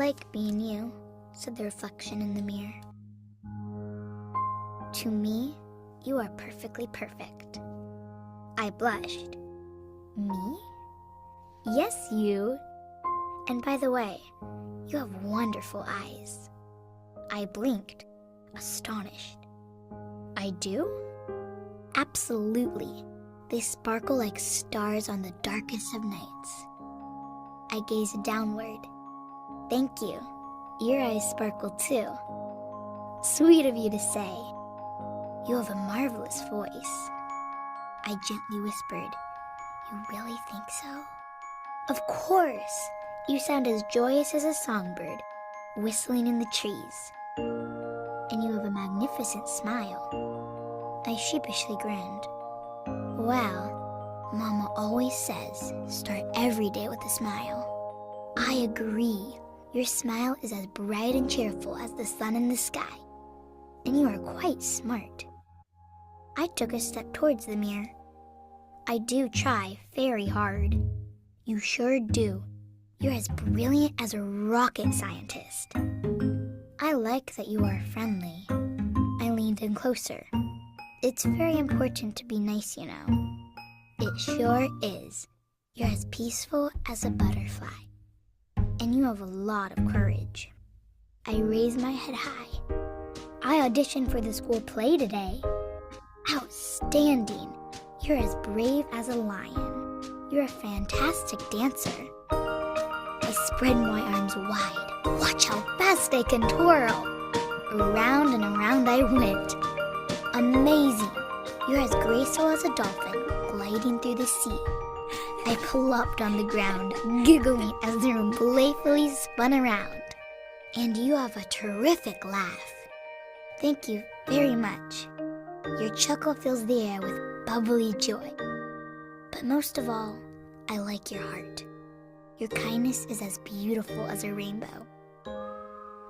like being you, said the reflection in the mirror. To me, you are perfectly perfect. I blushed. Me? Yes, you. And by the way, you have wonderful eyes. I blinked, astonished. I do? Absolutely. They sparkle like stars on the darkest of nights. I gazed downward. Thank you. Your eyes sparkle too. Sweet of you to say. You have a marvelous voice. I gently whispered, You really think so? Of course. You sound as joyous as a songbird, whistling in the trees. And you have a magnificent smile. I sheepishly grinned. Well, Mama always says, start every day with a smile. I agree. Your smile is as bright and cheerful as the sun in the sky. And you are quite smart. I took a step towards the mirror. I do try very hard. You sure do. You're as brilliant as a rocket scientist. I like that you are friendly. I leaned in closer. It's very important to be nice, you know. It sure is. You're as peaceful as a butterfly. And you have a lot of courage. I raised my head high. I auditioned for the school play today. Outstanding. You're as brave as a lion. You're a fantastic dancer. I spread my arms wide. Watch how fast I can twirl. Around and around I went. Amazing. You're as graceful as a dolphin gliding through the sea. I plopped on the ground, giggling as the room playfully spun around. And you have a terrific laugh. Thank you very much. Your chuckle fills the air with bubbly joy. But most of all, I like your heart. Your kindness is as beautiful as a rainbow.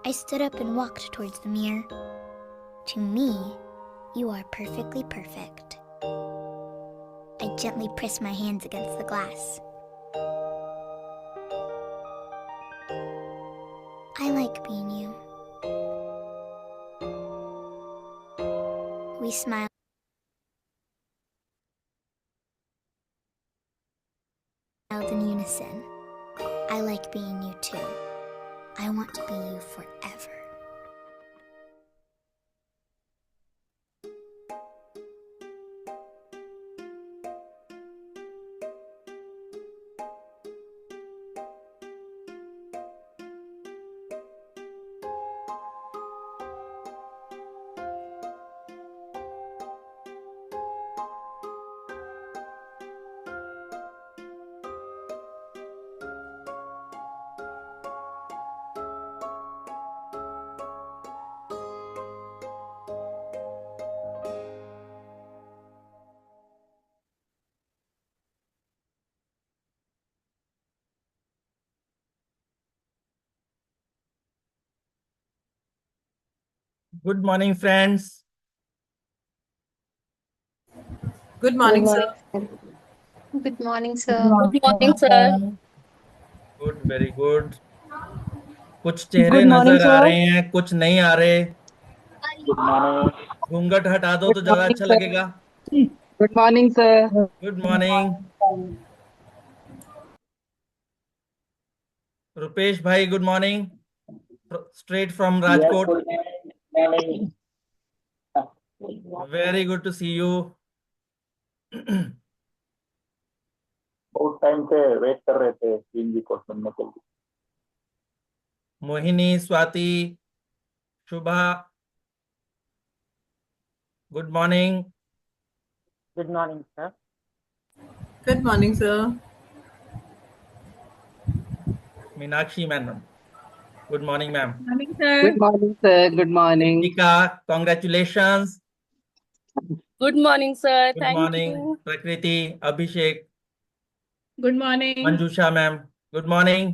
I stood up and walked towards the mirror. To me, you are perfectly perfect. I gently pressed my hands against the glass. I like being you. We smiled in unison. I like being you too. I want to be you forever. Good morning, friends. Good morning, sir. Good morning, sir. Good morning, sir. Good, very good. कुछ चेहरे Good morning, नजर आ sir. रहे हैं, कुछ नहीं आ रहे। Good morning. घूंघट हटा दो तो Good ज्यादा morning, अच्छा sir. लगेगा। Good morning, sir. Good morning Rupesh भाई, good morning, straight from Yes, Rajkot. good morning. Very good to see you. बहुत टाइम से वेट कर रहे थे टीम जी को सुनने के लिए। Mohini, Swati, Shubha, good morning. Good morning, sir. Good morning, sir. Meenakshi madam, good morning ma'am. Morning, sir. Good morning, sir. Good morning. Deepika, congratulations. Good morning, sir. Good Thank morning you. Prakriti, Abhishek, Good morning. Manjusha ma'am, good morning.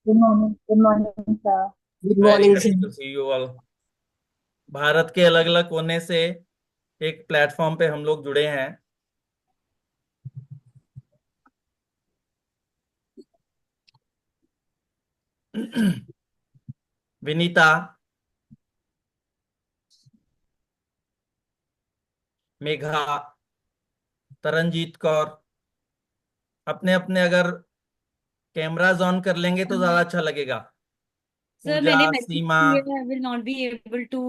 Good morning. Good morning, sir. Good very morning, happy sir. To see you all. Bharat के अलग अलग कोने से एक platform पे हम लोग जुड़े हैं। विनीता, मेघा, तरनजीत कौर, अपने अपने अगर कैमराज ऑन कर लेंगे तो ज्यादा अच्छा लगेगा। Sir, पूजा, मैंने मैसेज सीमा। किया I will not be able to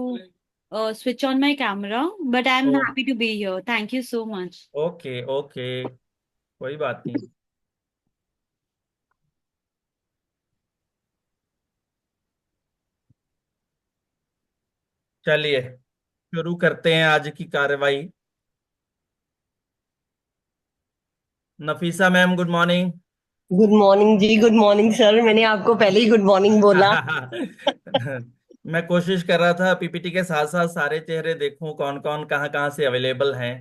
switch on my camera, but I'm oh, happy to be here. Thank you so much. Okay okay, कोई बात नहीं। चलिए शुरू करते हैं आज की कार्यवाही। Nafisa ma'am, good morning. Good morning ji, good morning sir. मैंने आपको पहले ही गुड मॉर्निंग बोला। मैं कोशिश कर रहा था पीपीटी के साथ साथ सारे चेहरे देखूं कौन कौन कहाँ कहाँ से अवेलेबल हैं।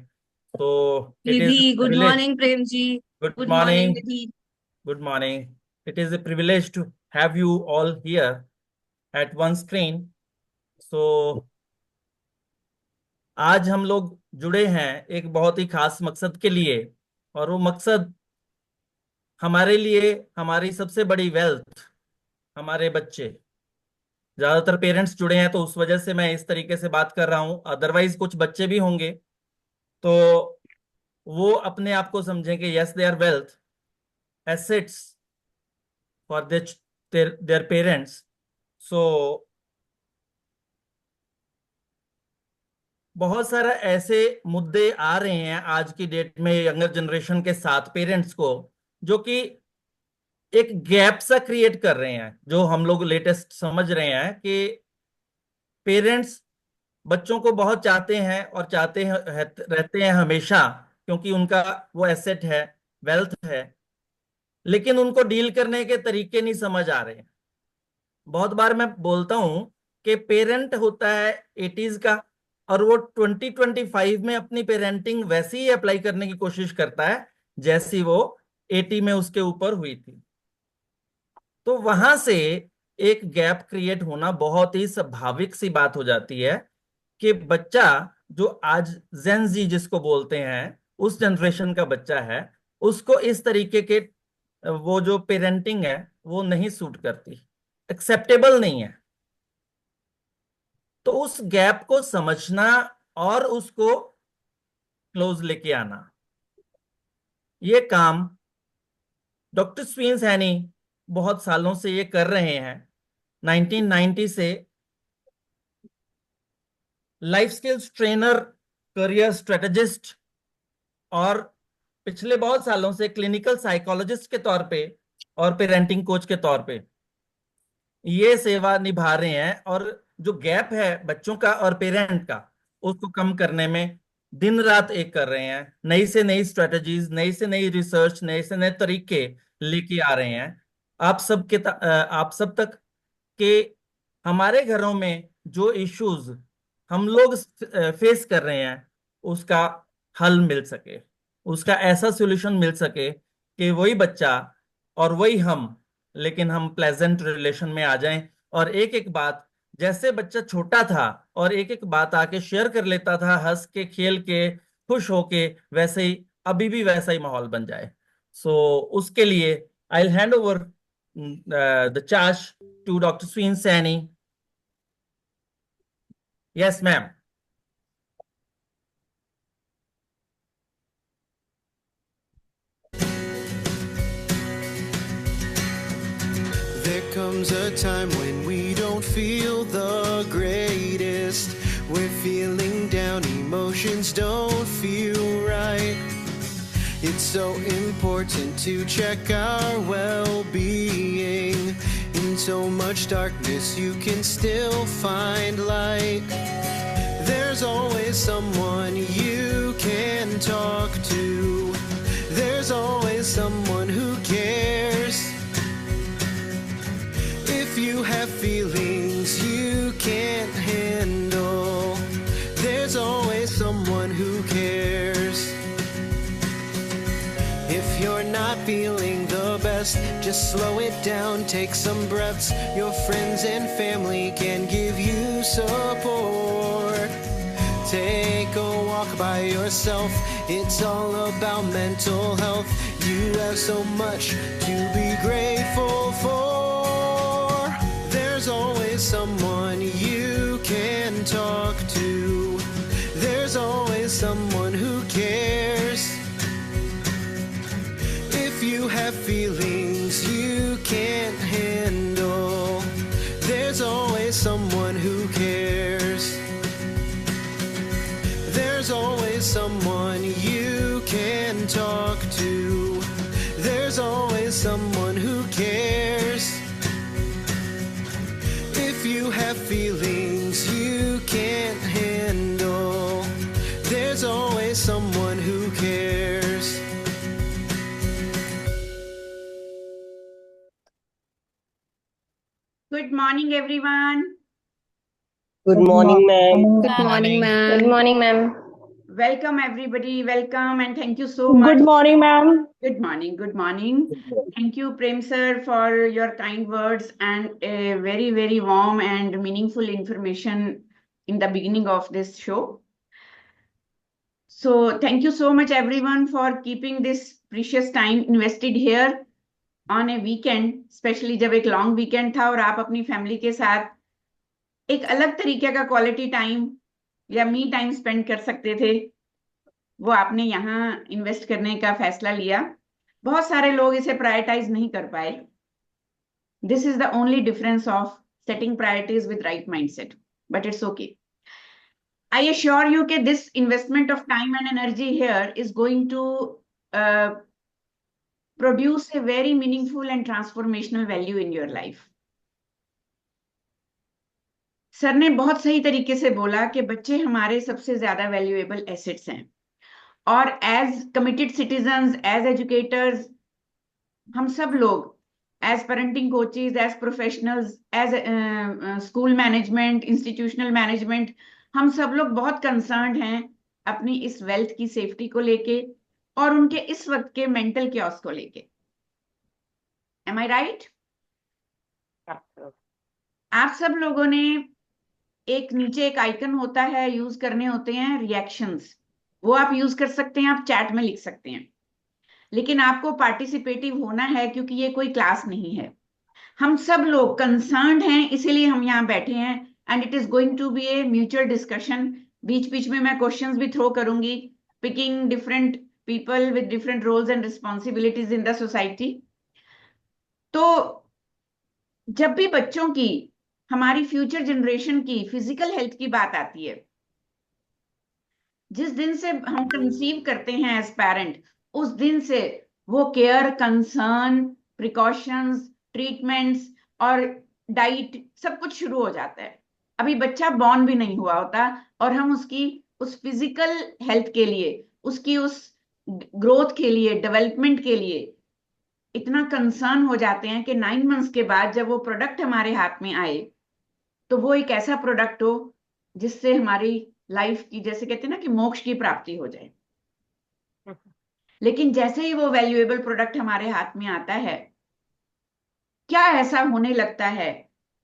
तो it is Nidhi, good privilege. Morning. Prem ji, good good morning. Morning. Nidhi, good morning. It is a privilege to have you all here at one screen. So आज हम लोग जुड़े हैं एक बहुत ही खास मकसद के लिए, और वो मकसद हमारे लिए हमारी सबसे बड़ी वेल्थ हमारे बच्चे। ज्यादातर पेरेंट्स जुड़े हैं तो उस वजह से मैं इस तरीके से बात कर रहा हूं, अदरवाइज कुछ बच्चे भी होंगे तो वो अपने आप को समझें कि yes they are wealth assets for their parents. So बहुत सारा ऐसे मुद्दे आ रहे हैं आज की डेट में यंगर जनरेशन के साथ पेरेंट्स को, जो कि एक गैप सा क्रिएट कर रहे हैं। जो हम लोग लेटेस्ट समझ रहे हैं कि पेरेंट्स बच्चों को बहुत चाहते हैं और चाहते हैं रहते हैं हमेशा, क्योंकि उनका वो एसेट है, वेल्थ है, लेकिन उनको डील करने के तरीके नहीं समझ आ रहे हैं। बहुत बार मैं बोलता हूं कि पेरेंट होता है 80s का, और वो 2025 में अपनी पेरेंटिंग वैसी ही अप्लाई करने की कोशिश करता है जैसी वो 80 में उसके ऊपर हुई थी। तो वहां से एक गैप क्रिएट होना बहुत ही स्वाभाविक सी बात हो जाती है कि बच्चा जो आज जेन जी जिसको बोलते हैं, उस जनरेशन का बच्चा है, उसको इस तरीके के वो जो पेरेंटिंग है वो नहीं सूट करती, एक्सेप्टेबल नहीं है। तो उस गैप को समझना और उसको क्लोज लेके आना, ये काम डॉक्टर स्वीन सैनी बहुत सालों से ये कर रहे हैं। 1990 से life skills trainer, career strategist और पिछले बहुत सालों से क्लिनिकल साइकोलॉजिस्ट के तौर पे और पेरेंटिंग कोच के तौर पे ये सेवा निभा रहे हैं, और जो गैप है बच्चों का और पेरेंट का उसको कम करने में दिन रात एक कर रहे हैं। नई से नई स्ट्रेटजीज, नई से नई रिसर्च, नए से नए तरीके लेके आ रहे हैं आप सब तक कि हमारे घरों में जो इश्यूज हम लोग फेस कर रहे हैं उसका हल मिल सके, उसका ऐसा सॉल्यूशन मिल सके कि वही बच्चा और वही हम, लेकिन हम प्लेजेंट रिलेशन में आ जाएं। और एक एक बात, जैसे बच्चा छोटा था और एक एक बात आके शेयर कर लेता था हंस के, खेल के, खुश होके, वैसे ही अभी भी वैसा ही माहौल बन जाए। सो उसके लिए I will hand over the charge to doctor Sween Saini. Yes ma'am. There comes a time when we don't feel the greatest. We're feeling down, emotions don't feel right. It's so important to check our well-being. In so much darkness, you can still find light. There's always someone you can talk to. There's always someone who cares. If you have feelings you can't handle, there's always someone who cares. If you're not feeling the best, just slow it down, take some breaths. Your friends and family can give you support. Take a walk by yourself, it's all about mental health. You have so much to be grateful for. There's There's always someone you can talk to. There's always someone who cares. If you have feelings you can't handle, there's always someone who cares. There's always someone you can talk to. There's always someone who cares. If you have feelings you can't handle, there's always someone who cares. Good morning, everyone. Good morning, ma'am. Good morning, ma'am. Good morning, ma'am. Welcome, everybody. Welcome, and thank you so much. Good morning, ma'am. Good morning. Good morning. Thank you, Prem sir, for your kind words and a very, very warm and meaningful information in the beginning of this show. So thank you so much, everyone, for keeping this precious time invested here on a weekend, especially जब एक long weekend था और आप अपनी family के साथ एक अलग तरीके का quality time या मी टाइम स्पेंड कर सकते थे, वो आपने यहाँ इन्वेस्ट करने का फैसला लिया. बहुत सारे लोग इसे प्रायोरिटाइज नहीं कर पाए. This is the only difference of setting priorities with right mindset, but it's okay. I assure you कि this investment of time and energy here is going to produce a very meaningful and transformational value in your life. Sir ने बहुत सही तरीके से बोला कि बच्चे हमारे सबसे ज्यादा वैल्यूएबल एसेट्स हैं, और as committed citizens, as educators, हम सब लोग as parenting coaches, as professionals, as school management, institutional management, हम सब लोग बहुत कंसर्न्ड हैं अपनी इस वेल्थ की सेफ्टी को लेके और उनके इस वक्त के मेंटल क्योस को लेके. एम आई राइट? आप सब लोगों ने एक नीचे एक आइकन होता है, यूज करने होते हैं रिएक्शंस, वो आप यूज कर सकते हैं, आप चैट में लिख सकते हैं, लेकिन आपको पार्टिसिपेटिव होना है क्योंकि ये कोई क्लास नहीं है. हम सब लोग कंसर्न्ड हैं, इसीलिए हम यहाँ बैठे हैं, and it is going to be a mutual discussion. बीच बीच में मैं क्वेश्चंस भी थ्रो करूंगी, picking different people with different roles and responsibilities in the society. तो जब भी बच्चों की, हमारी फ्यूचर जनरेशन की फिजिकल हेल्थ की बात आती है, जिस दिन से हम कंसीव करते हैं एज पेरेंट, उस दिन से वो केयर, कंसर्न, प्रिकॉशंस, ट्रीटमेंट्स और डाइट सब कुछ शुरू हो जाता है. अभी बच्चा बॉर्न भी नहीं हुआ होता और हम उसकी उस फिजिकल हेल्थ के लिए, उसकी उस ग्रोथ के लिए, डेवलपमेंट के लिए इतना कंसर्न हो जाते हैं कि 9 मंथ्स के बाद जब वो प्रोडक्ट हमारे हाथ में आए तो वो एक ऐसा प्रोडक्ट हो जिससे हमारी लाइफ की, जैसे कहते हैं ना कि मोक्ष की प्राप्ति हो जाए. लेकिन जैसे ही वो वैल्यूएबल प्रोडक्ट हमारे हाथ में आता है, क्या ऐसा होने लगता है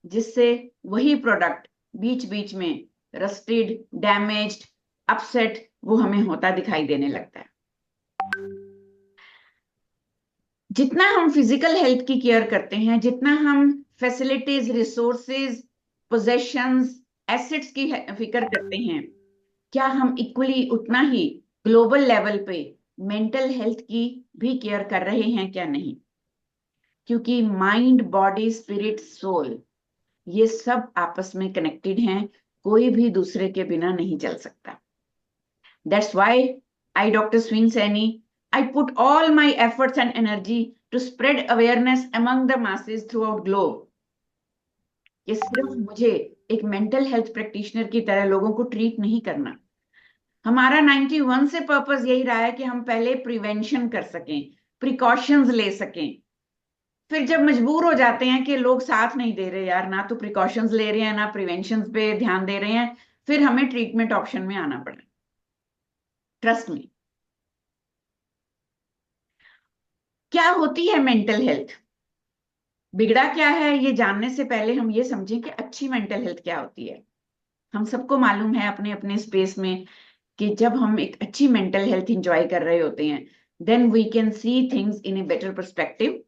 जिससे वही प्रोडक्ट बीच बीच में रस्टेड, डैमेज्ड, अपसेट वो हमें होता दिखाई देने लगता है. जितना हम फिजिकल हेल्थ की केयर करते हैं, जितना हम फैसिलिटीज, रिसोर्सेज, पोजेशंस, एसेट्स की फिक्र करते हैं, क्या हम इक्वली उतना ही ग्लोबल लेवल पे मेंटल हेल्थ की भी केयर कर रहे हैं क्या? नहीं. क्योंकि माइंड, बॉडी, स्पिरिट, सोल, ये सब आपस में कनेक्टेड हैं, कोई भी दूसरे के बिना नहीं चल सकता. That's why I, doctor swing Saini, I put all my efforts and energy to spread awareness among the masses throughout globe. ये सिर्फ मुझे एक मेंटल हेल्थ प्रैक्टिशनर की तरह लोगों को ट्रीट नहीं करना. हमारा 91 से पर्पस यही रहा है कि हम पहले प्रिवेंशन कर सकें, प्रिकॉशंस ले सकें. फिर जब मजबूर हो जाते हैं कि लोग साथ नहीं दे रहे यार, ना तो प्रिकॉशंस ले रहे हैं ना प्रिवेंशन पे ध्यान दे रहे हैं, फिर हमें ट्रीटमेंट ऑप्शन में आना पड़ा. Trust me. क्या होती है मेंटल हेल्थ, बिगड़ा क्या है, ये जानने से पहले हम ये समझें कि अच्छी मेंटल हेल्थ क्या होती है. हम सबको मालूम है अपने अपने स्पेस में कि जब हम एक अच्छी मेंटल हेल्थ एंजॉय कर रहे होते हैं, then we can see things in a better perspective.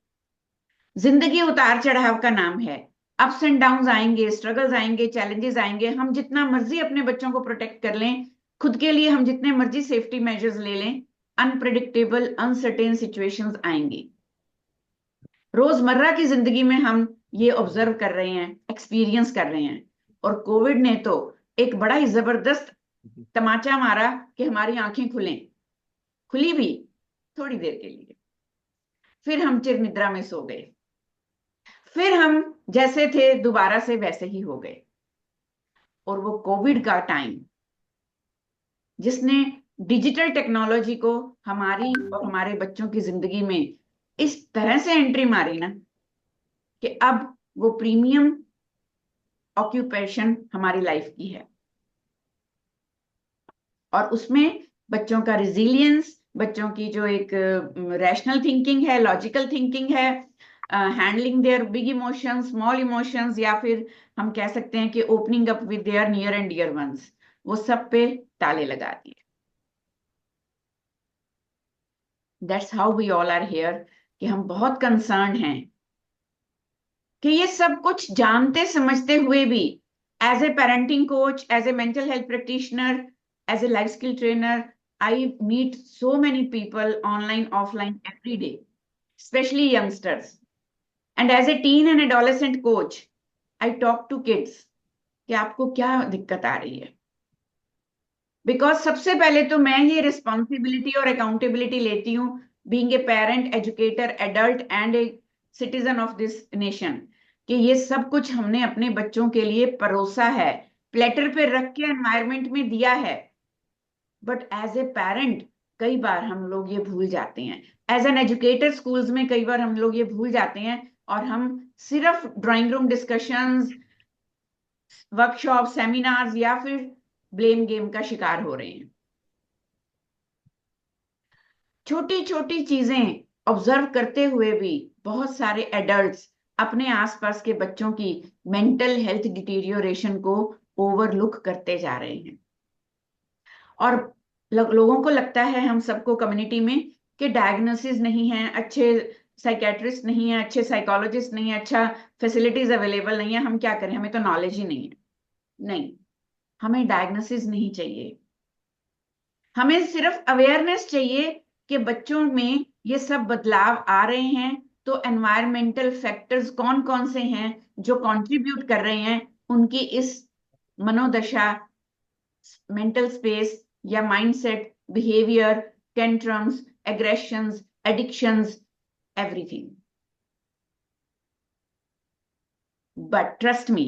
जिंदगी उतार चढ़ाव का नाम है, अप्स एंड डाउन्स आएंगे, स्ट्रगल्स आएंगे, चैलेंजेस आएंगे, हम जितना मर्जी अपने बच्चों को प्रोटेक्ट कर लें, खुद के लिए हम जितने मर्जी सेफ्टी मेजर्स ले लें, अनप्रेडिक्टेबल अनसर्टेन सिचुएशंस आएंगी। रोजमर्रा की जिंदगी में हम ये ऑब्जर्व कर रहे हैं, एक्सपीरियंस कर रहे हैं। और कोविड ने तो एक बड़ा ही जबरदस्त तमाचा मारा कि हमारी आंखें खुली भी थोड़ी देर के लिए, फिर हम चिर निद्रा में सो गए, फिर हम जैसे थे दोबारा से वैसे ही हो गए। और वो कोविड का टाइम जिसने डिजिटल टेक्नोलॉजी को हमारी और हमारे बच्चों की जिंदगी में इस तरह से एंट्री मारी ना कि अब वो प्रीमियम ऑक्यूपेशन हमारी लाइफ की है। और उसमें बच्चों का रिजिलियंस, बच्चों की जो एक रैशनल थिंकिंग है, लॉजिकल थिंकिंग है, handling their big emotions, small emotions, या फिर हम कह सकते हैं कि opening up with their near and dear ones, वो सब पे ताले लगा दिए। That's how we all are here, कि हम बहुत कंसर्न हैं कि ये सब कुछ जानते समझते हुए भी, as a parenting coach, as a mental health practitioner, as a life skill trainer, I meet so many people online, offline every day, especially youngsters. And as a teen and adolescent coach, I talk to kids कि आपको क्या दिक्कत आ रही है। Because सबसे पहले तो मैं ये रिस्पॉन्सिबिलिटी और अकाउंटेबिलिटी लेती हूँ, being a parent, educator, adult and a citizen of this nation, कि ये सब कुछ हमने अपने बच्चों के लिए परोसा है, प्लेटर पे रख के एनवायरमेंट में दिया है। बट एज ए पेरेंट कई बार हम लोग ये भूल जाते हैं, एज एन एजुकेटर स्कूल्स में कई बार हम लोग ये भूल जाते हैं, और हम सिर्फ drawing room discussions, workshop, seminars या फिर ब्लेम गेम का शिकार हो रहे हैं। छोटी छोटी चीजें ऑब्जर्व करते हुए भी बहुत सारे एडल्ट्स अपने आसपास के बच्चों की मेंटल हेल्थ डिटीरियोरेशन को ओवरलुक करते जा रहे हैं। और लोगों को लगता है, हम सबको कम्युनिटी में, कि डायग्नोसिस नहीं है, अच्छे साइकेट्रिस्ट नहीं है, अच्छे साइकोलॉजिस्ट नहीं है, अच्छा फैसिलिटीज अवेलेबल नहीं है, हम क्या करें, हमें तो नॉलेज ही नहीं है। नहीं, हमें डायग्नोसिस नहीं चाहिए, हमें सिर्फ अवेयरनेस चाहिए कि बच्चों में ये सब बदलाव आ रहे हैं, तो एनवायरमेंटल फैक्टर्स कौन कौन से हैं जो कंट्रीब्यूट कर रहे हैं उनकी इस मनोदशा, मेंटल स्पेस या mindset, behaviour, tantrums, aggressions, addictions, everything. But trust me,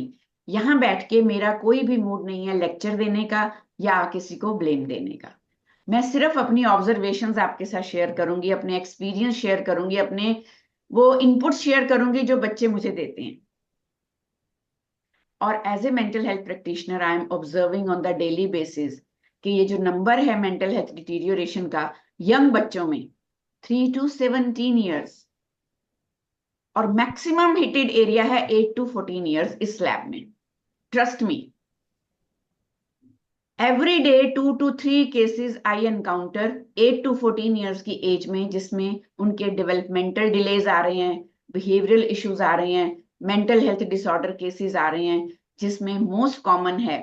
यहां बैठ के मेरा कोई भी मूड नहीं है लेक्चर देने का या किसी को ब्लेम देने का। मैं सिर्फ अपनी ऑब्जर्वेशंस आपके साथ शेयर करूंगी, अपने एक्सपीरियंस शेयर करूंगी, अपने वो इनपुट शेयर करूंगी जो बच्चे मुझे देते हैं। और as a mental health practitioner I am observing on the daily basis कि ये जो नंबर है मेंटल हेल्थ डिटीरियोरेशन का यंग बच्चों में 3 to 17 ईयर्स, और मैक्सिमम हिटेड एरिया है 8 to 14 ईयर्स इस लैब में। Trust me, every day 2 to 3 cases I encounter 8 to 14 years की एज में, जिसमें उनके डेवलपमेंटल डिलेज आ रहे हैं, बिहेवियरल इश्यूज आ रहे हैं, मेंटल हेल्थ डिसऑर्डर केसेस आ रहे हैं, जिसमें मोस्ट कॉमन है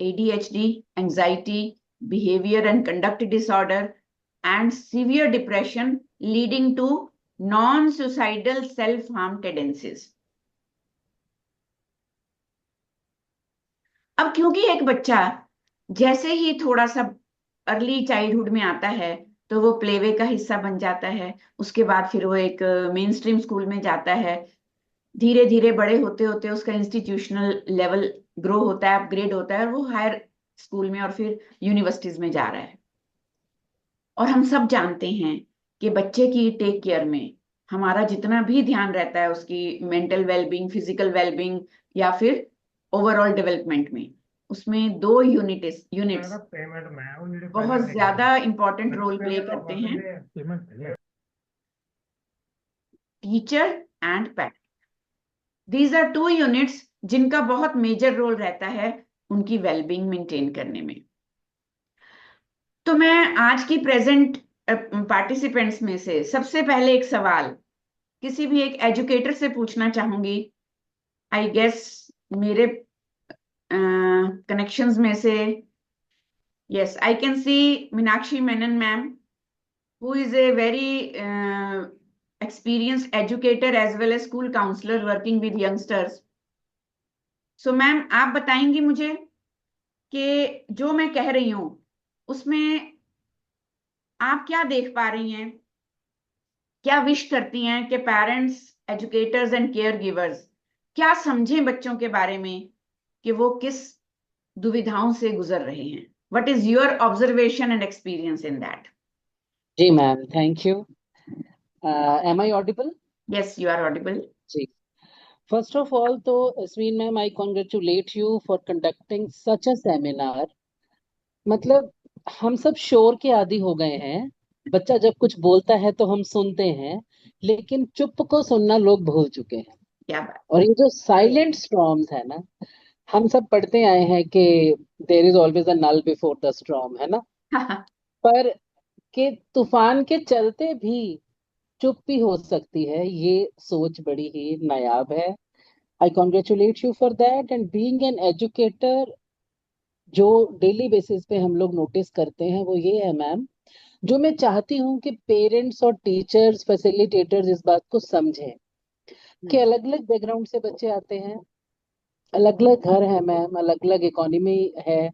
ADHD, anxiety, behaviour and conduct disorder and severe depression leading to non suicidal self harm tendencies. अब क्योंकि एक बच्चा जैसे ही थोड़ा सा अर्ली चाइल्डहुड में आता है तो वो प्लेवे का हिस्सा बन जाता है, उसके बाद फिर वो एक मेन स्ट्रीम स्कूल में जाता है, धीरे धीरे बड़े होते होते उसका इंस्टीट्यूशनल लेवल ग्रो होता है, अपग्रेड होता है, और वो हायर स्कूल में और फिर यूनिवर्सिटीज में जा रहा है। और हम सब जानते हैं कि बच्चे की टेक केयर में हमारा जितना भी ध्यान रहता है, उसकी मेंटल वेलबींग, फिजिकल वेलबींग या फिर ओवरऑल डेवलपमेंट में, उसमें 2 यूनिट्स बहुत ज्यादा इंपॉर्टेंट रोल प्ले करते हैं, teacher and parent. These are 2 units जिनका बहुत मेजर रोल रहता है उनकी वेलबींग मेंटेन करने में। तो मैं आज की प्रेजेंट पार्टिसिपेंट्स में से सबसे पहले एक सवाल किसी भी एक एजुकेटर से पूछना चाहूंगी, आई गेस मेरे कनेक्शंस में से yes, I can see Meenakshi Menon ma'am, who is a very experienced educator as well as school counselor working with youngsters. So ma'am, आप बताएंगी मुझे कि जो मैं कह रही हूँ उसमें आप क्या देख पा रही हैं, क्या विश करती हैं कि parents, educators and care givers क्या समझें बच्चों के बारे में कि वो किस दुविधाओं से गुजर रहे हैं. What is your observation and experience in that? जी ma'am, thank you. Am I audible? Yes, you are audible. जी. First of all, तो Asmin ma'am, I congratulate you for conducting such a seminar. मतलब हम सब शोर के आदी हो गए हैं. बच्चा जब कुछ बोलता है तो हम सुनते हैं, लेकिन चुप को सुनना लोग भूल चुके हैं. क्या बात. और ये जो साइलेंट स्टॉर्म्स है ना, हम सब पढ़ते आए हैं कि there is always a lull before the storm, है ना. पर कि तूफान के चलते भी चुप भी हो सकती है, ये सोच बड़ी ही नायाब है. I congratulate you for that. And being an educator, जो डेली बेसिस पे हम लोग नोटिस करते हैं वो ये है मैम, जो मैं चाहती हूँ कि पेरेंट्स और टीचर्स, फैसिलिटेटर्स इस बात को समझें कि अलग अलग बैकग्राउंड से बच्चे आते हैं, अलग अलग घर है मैम, अलग अलग इकोनॉमी है.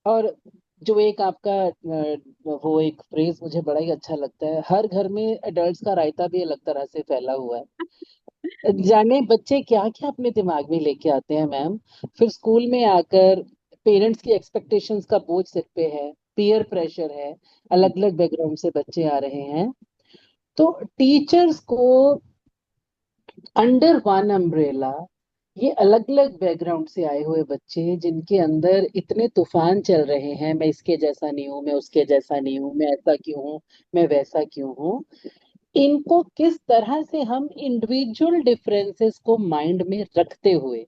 और जो एक आपका वो एक फ्रेज मुझे बड़ा ही अच्छा लगता है, हर घर में एडल्ट्स का रायता भी अलग तरह से फैला हुआ है. जाने बच्चे क्या क्या अपने दिमाग में लेके आते हैं मैम. फिर स्कूल में आकर पेरेंट्स की एक्सपेक्टेशंस का बोझ सिर पे है, पीयर प्रेशर है, अलग अलग बैकग्राउंड से बच्चे आ रहे हैं. तो टीचर्स को अंडर वन अम्ब्रेला ये अलग अलग बैकग्राउंड से आए हुए बच्चे, जिनके अंदर इतने तूफान चल रहे हैं, मैं इसके जैसा नहीं हूँ, मैं उसके जैसा नहीं हूँ, मैं ऐसा क्यों हूँ, मैं वैसा क्यों हूँ, इनको किस तरह से हम इंडिविजुअल डिफरेंसेस को माइंड में रखते हुए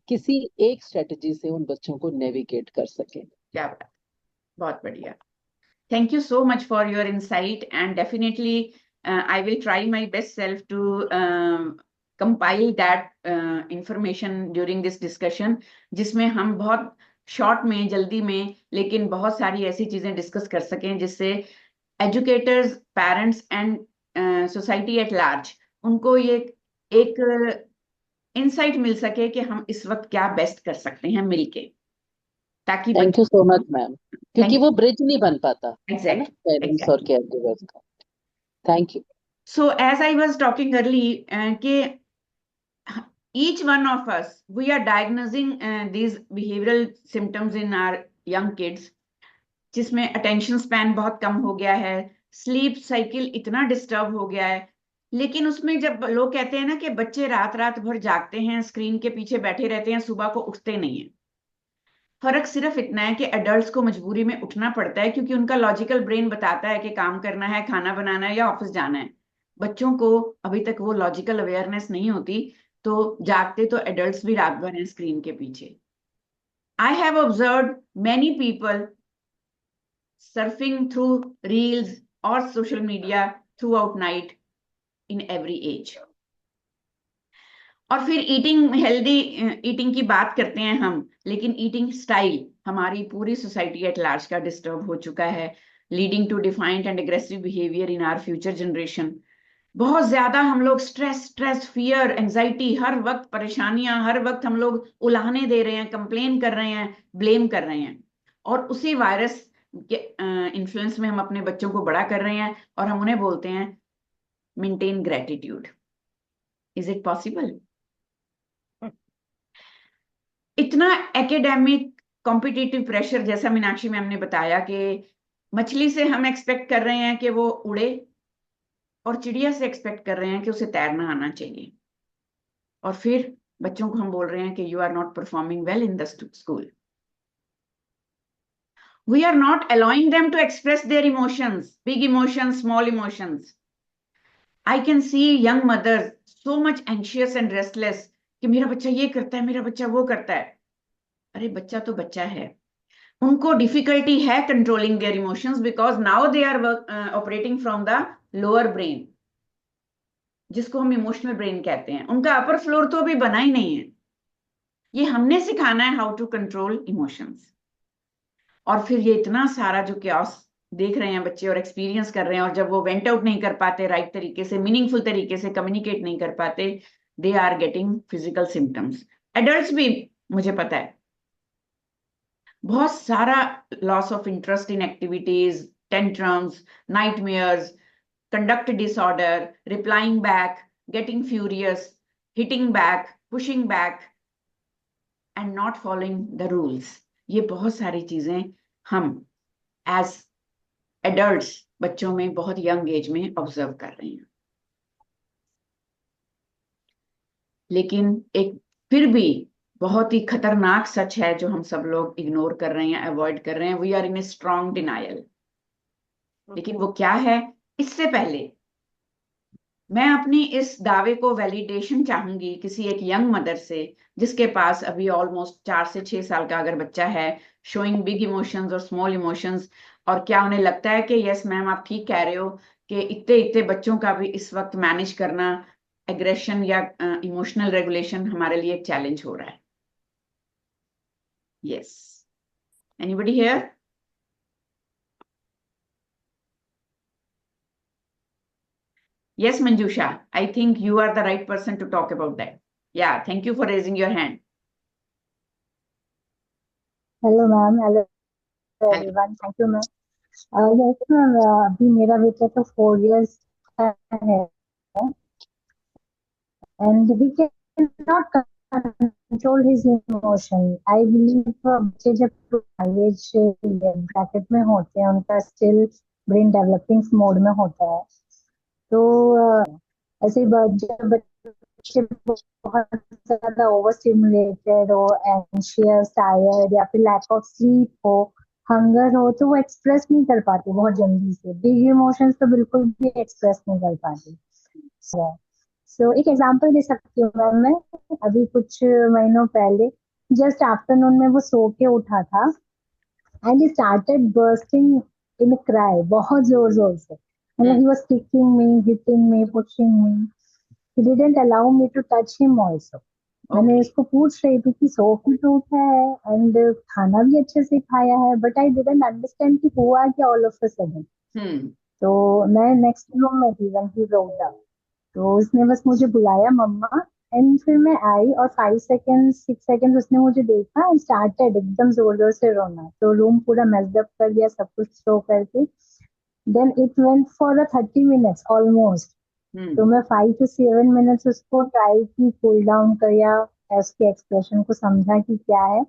किसी एक स्ट्रेटजी से उन बच्चों को नेविगेट कर सके. क्या बात. बहुत बढ़िया. Thank you so much for your insight, and definitely I will try my best self to compile that information during this discussion, जिसमें हम बहुत शॉर्ट में, जल्दी में, लेकिन बहुत सारी ऐसी चीजें डिस्कस कर सकें जिससे educators, parents and society at large उनको ये एक इंसाइट मिल सके कि हम इस वक्त क्या बेस्ट कर सकते हैं मिलके, ताकि. Thank you so much ma'am, क्योंकि वो ब्रिज नहीं बन पाता पेरेंट्स और केयरगिवर्स का. Thank you. So as I was talking early, कि each one of us, we are diagnosing these behavioral symptoms in our young kids, जिसमें attention span बहुत कम हो गया है, sleep cycle इतना डिस्टर्ब हो गया है. लेकिन उसमें जब लोग कहते हैं ना कि बच्चे रात रात भर जागते हैं, स्क्रीन के पीछे बैठे रहते हैं, सुबह को उठते नहीं है. फर्क सिर्फ इतना है कि एडल्ट्स को मजबूरी में उठना पड़ता है क्योंकि उनका लॉजिकल ब्रेन बताता है कि काम करना है, खाना बनाना है या ऑफिस जाना है. बच्चों को अभी तक वो लॉजिकल अवेयरनेस नहीं होती, तो जागते तो एडल्ट्स भी रात भर हैं स्क्रीन के पीछे. I have observed many people surfing through reels और social media throughout night in every age. और फिर ईटिंग, हेल्दी ईटिंग की बात करते हैं हम, लेकिन ईटिंग स्टाइल हमारी पूरी सोसाइटी एट लार्ज का डिस्टर्ब हो चुका है, leading to defined and aggressive behaviour in our future generation. बहुत ज्यादा हम लोग स्ट्रेस, फियर, एंजाइटी, हर वक्त परेशानियां, हर वक्त हम लोग उलाहने दे रहे हैं, कंप्लेन कर रहे हैं, ब्लेम कर रहे हैं, और उसी वायरस के इन्फ्लुएंस में हम अपने बच्चों को बड़ा कर रहे हैं और हम उन्हें बोलते हैं maintain gratitude. Is it possible? इतना एकेडमिक कॉम्पिटिटिव प्रेशर, जैसा मीनाक्षी मैम ने बताया कि मछली से हम एक्सपेक्ट कर रहे हैं कि वो उड़े और चिड़िया से एक्सपेक्ट कर रहे हैं कि उसे तैरना आना चाहिए, और फिर बच्चों को हम बोल रहे हैं कि you are not performing well in the school. We are not allowing them to express their emotions, big emotions, small emotions. I can see young mothers so much anxious and restless कि मेरा बच्चा ये करता है, मेरा बच्चा वो करता है. अरे बच्चा तो बच्चा है, उनको डिफिकल्टी है controlling their emotions because now they are operating from the lower brain, जिसको हम इमोशनल ब्रेन कहते हैं. उनका अपर फ्लोर तो अभी बना ही नहीं है. ये हमने सिखाना है हाउ टू कंट्रोल इमोशंस। और फिर ये इतना सारा जो chaos देख रहे हैं बच्चे और एक्सपीरियंस कर रहे हैं, और जब वो वेंट आउट नहीं कर पाते राइट तरीके से, मीनिंगफुल तरीके से कम्युनिकेट नहीं कर पाते, they are getting physical symptoms. Adults भी, मुझे पता है, बहुत सारा loss of interest in activities, tantrums, nightmares, conduct disorder, replying back, getting furious, hitting back, pushing back, and not following the rules. ये बहुत सारी चीजें हम as adults बच्चों में बहुत यंग एज में ऑब्जर्व कर रहे हैं। लेकिन एक फिर भी बहुत ही खतरनाक सच है जो हम सब लोग इग्नोर कर रहे हैं, अवॉइड कर रहे हैं। We are in a strong denial. लेकिन वो क्या है? इससे पहले मैं अपनी इस दावे को वैलिडेशन चाहूंगी किसी एक यंग मदर से जिसके पास अभी ऑलमोस्ट 4 से 6 साल का अगर बच्चा है, शोइंग बिग इमोशंस और स्मॉल इमोशंस। और क्या उन्हें लगता है कि यस मैम आप ठीक कह रहे हो कि इतने इतने बच्चों का भी इस वक्त मैनेज करना, एग्रेशन या इमोशनल रेगुलेशन हमारे लिए एक चैलेंज हो रहा है? Yes, anybody here? Yes, Manjusha, I think you are the right person to talk about that. Yeah, thank you for raising your hand. Hello, ma'am. Hello, everyone. Thank you, ma'am. Yes, ma'am. अभी मेरा बेटा तो 4 years का है, and he cannot control his emotion. I believe बच्चे जब age bracket में होते हैं, उनका स्टिल ब्रेन डेवलपिंग मोड में होता है, तो ऐसे जब बच्चे बहुत ज्यादा ओवर स्टिमुलेटेड हो, एंशियस, टायर्ड या फिर लैक ऑफ स्लीप हो, हंगर हो, तो वो एक्सप्रेस नहीं कर पाते बहुत जल्दी से। बिग इमोशंस तो बिल्कुल भी एक्सप्रेस नहीं कर पाते। सो एक एग्जांपल दे सकती हूँ मैम मैं। अभी कुछ महीनों पहले जस्ट आफ्टरनून में वो सो के उठा था, and he started bursting in cry, बहुत जोर जोर से। मतलब he was kicking me, hitting me, pushing me. He didn't allow me to touch him also. मैंने इसको पूछ रही थी कि सो के तो उठा है एंड खाना भी अच्छे से खाया है, बट आई डिडंट अंडरस्टैंड कि हुआ क्या ऑल ऑफ अ सडन। तो मैं नेक्स्ट रूम में थी व्हेन ही रोड अप, तो उसने बस मुझे बुलाया मम्मा, एंड फिर मैं आई और 5 सेकेंड्स 6 सेकेंड्स उसने मुझे देखा एंड स्टार्टेड एकदम जोर जोर से रोना। तो रूम पूरा मेस्ड अप कर दिया सब कुछ शो करके। Then it went for a 30 minutes almost. तो मैं 5 to 7 minutes उसको ट्राई की, कूल डाउन किया, उसके एक्सप्रेशन को समझा कि क्या है,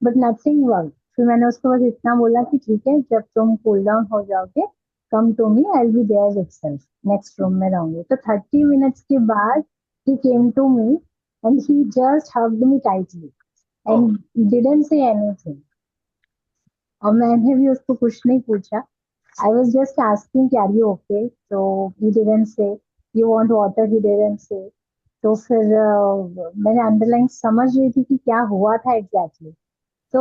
बट नथिंग वर्क। फिर मैंने उसको बस इतना बोला कि ठीक है, जब तुम कूल डाउन हो जाओगे come to me, I will be there itself, next room में रहूंगी। तो 30 मिनट्स के बाद he came to me and he just hugged me tightly and didn't say anything. और मैंने भी उसको कुछ नहीं पूछा। I was just asking, are you okay? So he didn't say. You want water? He didn't say. तो फिर मैंने अंडरलाइन समझ रही थी कि क्या हुआ था एग्जैक्टली। तो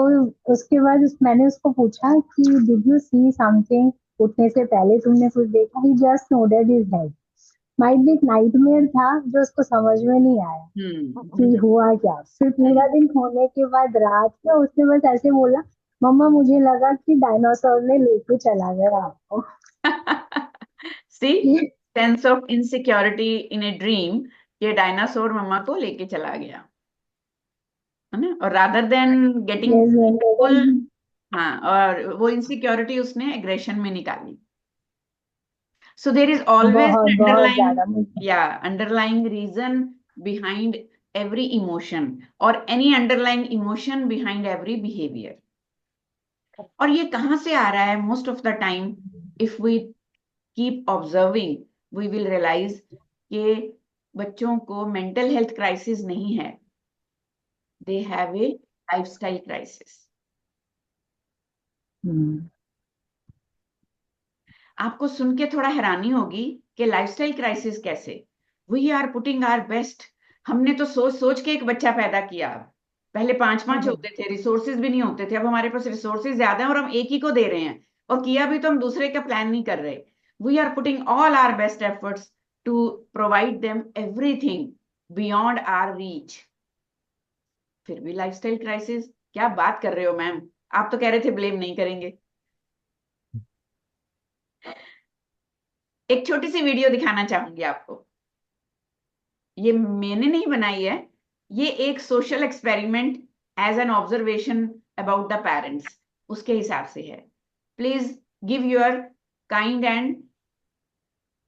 उसके बाद मैंने उसको पूछा कि डिड यू सी समथिंग, उठने से पहले तुमने कुछ देखा? He just nodded his head. Might be एक नाइटमेयर था जो उसको समझ में नहीं आया कि हुआ क्या। फिर पूरा दिन होने के बाद रात में उसने बस ऐसे बोला, मम्मा मुझे लगा कि डायनासोर ने लेके चला गया आपको। See, sense of insecurity in a dream, ये डायनासोर मम्मा को लेके चला गया, है ना? और rather than getting full, हाँ, और वो इनसिक्योरिटी उसने एग्रेशन में निकाली। So there is always underlying reason behind every emotion or any underlying emotion behind every behavior. और ये कहाँ से आ रहा है? Most of the time if we keep observing we will realise कि बच्चों को मेंटल हेल्थ क्राइसिस नहीं है, they have a lifestyle crisis. आपको सुन के थोड़ा हैरानी होगी कि लाइफस्टाइल क्राइसिस कैसे? We are putting our best. हमने तो सोच सोच के एक बच्चा पैदा किया। पहले 5-5 होते थे, रिसोर्सेज भी नहीं होते थे। अब हमारे पास रिसोर्सेज ज्यादा है और हम एक ही को दे रहे हैं, और किया भी तो हम दूसरे का प्लान नहीं कर रहे। We are putting all our best efforts to provide them everything beyond our reach. फिर भी लाइफस्टाइल क्राइसिस। क्या बात कर रहे हो मैम, आप तो कह रहे थे ब्लेम नहीं करेंगे। एक छोटी सी वीडियो दिखाना चाहूंगी आपको। ये मैंने नहीं बनाई है, ये एक social experiment as an observation about the parents, उसके हिसाब से है। Please give your kind and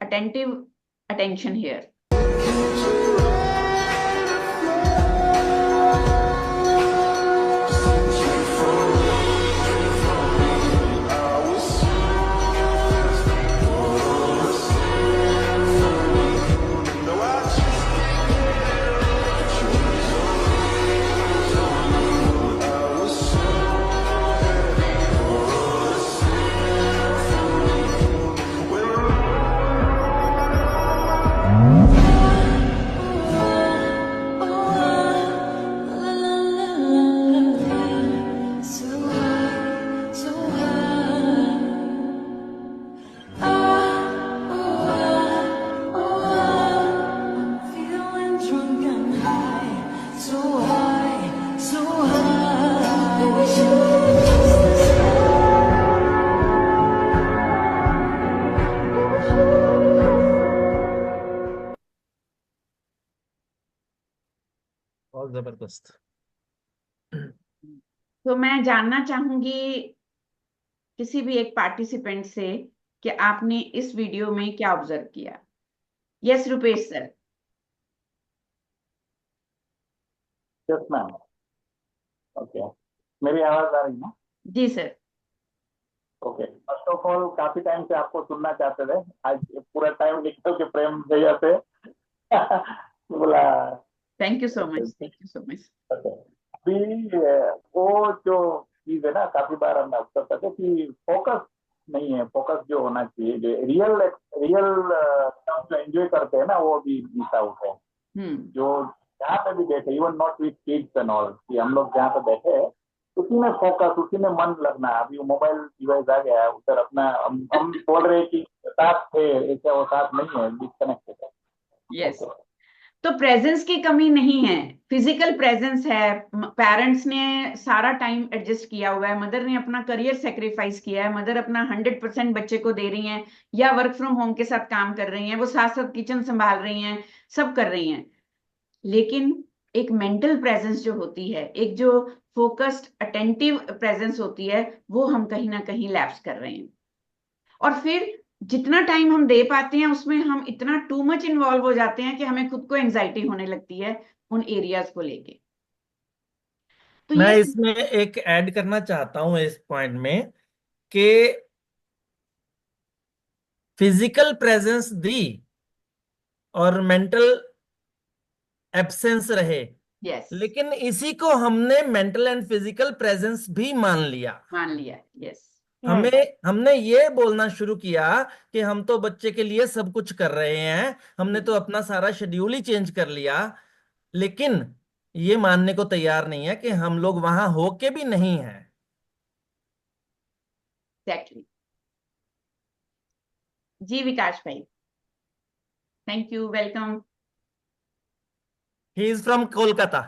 attentive attention here. बहुत जबरदस्त। तो मैं जानना चाहूंगी किसी भी एक पार्टिसिपेंट से कि आपने इस वीडियो में क्या ऑब्जर्व किया। Yes Rupesh sir. Yes ma'am. Okay, मेरी आवाज आ रही है? जी sir. Okay, first of all काफी टाइम से आपको सुनना चाहते थे, आज पूरा टाइम निकल के प्रेम भैया से बोला। Thank you so much, thank you so much. अभी वो जो चीज है ना, काफी बार हम अक्सर करते कि फोकस नहीं है। फोकस जो होना चाहिए, जो रियल रियल जो एंजॉय करते हैं ना, वो भी मिस आउट है। जो जहाँ पे भी बैठे, even not with kids and all, कि हम लोग जहाँ पे बैठे हैं उसी में फोकस, उसी में मन लगना। अभी मोबाइल डिवाइस आ गया है उधर अपना, हम बोल रहे हैं कि साथ थे, ऐसा वो साथ नहीं है, डिस्कनेक्टेड है। यस, तो प्रेजेंस की कमी नहीं है, फिजिकल प्रेजेंस है। पेरेंट्स ने सारा टाइम एडजस्ट किया हुआ है, मदर ने अपना करियर सेक्रीफाइस किया है, मदर अपना 100% बच्चे को दे रही हैं, या वर्क फ्रॉम होम के साथ काम कर रही हैं, वो साथ साथ किचन संभाल रही हैं, सब कर रही हैं। लेकिन एक मेंटल प्रेजेंस जो होती है, एक जो फोकस्ड अटेंटिव प्रेजेंस होती है, वो हम कहीं ना कहीं लैप्स कर रहे हैं। और फिर जितना टाइम हम दे पाते हैं उसमें हम इतना टू मच इन्वॉल्व हो जाते हैं कि हमें खुद को एंजाइटी होने लगती है उन एरियाज को लेके। तो मैं ये इसमें एक ऐड करना चाहता हूं इस पॉइंट में कि फिजिकल प्रेजेंस दी और मेंटल एब्सेंस रहे, यस, लेकिन इसी को हमने मेंटल एंड फिजिकल प्रेजेंस भी मान लिया। यस। हमने ये बोलना शुरू किया कि हम तो बच्चे के लिए सब कुछ कर रहे हैं, हमने तो अपना सारा शेड्यूल ही चेंज कर लिया, लेकिन ये मानने को तैयार नहीं है कि हम लोग वहां होके भी नहीं हैं। एग्जैक्टली। जी विकास भाई, thank you, welcome. He is from Kolkata.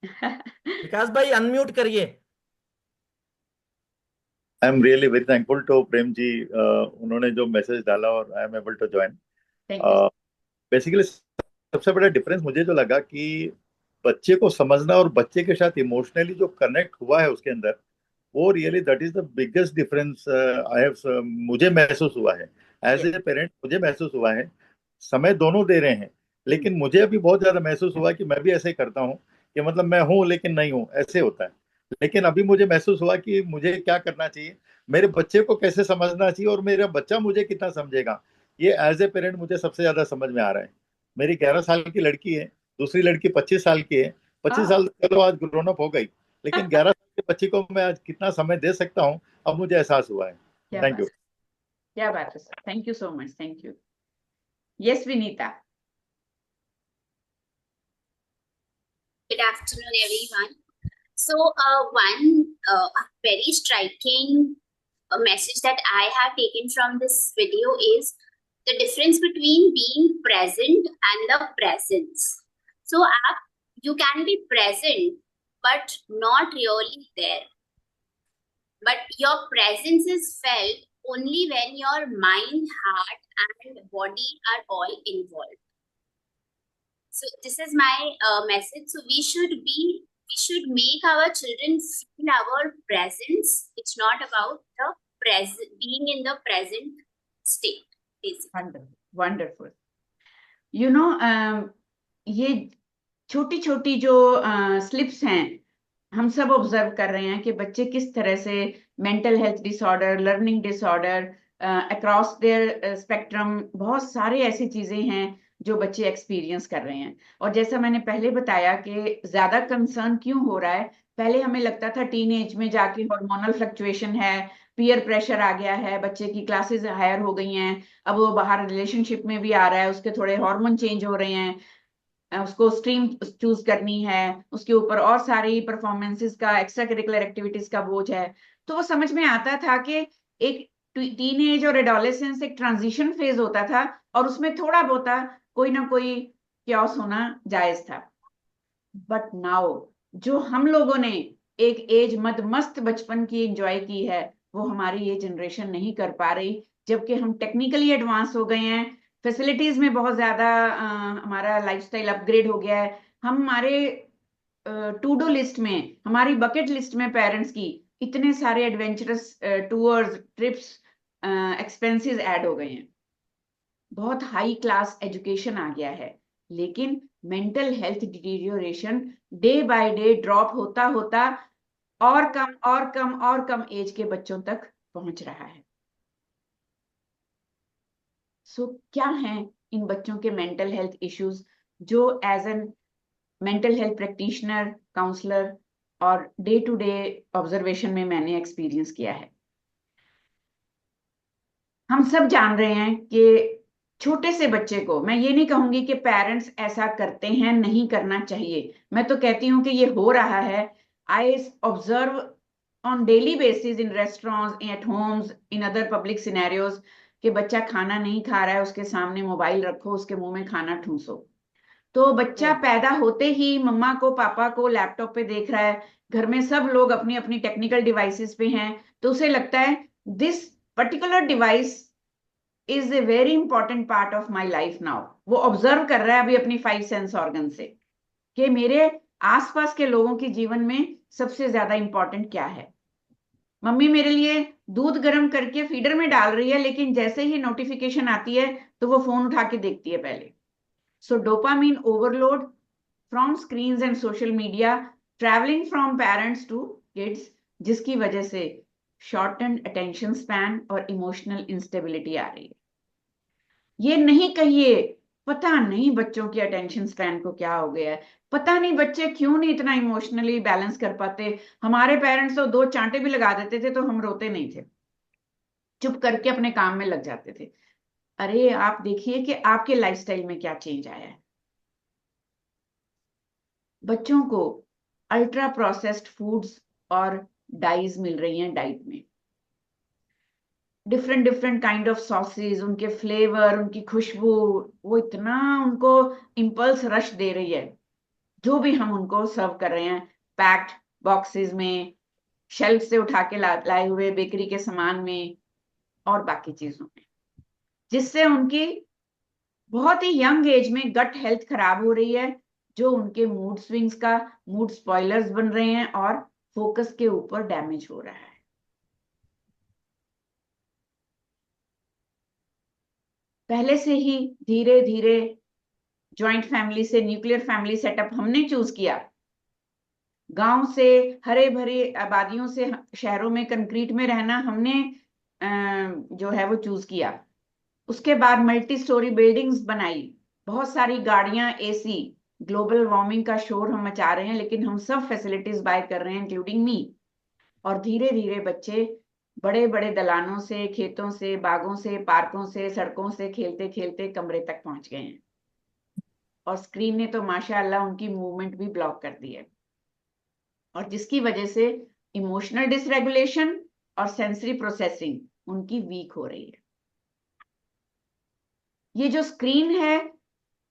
Vikas भाई अनम्यूट करिए। I am really very thankful to Prem ji, उन्होंने जो मैसेज डाला और I am able to join. Basically सबसे बड़ा डिफरेंस मुझे जो लगा कि बच्चे को समझना और बच्चे के साथ इमोशनली जो कनेक्ट हुआ है उसके अंदर, वो really that is the biggest difference I have, मुझे महसूस हुआ है एज ए पेरेंट। मुझे महसूस हुआ है, समय दोनों दे रहे हैं, लेकिन मुझे अभी बहुत ज्यादा महसूस हुआ कि मैं भी ऐसे ही करता हूँ कि मतलब मैं हूँ लेकिन नहीं हूँ, ऐसे होता है। लेकिन अभी मुझे महसूस हुआ कि मुझे क्या करना चाहिए, मेरे बच्चे को कैसे समझना चाहिए और मेरा बच्चा मुझे कितना समझेगा, ये एज ए पेरेंट मुझे सबसे ज्यादा समझ में आ रहा है। मेरी 11 साल की लड़की है, दूसरी लड़की 25 साल की है। 25 साल चलो आज ग्रोन अप हो गई, लेकिन 11 साल के बच्ची को मैं आज कितना समय दे सकता हूँ, अब मुझे एहसास हुआ है। Thank you. क्या बात है sir, thank you so much, thank you. Yes Vinita. Good afternoon, everyone. So, one very striking message that I have taken from this video is the difference between being present and the presence. So, you can be present but not really there. But your presence is felt only when your mind, heart, and body are all involved. So this is my message. So we should make our children feel our presence. It's not about the present, being in the present state, basically. Wonderful. You know, ये छोटी छोटी जो slips हैं, हम सब observe कर रहे हैं कि बच्चे किस तरह से mental health disorder, learning disorder, across their spectrum, बहुत सारे ऐसी चीजें हैं जो बच्चे एक्सपीरियंस कर रहे हैं. और जैसा मैंने पहले बताया कि ज्यादा कंसर्न क्यों हो रहा है, पहले हमें लगता था टीन एज में जाके हार्मोनल फ्लक्चुएशन है, पीयर प्रेशर आ गया है, बच्चे की क्लासेस हायर हो गई हैं, अब वो बाहर रिलेशनशिप में भी आ रहा है, उसके थोड़े हार्मोन चेंज हो रहे हैं, उसको स्ट्रीम चूज करनी है, उसके ऊपर और सारी परफॉर्मेंसेस का, एक्स्ट्रा करिकुलर एक्टिविटीज का बोझ है. तो वो समझ में आता था कि एक टीन एज और एडोलेसेंस एक ट्रांजिशन फेज होता था और उसमें थोड़ा बहुत कोई ना कोई क्योस होना जायज था. बट नाउ जो हम लोगों ने एक एज मस्त बचपन की एंजॉय की है, वो हमारी ये जनरेशन नहीं कर पा रही, जबकि हम टेक्निकली एडवांस हो गए हैं, फैसिलिटीज में बहुत ज्यादा हमारा लाइफस्टाइल अपग्रेड हो गया है. हमारे टू डू लिस्ट में, हमारी बकेट लिस्ट में पेरेंट्स की इतने सारे adventurous tours, trips, expenses add हो गए हैं, बहुत हाई क्लास एजुकेशन आ गया है, लेकिन mental health deterioration day by day drop होता होता और कम और कम और कम एज के बच्चों तक पहुंच रहा है. सो क्या हैं इन बच्चों के मेंटल हेल्थ इश्यूज जो as an mental health practitioner, counsellor और डे टू डे ऑब्जर्वेशन में मैंने एक्सपीरियंस किया है. हम सब जान रहे हैं कि छोटे से बच्चे को, मैं ये नहीं कहूंगी कि पेरेंट्स ऐसा करते हैं, नहीं करना चाहिए, मैं तो कहती हूँ कि ये हो रहा है. I observe on daily basis in restaurants, eight Holmes, in other public scenarios कि बच्चा खाना नहीं खा रहा है, उसके सामने मोबाइल रखो, उसके मुंह में खाना ठूंसो. तो बच्चा पैदा होते ही मम्मा को, पापा को लैपटॉप पे देख रहा है, घर में सब लोग अपनी अपनी टेक्निकल डिवाइसेस पे हैं, तो उसे लगता है this particular device is a very important part of my life now. वो ऑब्जर्व कर रहा है अभी अपनी 5 सेंस ऑर्गन से कि मेरे आसपास के लोगों के जीवन में सबसे ज्यादा इंपॉर्टेंट क्या है. मम्मी मेरे लिए दूध गर्म करके फीडर में डाल रही है, लेकिन जैसे ही नोटिफिकेशन आती है तो वो फोन उठा के देखती है पहले. So dopamine overload from screens and social media travelling from parents to kids, जिसकी वजह से शॉर्टन अटेंशन स्पैन और इमोशनल इंस्टेबिलिटी आ रही है. ये नहीं कहिए पता नहीं बच्चों की अटेंशन स्पैन को क्या हो गया है, पता नहीं बच्चे क्यों नहीं इतना इमोशनली बैलेंस कर पाते. हमारे पेरेंट्स तो 2 चांटे भी लगा देते थे तो हम रोते नहीं थे, चुप करके अपने काम में लग जाते थे. अरे आप देखिए कि आपके लाइफस्टाइल में क्या चेंज आया है. बच्चों को अल्ट्रा प्रोसेस्ड फूड्स और डाइज मिल रही हैं डाइट में, different different kind of sausage, उनके फ्लेवर, उनकी खुशबू, वो इतना उनको इम्पल्स रश दे रही है. जो भी हम उनको सर्व कर रहे हैं पैक्ड बॉक्सेस में, शेल्फ से उठा के लाए हुए बेकरी के सामान में और बाकी चीजों में, जिससे उनकी बहुत ही यंग एज में गट हेल्थ खराब हो रही है, जो उनके मूड स्विंग्स का मूड स्पॉयलर्स बन रहे हैं और फोकस के ऊपर डैमेज हो रहा है. पहले से ही धीरे धीरे जॉइंट फैमिली से न्यूक्लियर फैमिली सेटअप हमने चूज किया, गांव से हरे भरे आबादियों से शहरों में कंक्रीट में रहना हमने जो है वो चूज किया. उसके बाद मल्टी स्टोरी बिल्डिंग्स बनाई, बहुत सारी गाड़ियां, एसी, ग्लोबल वार्मिंग का शोर हम मचा रहे हैं, लेकिन हम सब फैसिलिटीज बाय कर रहे हैं इंक्लूडिंग मी. और धीरे धीरे बच्चे बड़े बड़े दलानों से, खेतों से, बागों से, पार्कों से, सड़कों से खेलते खेलते कमरे तक पहुंच गए हैं. और स्क्रीन ने तो माशाअल्लाह उनकी मूवमेंट भी ब्लॉक कर दी है, और जिसकी वजह से इमोशनल डिसरेगुलेशन और सेंसरी प्रोसेसिंग उनकी वीक हो रही है. ये जो स्क्रीन है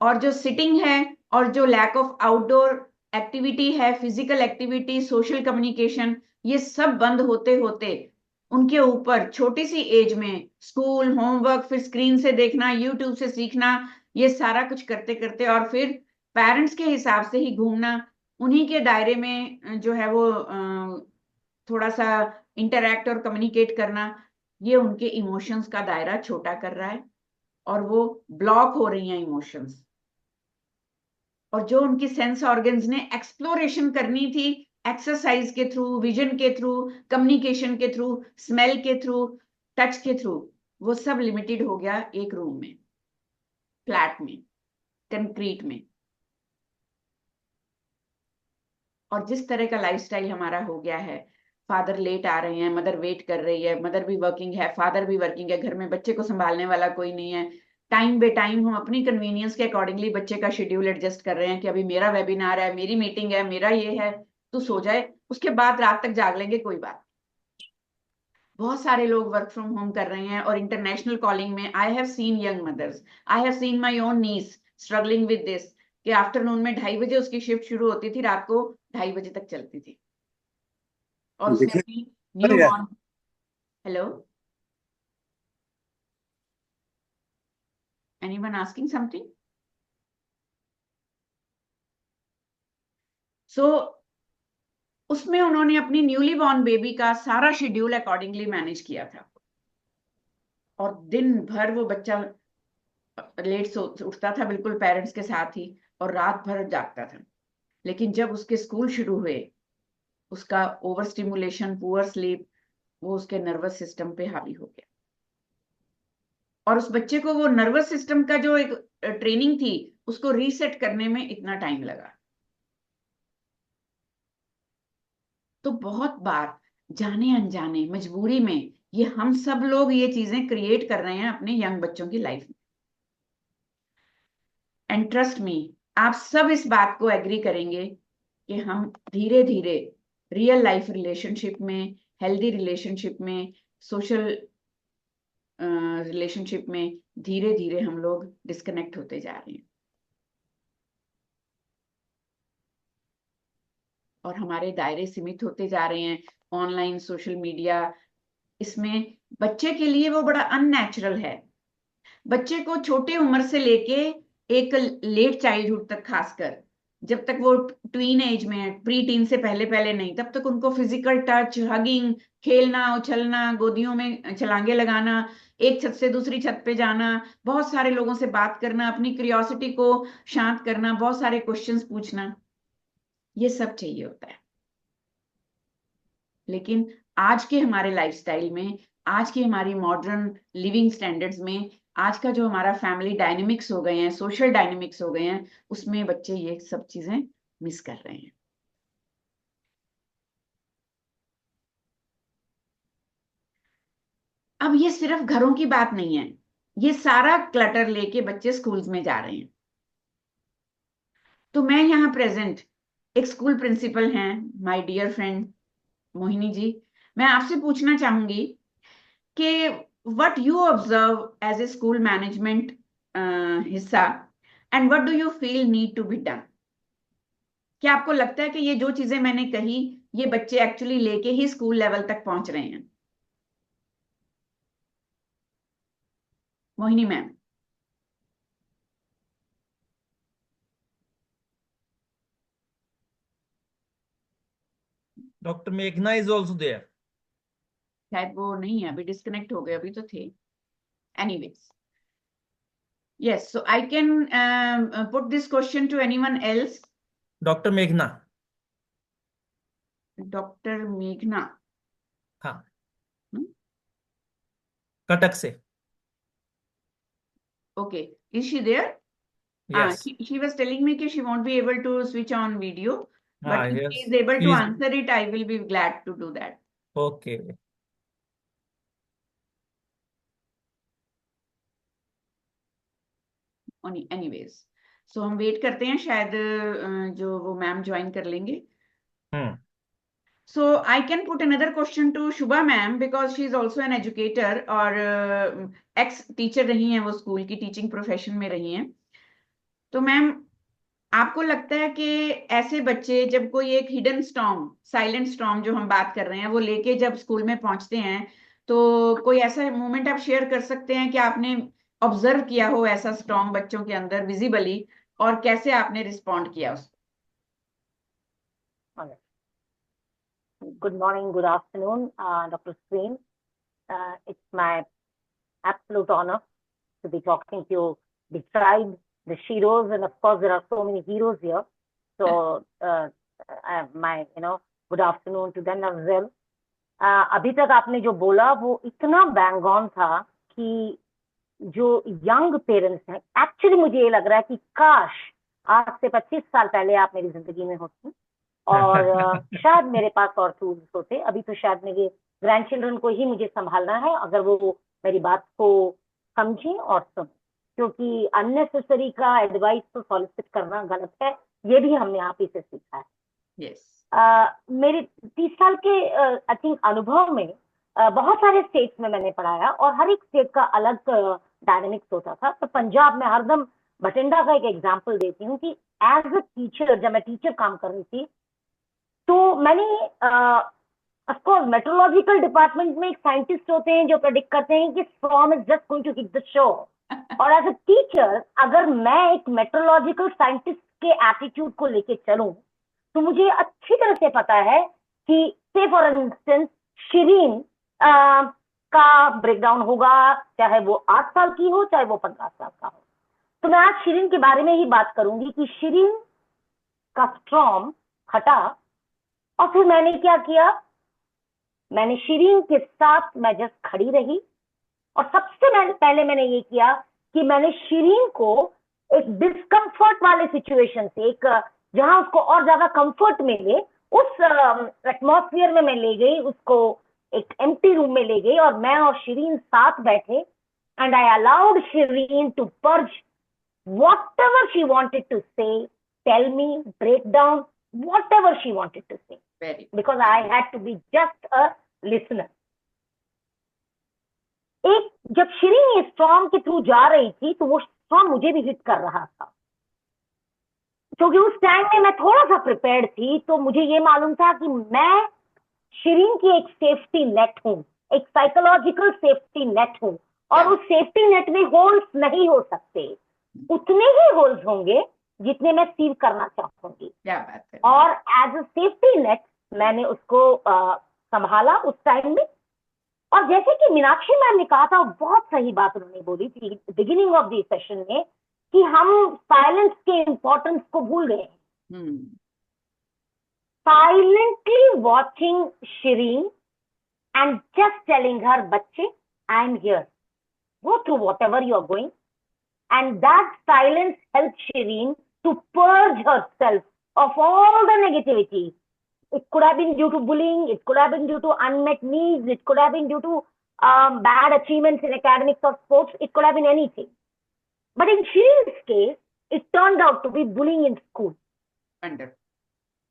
और जो सिटिंग है और जो लैक ऑफ आउटडोर एक्टिविटी है, फिजिकल एक्टिविटी, सोशल कम्युनिकेशन, ये सब बंद होते होते उनके ऊपर छोटी सी एज में स्कूल, होमवर्क, फिर स्क्रीन से देखना, यूट्यूब से सीखना, ये सारा कुछ करते करते और फिर पेरेंट्स के हिसाब से ही घूमना, उन्हीं के दायरे में जो है वो थोड़ा सा इंटरैक्ट और कम्युनिकेट करना, ये उनके इमोशंस का दायरा छोटा कर रहा है और वो ब्लॉक हो रही हैं इमोशंस। और जो उनकी सेंस ऑर्गन्स ने एक्सप्लोरेशन करनी थी एक्सरसाइज के थ्रू, विजन के थ्रू, कम्युनिकेशन के थ्रू, स्मेल के थ्रू, टच के थ्रू, वो सब लिमिटेड हो गया एक रूम में, फ्लैट में, कंक्रीट में। और जिस तरह का लाइफस्टाइल हमारा हो गया है, फादर लेट आ रहे हैं, मदर वेट कर रही है, मदर भी वर्किंग है, फादर भी वर्किंग है, घर में बच्चे को संभालने वाला कोई नहीं है, टाइम बे टाइम हम अपनी कन्वीनियंस के अकॉर्डिंगली बच्चे का शेड्यूल एडजस्ट कर रहे हैं कि अभी मेरा वेबिनार है, मेरी मीटिंग है, मेरा ये है, तू सो जाए, उसके बाद रात तक जाग लेंगे, कोई बात। बहुत सारे लोग वर्क फ्रॉम होम कर रहे हैं और इंटरनेशनल कॉलिंग में I have seen young mothers, I have seen my own nieces struggling with this, कि आफ्टरनून में 2:30 बजे उसकी शिफ्ट शुरू होती थी, रात को 2:30 बजे तक चलती थी, और उसने अपनी new born, hello, anyone asking something? So उसमें उन्होंने अपनी न्यूली बॉर्न बेबी का सारा शेड्यूल अकॉर्डिंगली मैनेज किया था, और दिन भर वो बच्चा लेट से उठता था, बिल्कुल पेरेंट्स के साथ ही, और रात भर जागता था। लेकिन जब उसके स्कूल शुरू हुए, उसका ओवर स्टिमुलेशन, पुअर स्लीप, वो उसके नर्वस सिस्टम पे हावी हो गया, और उस बच्चे को वो नर्वस सिस्टम का जो एक ट्रेनिंग थी उसको रीसेट करने में इतना टाइम लगा। तो बहुत बार जाने अनजाने, मजबूरी में, ये हम सब लोग ये चीजें क्रिएट कर रहे हैं अपने यंग बच्चों की लाइफ में। एंड ट्रस्ट मी, आप सब इस बात को एग्री करेंगे कि हम धीरे धीरे रियल लाइफ रिलेशनशिप में, हेल्दी रिलेशनशिप में, सोशल रिलेशनशिप में धीरे धीरे हम लोग डिस्कनेक्ट होते जा रहे हैं, और हमारे दायरे सीमित होते जा रहे हैं। ऑनलाइन, सोशल मीडिया, इसमें बच्चे के लिए वो बड़ा अननेचुरल है। बच्चे को छोटे उम्र से लेके एक लेट चाइल्डहुड तक, खासकर जब तक वो ट्वीन एज में है, प्री टीन से पहले पहले नहीं, तब तक उनको फिजिकल टच, हगिंग, खेलना, उछलना, गोदियों में छलांगे लगाना, एक छत से दूसरी छत पे जाना, बहुत सारे लोगों से बात करना, अपनी क्यूरियोसिटी को शांत करना, बहुत सारे क्वेश्चंस पूछना, ये सब चाहिए होता है। लेकिन आज के हमारे लाइफस्टाइल में, आज की हमारी मॉडर्न लिविंग स्टैंडर्ड्स में, आज का जो हमारा फैमिली डायनेमिक्स हो गए हैं, सोशल डायनेमिक्स हो गए हैं, उसमें बच्चे ये सब चीजें मिस कर रहे हैं। अब ये सिर्फ घरों की बात नहीं है, ये सारा क्लटर लेके बच्चे स्कूल्स में जा रहे हैं। तो मैं यहाँ प्रेजेंट एक स्कूल प्रिंसिपल हैं, my dear friend Mohini ji, मैं आपसे पूछना चाहूंगी कि what you observe as a school management हिस्सा, and what do you feel need to be done? क्या आपको लगता है कि ये जो चीजें मैंने कही, ये बच्चे एक्चुअली लेके ही स्कूल लेवल तक पहुंच रहे हैं? मोहिनी मैम। डॉक्टर मेघना इज ऑल्सो देयर। शायद वो नहीं है, अभी डिस्कनेक्ट हो गए, अभी तो थे। Anyways, yes, so I can put this question to anyone else. Doctor मेघना। डॉक्टर मेघना, हाँ, कटक से। okay, is she there? Yes. She was telling me that she won't be able to switch on video, but if yes. she is able to Please. answer it, I will be glad to do that. Okay. Anyways, so हम wait करते हैं, शायद जो वो ma'am join कर लेंगे। So I can put another question to Shubha ma'am, because she is also an educator, और ex teacher रही हैं, वो स्कूल की टीचिंग प्रोफेशन में रही हैं। तो मैम, आपको लगता है कि ऐसे बच्चे जब कोई एक हिडन स्टॉर्म, साइलेंट स्टॉर्म जो हम बात कर रहे हैं, वो लेके जब स्कूल में पहुंचते हैं, तो कोई ऐसा मोमेंट आप शेयर कर सकते हैं कि आपने ऑब्जर्व किया हो ऐसा स्टॉर्म बच्चों के अंदर विजिबली, और कैसे आपने रिस्पॉन्ड किया उसको? Good morning, good afternoon, Dr. Swain. It's my absolute honor to be talking to you, the tribe, the heroes, and of course there are so many heroes here. So my good afternoon to them as well. अभी तक आपने जो बोला वो इतना bang on था कि जो यंग पेरेंट्स हैं, एक्चुअली मुझे ये लग रहा है कि काश आज से 25 साल पहले आप मेरी जिंदगी में होती और शायद मेरे पास और टूल्स होते। अभी तो शायद मेरे ग्रैंड चिल्ड्रन को ही मुझे संभालना है, अगर वो मेरी बात को समझें और सुने, क्योंकि अननेसेसरी का एडवाइस तो सॉलिसिट करना गलत है, ये भी हमने आप ही से सीखा है। yes. मेरे 30 साल के आई थिंक अनुभव में बहुत सारे स्टेट्स में मैंने पढ़ाया और हर एक स्टेट का अलग डायनेमिक्स होता था। तो पंजाब में हरदम बठिंडा का एक एग्जांपल देती हूँ कि एज अ टीचर, जब मैं टीचर काम कर रही थी, तो मैंने ऑफकोर्स मेट्रोलॉजिकल डिपार्टमेंट में एक साइंटिस्ट होते हैं जो प्रेडिक्ट करते हैं कि storm is just going to hit the show, और एज अ टीचर अगर मैं एक मेट्रोलॉजिकल साइंटिस्ट के एटीट्यूड को लेके चलूं, तो मुझे अच्छी तरह से पता है कि से फॉर इंस्टेंस शिरीन का ब्रेकडाउन होगा, चाहे वो 8 साल की हो चाहे वो 15 साल का हो। तो मैं आज शिरीन के बारे में ही बात करूंगी कि शिरीन का स्टॉर्म हटा और फिर मैंने क्या किया, मैंने शिरीन के साथ मैं जस्ट खड़ी रही और सबसे पहले मैंने ये किया कि मैंने शिरीन को एक डिस्कम्फर्ट वाले सिचुएशन से, एक जहां उसको और ज्यादा कंफर्ट मिले, उस एटमॉस्फेयर में मैं ले गई, उसको एक एम्प्टी रूम में ले गई और मैं और शिरीन साथ बैठे and I allowed Shireen to purge whatever she wanted to say, tell me, break down whatever she wanted to say. Because I had to be just a listener. एक जब शिरीन ये स्टॉर्म के थ्रू जा रही थी तो वो स्टॉर्म मुझे भी हिट कर रहा था, क्योंकि उस टाइम में मैं थोड़ा सा प्रिपेयर्ड थी। तो मुझे ये मालूम था कि मैं शिरीन की एक सेफ्टी नेट हूं, एक साइकोलॉजिकल सेफ्टी नेट हूं, और उस सेफ्टी नेट में होल्स नहीं हो सकते, उतने ही होल्स होंगे जितने मैं सीव करना चाहूंगी। क्या बात है। और एज अ सेफ्टी नेट मैंने उसको संभाला उस टाइम में। और जैसे कि मीनाक्षी मैम ने कहा था, बहुत सही बात उन्होंने बोली थी बिगिनिंग ऑफ द सेशन में, कि हम साइलेंस के इंपॉर्टेंस को भूल गए। Silently watching Shirin and just telling her, बच्चे I am here, go through whatever you are going. And that silence helped Shireen to purge herself of all the negativity. It could have been due to bullying, it could have been due to unmet needs, it could have been due to bad achievements in academics or sports, it could have been anything. But in Shireen's case, it turned out to be bullying in school.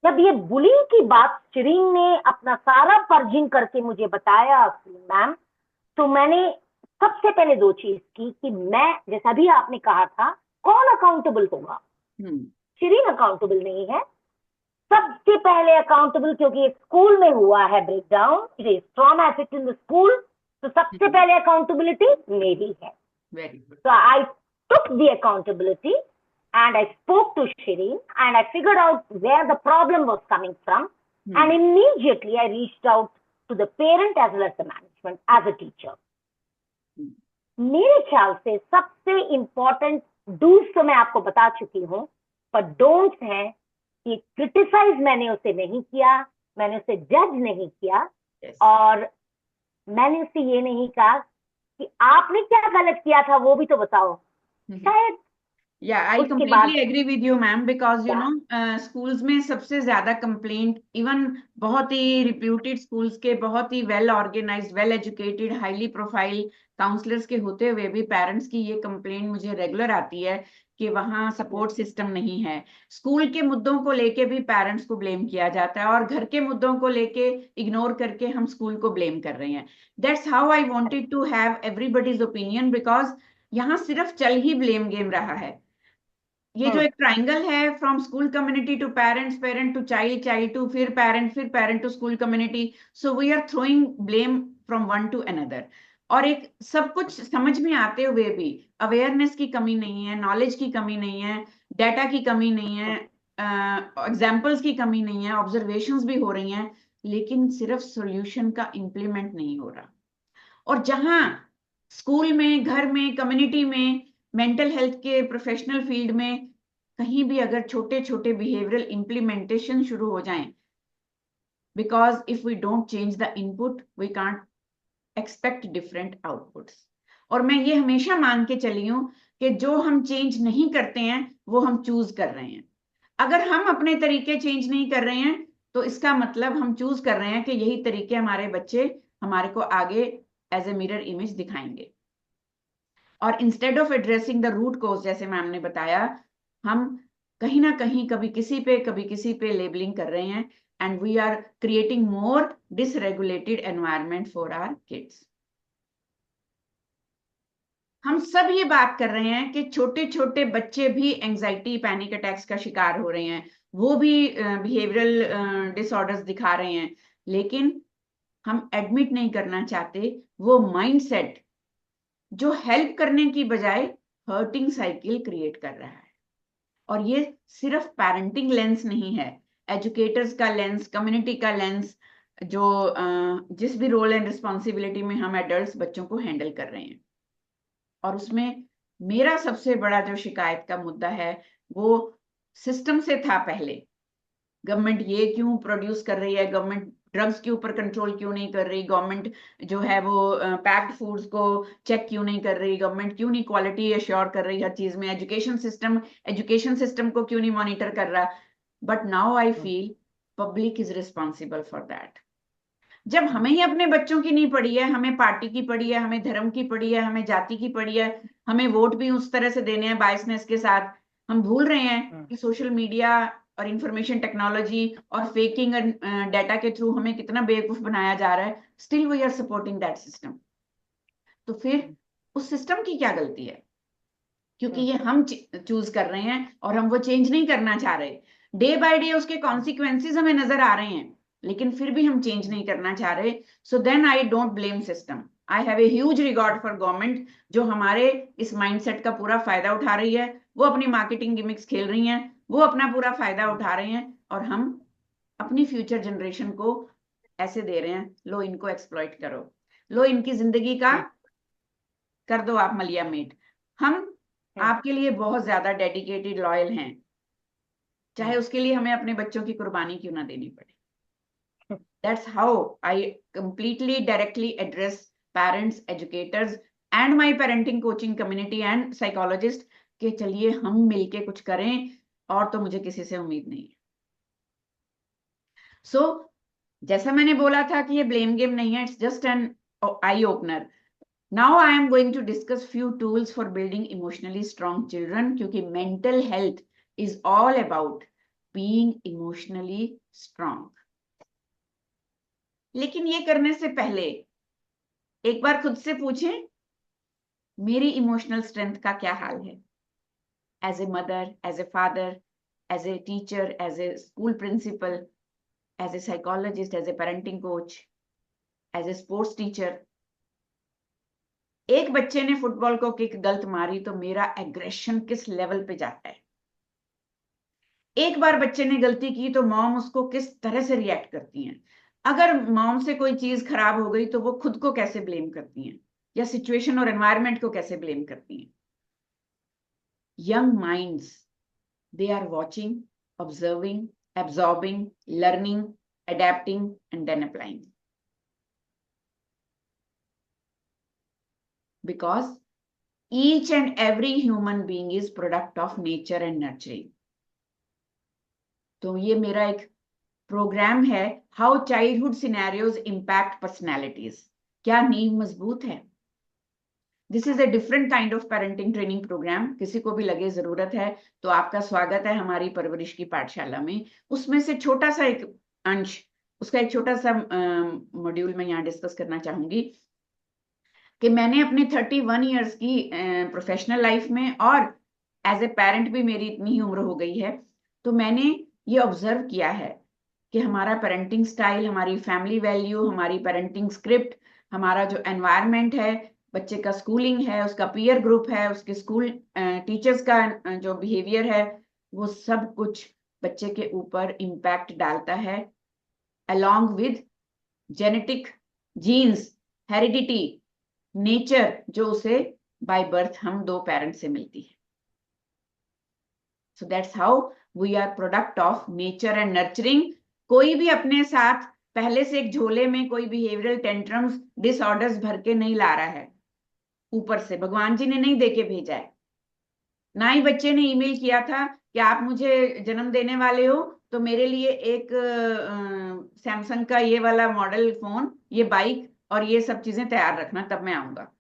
जब ये bullying की बात शिरीन ने अपना सारा purging करके मुझे बताया मैम, तो मैंने सबसे पहले 2 चीज की कि मैं, जैसा भी आपने कहा था, कौन अकाउंटेबल होगा? शिरीन अकाउंटेबल नहीं है, सबसे पहले अकाउंटेबल, क्योंकि स्कूल में हुआ है breakdown, it is traumatic in the school, तो सबसे पहले अकाउंटेबिलिटी मेरी है। So I took the accountability and I spoke to Shireen and I figured out where the problem was coming from, and immediately I reached out to the parent as well as the management as a teacher. मेरे ख्याल से सबसे important dos तो मैं आपको बता चुकी हूँ, पर डोंट्स हैं कि क्रिटिसाइज मैंने उसे नहीं किया, मैंने उसे जज नहीं किया, और मैंने उसे ये नहीं कहा कि आपने क्या गलत किया था वो भी तो बताओ। शायद Yeah, I completely agree with you, ma'am, because you know, schools में सबसे ज्यादा complaint, even बहुत ही reputed schools के बहुत ही well organized, well educated, highly profile counselors के होते हुए भी parents की ये complaint मुझे regular आती है कि वहाँ support system नहीं है। स्कूल के मुद्दों को लेके भी parents को blame किया जाता है और घर के मुद्दों को लेके ignore करके हम स्कूल को blame कर रहे हैं। That's how I wanted to have everybody's opinion, because यहाँ सिर्फ चल ही blame game रहा है। ये जो एक ट्राइंगल है, from school community to parents, parent to child, child to फिर parent to school community, so we are throwing blame from one to another. और एक सब कुछ समझ में आते हुए भी अवेयरनेस की कमी नहीं है, नॉलेज की कमी नहीं है, डाटा की कमी नहीं है, एग्जाम्पल्स की कमी नहीं है, ऑब्जर्वेशंस भी हो रही हैं, लेकिन सिर्फ सॉल्यूशन का इम्प्लीमेंट नहीं हो रहा। और जहां स्कूल में, घर में, कम्युनिटी में, मेंटल हेल्थ के प्रोफेशनल फील्ड में कहीं भी अगर छोटे छोटे बिहेवियरल इम्प्लीमेंटेशन शुरू हो जाएं, because if we don't change the input we can't expect different outputs. और मैं ये हमेशा मान के चली हूं कि जो हम चेंज नहीं करते हैं वो हम चूज कर रहे हैं। अगर हम अपने तरीके चेंज नहीं कर रहे हैं तो इसका मतलब हम चूज कर रहे हैं कि यही तरीके हमारे बच्चे हमारे को आगे एज ए मिरर इमेज दिखाएंगे। और instead of addressing the root cause, जैसे मैम ने बताया, हम कहीं ना कहीं कभी किसी पे लेबलिंग कर रहे हैं, and we are creating more dysregulated environment for our kids. हम सब ये बात कर रहे हैं कि छोटे छोटे बच्चे भी एंजाइटी, पैनिक अटैक्स का शिकार हो रहे हैं, वो भी बिहेवियरल डिसऑर्डर्स दिखा रहे हैं, लेकिन हम एडमिट नहीं करना चाहते वो माइंडसेट जो हेल्प करने की बजाय हर्टिंग साइकिल क्रिएट कर रहा है। और ये सिर्फ पेरेंटिंग लेंस नहीं है, एजुकेटर्स का लेंस, कम्युनिटी का लेंस, जो जिस भी रोल एंड रिस्पॉन्सिबिलिटी में हम एडल्ट्स बच्चों को हैंडल कर रहे हैं। और उसमें मेरा सबसे बड़ा जो शिकायत का मुद्दा है वो सिस्टम से था। पहले गवर्नमेंट ये क्यों प्रोड्यूस कर रही है, गवर्नमेंट ड्रग्स के ऊपर कंट्रोल क्यों नहीं कर रही, गवर्नमेंट जो है वो पैक्ड फूड्स को चेक क्यों नहीं कर रही, गवर्नमेंट क्यों नहीं क्वालिटी एश्योर कर रही हर चीज में, एजुकेशन सिस्टम को क्यों नहीं मॉनिटर कर रहा। But now I feel public is responsible for that. जब हमें ही अपने बच्चों की नहीं पड़ी है, हमें पार्टी की पड़ी है, हमें धर्म की पड़ी है, हमें जाति की पड़ी है, हमें वोट भी उस तरह से देने हैं बायसनेस के साथ, हम भूल रहे हैं कि सोशल मीडिया और इंफॉर्मेशन टेक्नोलॉजी और फेकिंग डाटा के थ्रू हमें कितना बेवकूफ बनाया जा रहा है। Still we are supporting that system. तो फिर उस सिस्टम की क्या गलती है? क्योंकि ये हम चूज कर रहे हैं और हम वो चेंज नहीं करना चाह रहे। डे बाय डे उसके कॉन्सिक्वेंसेज हमें नजर आ रहे हैं, लेकिन फिर भी हम चेंज नहीं करना चाह रहे। So then I don't blame system, I have a huge regard for government जो हमारे इस माइंडसेट का पूरा फायदा उठा रही है। वो अपनी मार्केटिंग गिमिक्स खेल रही हैं, वो अपना पूरा फायदा उठा रहे हैं, और हम अपनी फ्यूचर जनरेशन को ऐसे दे रहे हैं, लो इनको एक्सप्लॉइट करो, लो इनकी जिंदगी का कर दो आप मलिया मेट। हम आपके लिए बहुत ज्यादा डेडिकेटेड, लॉयल हैं, चाहे उसके लिए हमें अपने बच्चों की कुर्बानी क्यों ना देनी पड़े। That's how I completely directly address parents, educators and my parenting coaching community and psychologist कि चलिए हम मिलके कुछ करें, और तो मुझे किसी से उम्मीद नहीं है। So, जैसा मैंने बोला था कि ये ब्लेम गेम नहीं है, it's just an eye opener. Now I am going to discuss few tools for building emotionally strong children, क्योंकि mental health is all about being emotionally strong. लेकिन ये करने से पहले एक बार खुद से पूछें, मेरी इमोशनल स्ट्रेंथ का क्या हाल है? As a mother, as a father, as a teacher, as a school principal, as a psychologist, as a parenting coach, as a sports teacher. एक बच्चे ने फुटबॉल को किक गलत मारी तो मेरा एग्रेशन किस लेवल पे जाता है? एक बार बच्चे ने गलती की तो मॉम उसको किस तरह से रिएक्ट करती हैं? अगर मॉम से कोई चीज खराब हो गई तो वो खुद को कैसे ब्लेम करती हैं, या सिचुएशन और एनवायरनमेंट को कैसे ब्लेम करती हैं? Young minds, they are watching, observing, absorbing, learning, adapting and then applying, because each and every human being is product of nature and nurturing. तो ये मेरा एक प्रोग्राम है, how childhood scenarios impact personalities. क्या नींव मजबूत है? This is a different kind of parenting training programme. किसी को भी लगे जरूरत है तो आपका स्वागत है हमारी परवरिश की पाठशाला में। उसमें से छोटा सा एक अंश, उसका एक छोटा सा मॉड्यूल में यहाँ डिस्कस करना चाहूंगी कि मैंने अपने 31 ईयर्स की प्रोफेशनल लाइफ में और एज ए पेरेंट भी मेरी इतनी ही उम्र हो गई है, तो मैंने ये ऑब्जर्व किया है कि हमारा पेरेंटिंग स्टाइल, हमारी फैमिली वैल्यू, हमारी पेरेंटिंग स्क्रिप्ट, हमारा जो एनवायरनमेंट है, बच्चे का स्कूलिंग है, उसका पीयर ग्रुप है, उसके स्कूल टीचर्स का जो बिहेवियर है, वो सब कुछ बच्चे के ऊपर इम्पैक्ट डालता है, along with genetic, genes, heredity, nature जो उसे बाय बर्थ हम दो पेरेंट्स से मिलती है. So that's how we are product of nature and nurturing. कोई भी अपने साथ पहले से एक झोले में कोई बिहेवियरल टेंट्रम्स, डिसऑर्डर्स भर के नहीं ला रहा है. ऊपर से भगवान जी ने नहीं देके भेजा है. ना ही बच्चे ने ईमेल किया था कि आप मुझे जन्म देने वाले हो तो मेरे लिए एक सैमसंग का ये वाला मॉडल फोन, ये बाइक और ये सब चीजें तैयार रखना, तब मैं आऊंगा.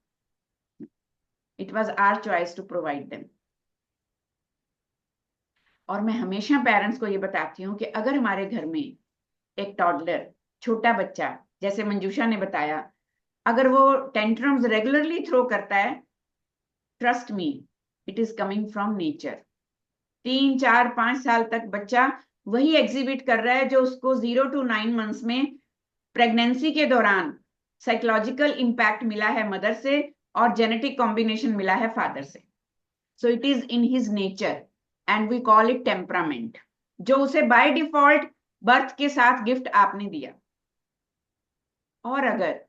It was our choice to provide them. और मैं हमेशा पेरेंट्स को ये बताती हूँ कि अगर हमारे घर में एक टॉडलर, छोटा बच्चा, जैसे मंजूषा ने बताया, अगर वो टेंट्रम्स रेगुलरली थ्रो करता है, trust me, it is coming from nature. 3, 4, 5 साल तक बच्चा वही एग्जिबिट कर रहा है जो उसको 0 to 9 मंथ्स में प्रेगनेंसी के दौरान साइकोलॉजिकल इम्पैक्ट मिला है मदर से और जेनेटिक कॉम्बिनेशन मिला है फादर से. So it is in his nature and we call it temperament, जो उसे बाय डिफॉल्ट बर्थ के साथ गिफ्ट आपने दिया. और अगर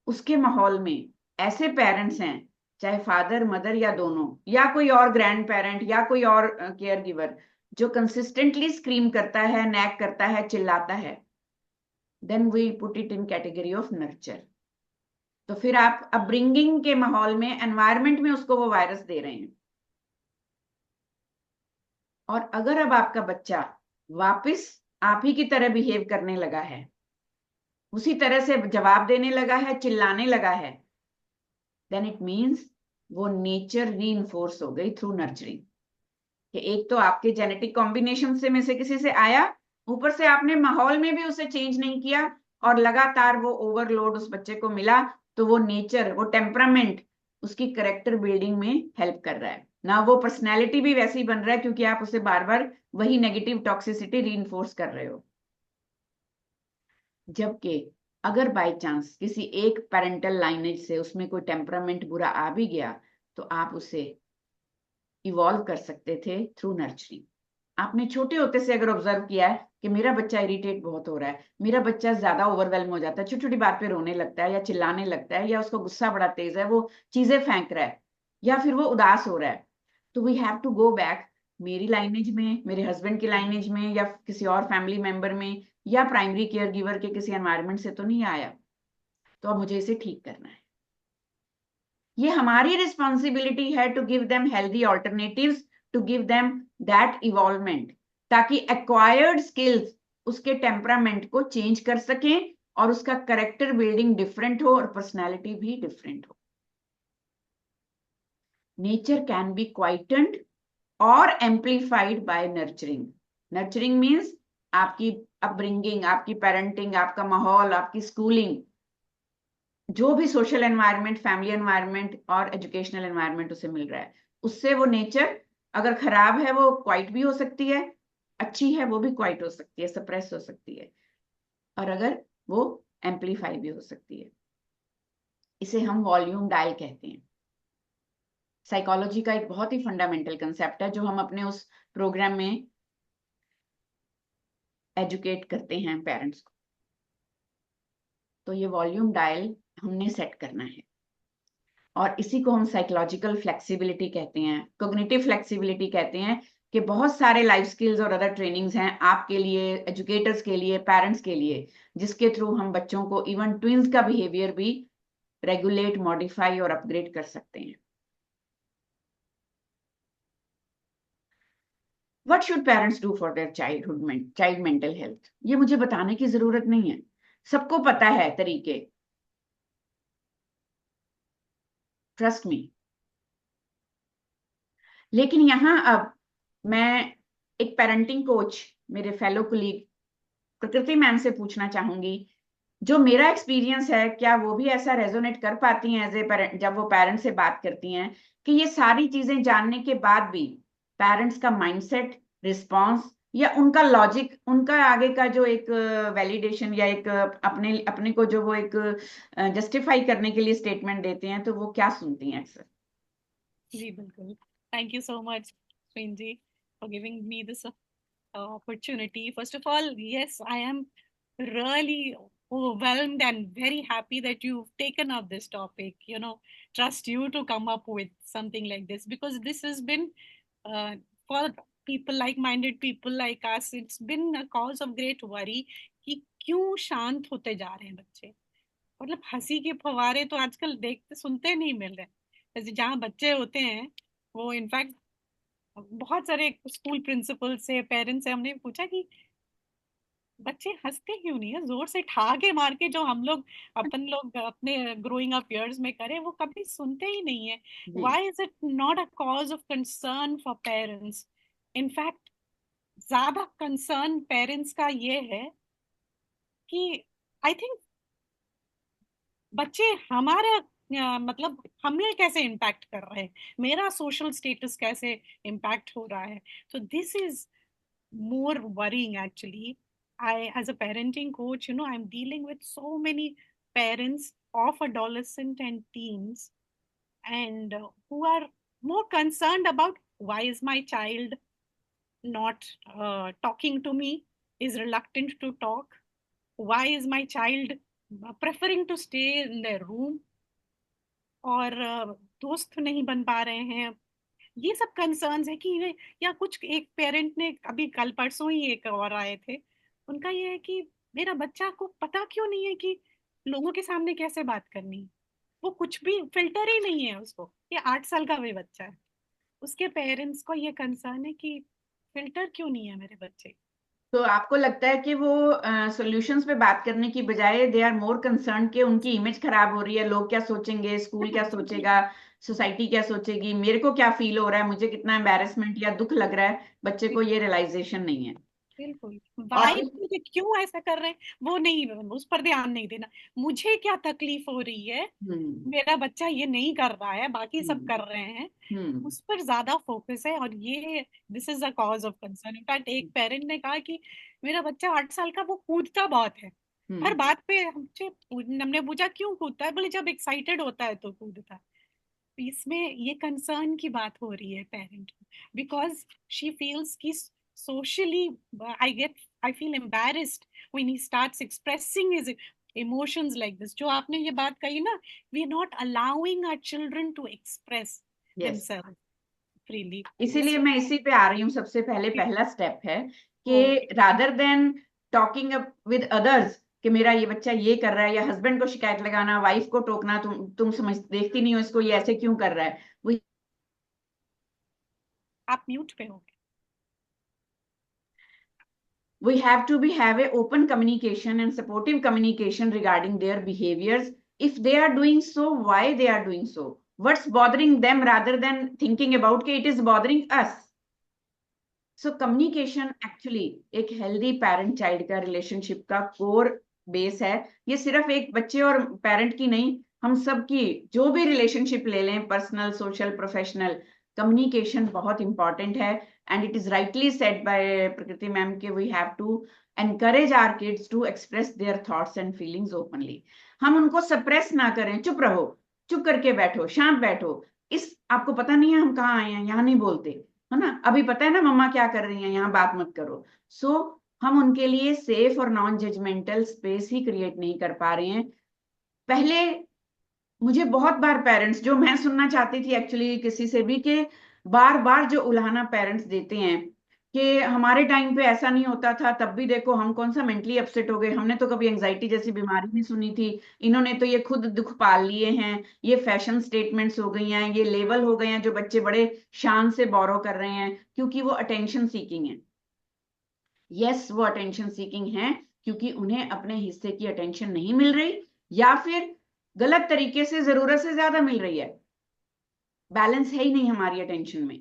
उसके माहौल में ऐसे पेरेंट्स हैं, चाहे फादर, मदर या दोनों, या कोई और ग्रैंड पेरेंट या कोई और केयर गिवर, जो कंसिस्टेंटली स्क्रीम करता है, नैक करता है, चिल्लाता है, then we put it in category of nurture. तो फिर आप अपब्रिंगिंग के माहौल में, एनवायरनमेंट में उसको वो वायरस दे रहे हैं. और अगर अब आपका बच्चा वापस आप ही की तरह बिहेव करने लगा है, उसी तरह से जवाब देने लगा है, चिल्लाने लगा है, देन इट मीन्स वो नेचर रीइंफोर्स हो गई थ्रू नर्चरिंग. कि एक तो आपके जेनेटिक कॉम्बिनेशन से में से किसी से आया, ऊपर से आपने माहौल में भी उसे चेंज नहीं किया और लगातार वो ओवरलोड उस बच्चे को मिला, तो वो नेचर, वो टेम्परामेंट उसकी कैरेक्टर बिल्डिंग में हेल्प कर रहा है ना. वो पर्सनैलिटी भी वैसे ही बन रहा है क्योंकि आप उसे बार बार वही नेगेटिव टॉक्सिसिटी रीइंफोर्स कर रहे हो. जबकि अगर बाय चांस किसी एक पेरेंटल लाइनेज से उसमें कोई टेम्परामेंट बुरा आ भी गया, तो आप उसे इवॉल्व कर सकते थे थ्रू नर्चरिंग. आपने छोटे होते से अगर ऑब्जर्व किया है कि मेरा बच्चा इरिटेट बहुत हो रहा है, मेरा बच्चा ज्यादा ओवरवेल्म हो जाता है, छोटी छोटी बात पे रोने लगता है या चिल्लाने लगता है, या उसको गुस्सा बड़ा तेज है, वो चीजें फेंक रहा है, या फिर वो उदास हो रहा है, तो we have to go back. मेरी लाइनेज में, मेरे हस्बैंड की लाइनेज में, या किसी और फैमिली मेंबर में, या प्राइमरी केयर गिवर के किसी एनवायरनमेंट से तो नहीं आया, तो अब मुझे इसे ठीक करना है. ये हमारी रिस्पॉन्सिबिलिटी है to give them healthy alternatives, to give them that involvement, ताकि एक्वायर्ड स्किल्स उसके टेम्परामेंट को चेंज कर सकें और उसका कैरेक्टर बिल्डिंग डिफरेंट हो और पर्सनैलिटी भी डिफरेंट हो. नेचर कैन बी क्वाइटेंड और amplified by nurturing. Nurturing means आपकी अपब्रिंगिंग, आपकी पेरेंटिंग, आपका माहौल, आपकी स्कूलिंग, जो भी सोशल एनवायरनमेंट, फैमिली एनवायरनमेंट और एजुकेशनल एनवायरनमेंट उसे मिल रहा है, उससे वो नेचर अगर खराब है वो क्वाइट भी हो सकती है, अच्छी है वो भी क्वाइट हो सकती है, सप्रेस हो सकती है, और अगर वो एम्प्लीफाई भी हो सकती है. इसे हम वॉल्यूम डायल कहते हैं. साइकोलॉजी का एक बहुत ही फंडामेंटल कंसेप्ट है जो हम अपने उस प्रोग्राम में एजुकेट करते हैं पेरेंट्स को. तो ये वॉल्यूम डायल हमने सेट करना है, और इसी को हम साइकोलॉजिकल फ्लेक्सिबिलिटी कहते हैं, कॉग्निटिव फ्लेक्सिबिलिटी कहते हैं, कि बहुत सारे लाइफ स्किल्स और अदर ट्रेनिंग्स हैं आपके लिए, एजुकेटर्स के लिए, पेरेंट्स के लिए, जिसके थ्रू हम बच्चों को, इवन ट्विंस का बिहेवियर भी रेगुलेट, मॉडिफाई और अपग्रेड कर सकते हैं. What should parents do for their child mental health? ये मुझे बताने की जरूरत नहीं है, सबको पता है तरीके. Trust me. लेकिन यहां अब मैं एक पेरेंटिंग कोच, मेरे फेलो कोलीग प्रकृति मैम से पूछना चाहूंगी, जो मेरा एक्सपीरियंस है, क्या वो भी ऐसा रेजोनेट कर पाती हैं एज ए पेरेंट, जब वो पेरेंट से बात करती हैं, कि ये सारी चीजें जानने के बाद भी पेरेंट्स का माइंडसेट, रिस्पॉन्स या उनका लॉजिक, उनका आगे का जो एक वैलिडेशन या एक अपने अपने को जो वो एक जस्टिफाई करने के लिए स्टेटमेंट देते हैं, तो वो क्या सुनती हैं अक्सर? जी बिल्कुल. Thank you so much, Srinji, for giving me this opportunity. First of all, yes, I am really overwhelmed and very happy that you've taken up this topic. Trust you to come up with something like this, because this has been for people, like-minded people like us, it's been a cause of great worry कि क्यों शांत होते जा रहे हैं बच्चे. मतलब हंसी के फवारे तो आजकल देखते सुनते नहीं मिल रहे. जैसे जहाँ बच्चे होते हैं, वो इनफैक्ट बहुत सारे स्कूल प्रिंसिपल से, पेरेंट्स से हमने पूछा कि बच्चे हंसते क्यों नहीं है, जोर से ठाके मार के जो हम लोग अपन लोग अपने ग्रोइंग अप इयर्स में करें, वो कभी सुनते ही नहीं है. Why is it not a cause of concern for parents? In fact ज्यादा कंसर्न पेरेंट्स का ये है कि आई थिंक बच्चे हमारे मतलब हमें कैसे इम्पैक्ट कर रहे हैं, मेरा सोशल स्टेटस कैसे इम्पैक्ट हो रहा है. So this is more worrying actually. As a parenting coach, I'm dealing with so many parents of adolescent and teens, and who are more concerned about why is my child not talking to me, is reluctant to talk, why is my child preferring to stay in their room, और दोस्त नहीं बन पा रहे हैं. ये सब concerns है कि या कुछ एक पेरेंट ने अभी कल परसों ही एक और आए थे, उनका ये है कि मेरा बच्चा को पता क्यों नहीं है कि लोगों के सामने कैसे बात करनी है. वो कुछ भी फिल्टर ही नहीं है उसको. ये 8 साल का भी बच्चा है, उसके पेरेंट्स को ये कंसर्न है कि फिल्टर क्यों नहीं है मेरे बच्चे. तो आपको लगता है कि वो सॉल्यूशंस पे बात करने की बजाय दे आर मोर कंसर्न कि उनकी इमेज खराब हो रही है, लोग क्या सोचेंगे, स्कूल क्या सोचेगा, सोसाइटी क्या सोचेगी, मेरे को क्या फील हो रहा है, मुझे कितना एम्बैरेसमेंट या दुख लग रहा है, बच्चे को ये रियलाइजेशन नहीं है. बिल्कुल. वाई मुझे क्यों ऐसा कर रहे हैं वो नहीं, उस पर ध्यान नहीं देना. मुझे क्या तकलीफ हो रही है, मेरा बच्चा ये नहीं कर रहा है, बाकी सब कर रहे हैं, उस पर ज्यादा फोकस है. और ये this is a cause of concern. In fact एक पेरेंट ने कहा कि मेरा बच्चा 8 साल का, वो कूदता बहुत है. हर बात पे हमने पूछा क्यों कूदता है, बोले जब एक्साइटेड होता है तो कूदता है. इसमें ये कंसर्न की बात हो रही है पेरेंट, बिकॉज शी फील्स की socially I feel embarrassed when he starts expressing his emotions like this. जो आपने ये बात कही ना, we are not allowing our children to express themselves freely. इसीलिए मैं इसी पे आ रही हूँ. सबसे पहले पहला स्टेप है कि rather than talking up with others कि मेरा ये बच्चा ये कर रहा है, या हस्बैंड को शिकायत लगाना, वाइफ को टोकना, तुम समझ देखती नहीं हो इसको, ये ऐसे क्यों कर रहा है. वो आप म्यूट पे हो. We have to have a open communication and supportive communication regarding their behaviors. If they are doing so, why they are doing so, what's bothering them, rather than thinking about कि it is bothering us. So communication actually एक healthy parent child का relationship का core base है. ये सिर्फ एक बच्चे और parent की नहीं, हम सब की जो भी relationship ले लें, personal, social, professional, communication बहुत important है. And it is rightly said by Prakriti ma'am कि we have to encourage our kids to express their thoughts and feelings openly. हम उनको suppress ना करें, चुप रहो, चुप करके बैठो, शांत बैठो, इस आपको पता नहीं है हम कहाँ आए हैं, यहाँ नहीं बोलते है ना, अभी पता है ना मम्मा क्या कर रही हैं, यहाँ बात मत करो. सो हम उनके लिए सेफ और नॉन जजमेंटल स्पेस ही क्रिएट नहीं कर पा रहे हैं. पहले मुझे बहुत बार पेरेंट्स, जो मैं सुनना चाहती थी एक्चुअली किसी से भी, कि बार बार जो उल्हाना पेरेंट्स देते हैं कि हमारे टाइम पे ऐसा नहीं होता था, तब भी देखो हम कौन सा मेंटली अपसेट हो गए, हमने तो कभी एंजाइटी जैसी बीमारी नहीं सुनी थी, इन्होंने तो ये खुद दुख पाल लिए हैं, ये फैशन स्टेटमेंट्स हो गई हैं, ये लेवल हो गए हैं जो बच्चे बड़े शान से बोरो कर रहे हैं क्योंकि वो अटेंशन सीकिंग है. यस, वो अटेंशन सीकिंग है क्योंकि उन्हें अपने हिस्से की अटेंशन नहीं मिल रही, या फिर गलत तरीके से जरूरत से ज्यादा मिल रही है. बैलेंस है ही नहीं हमारी अटेंशन में.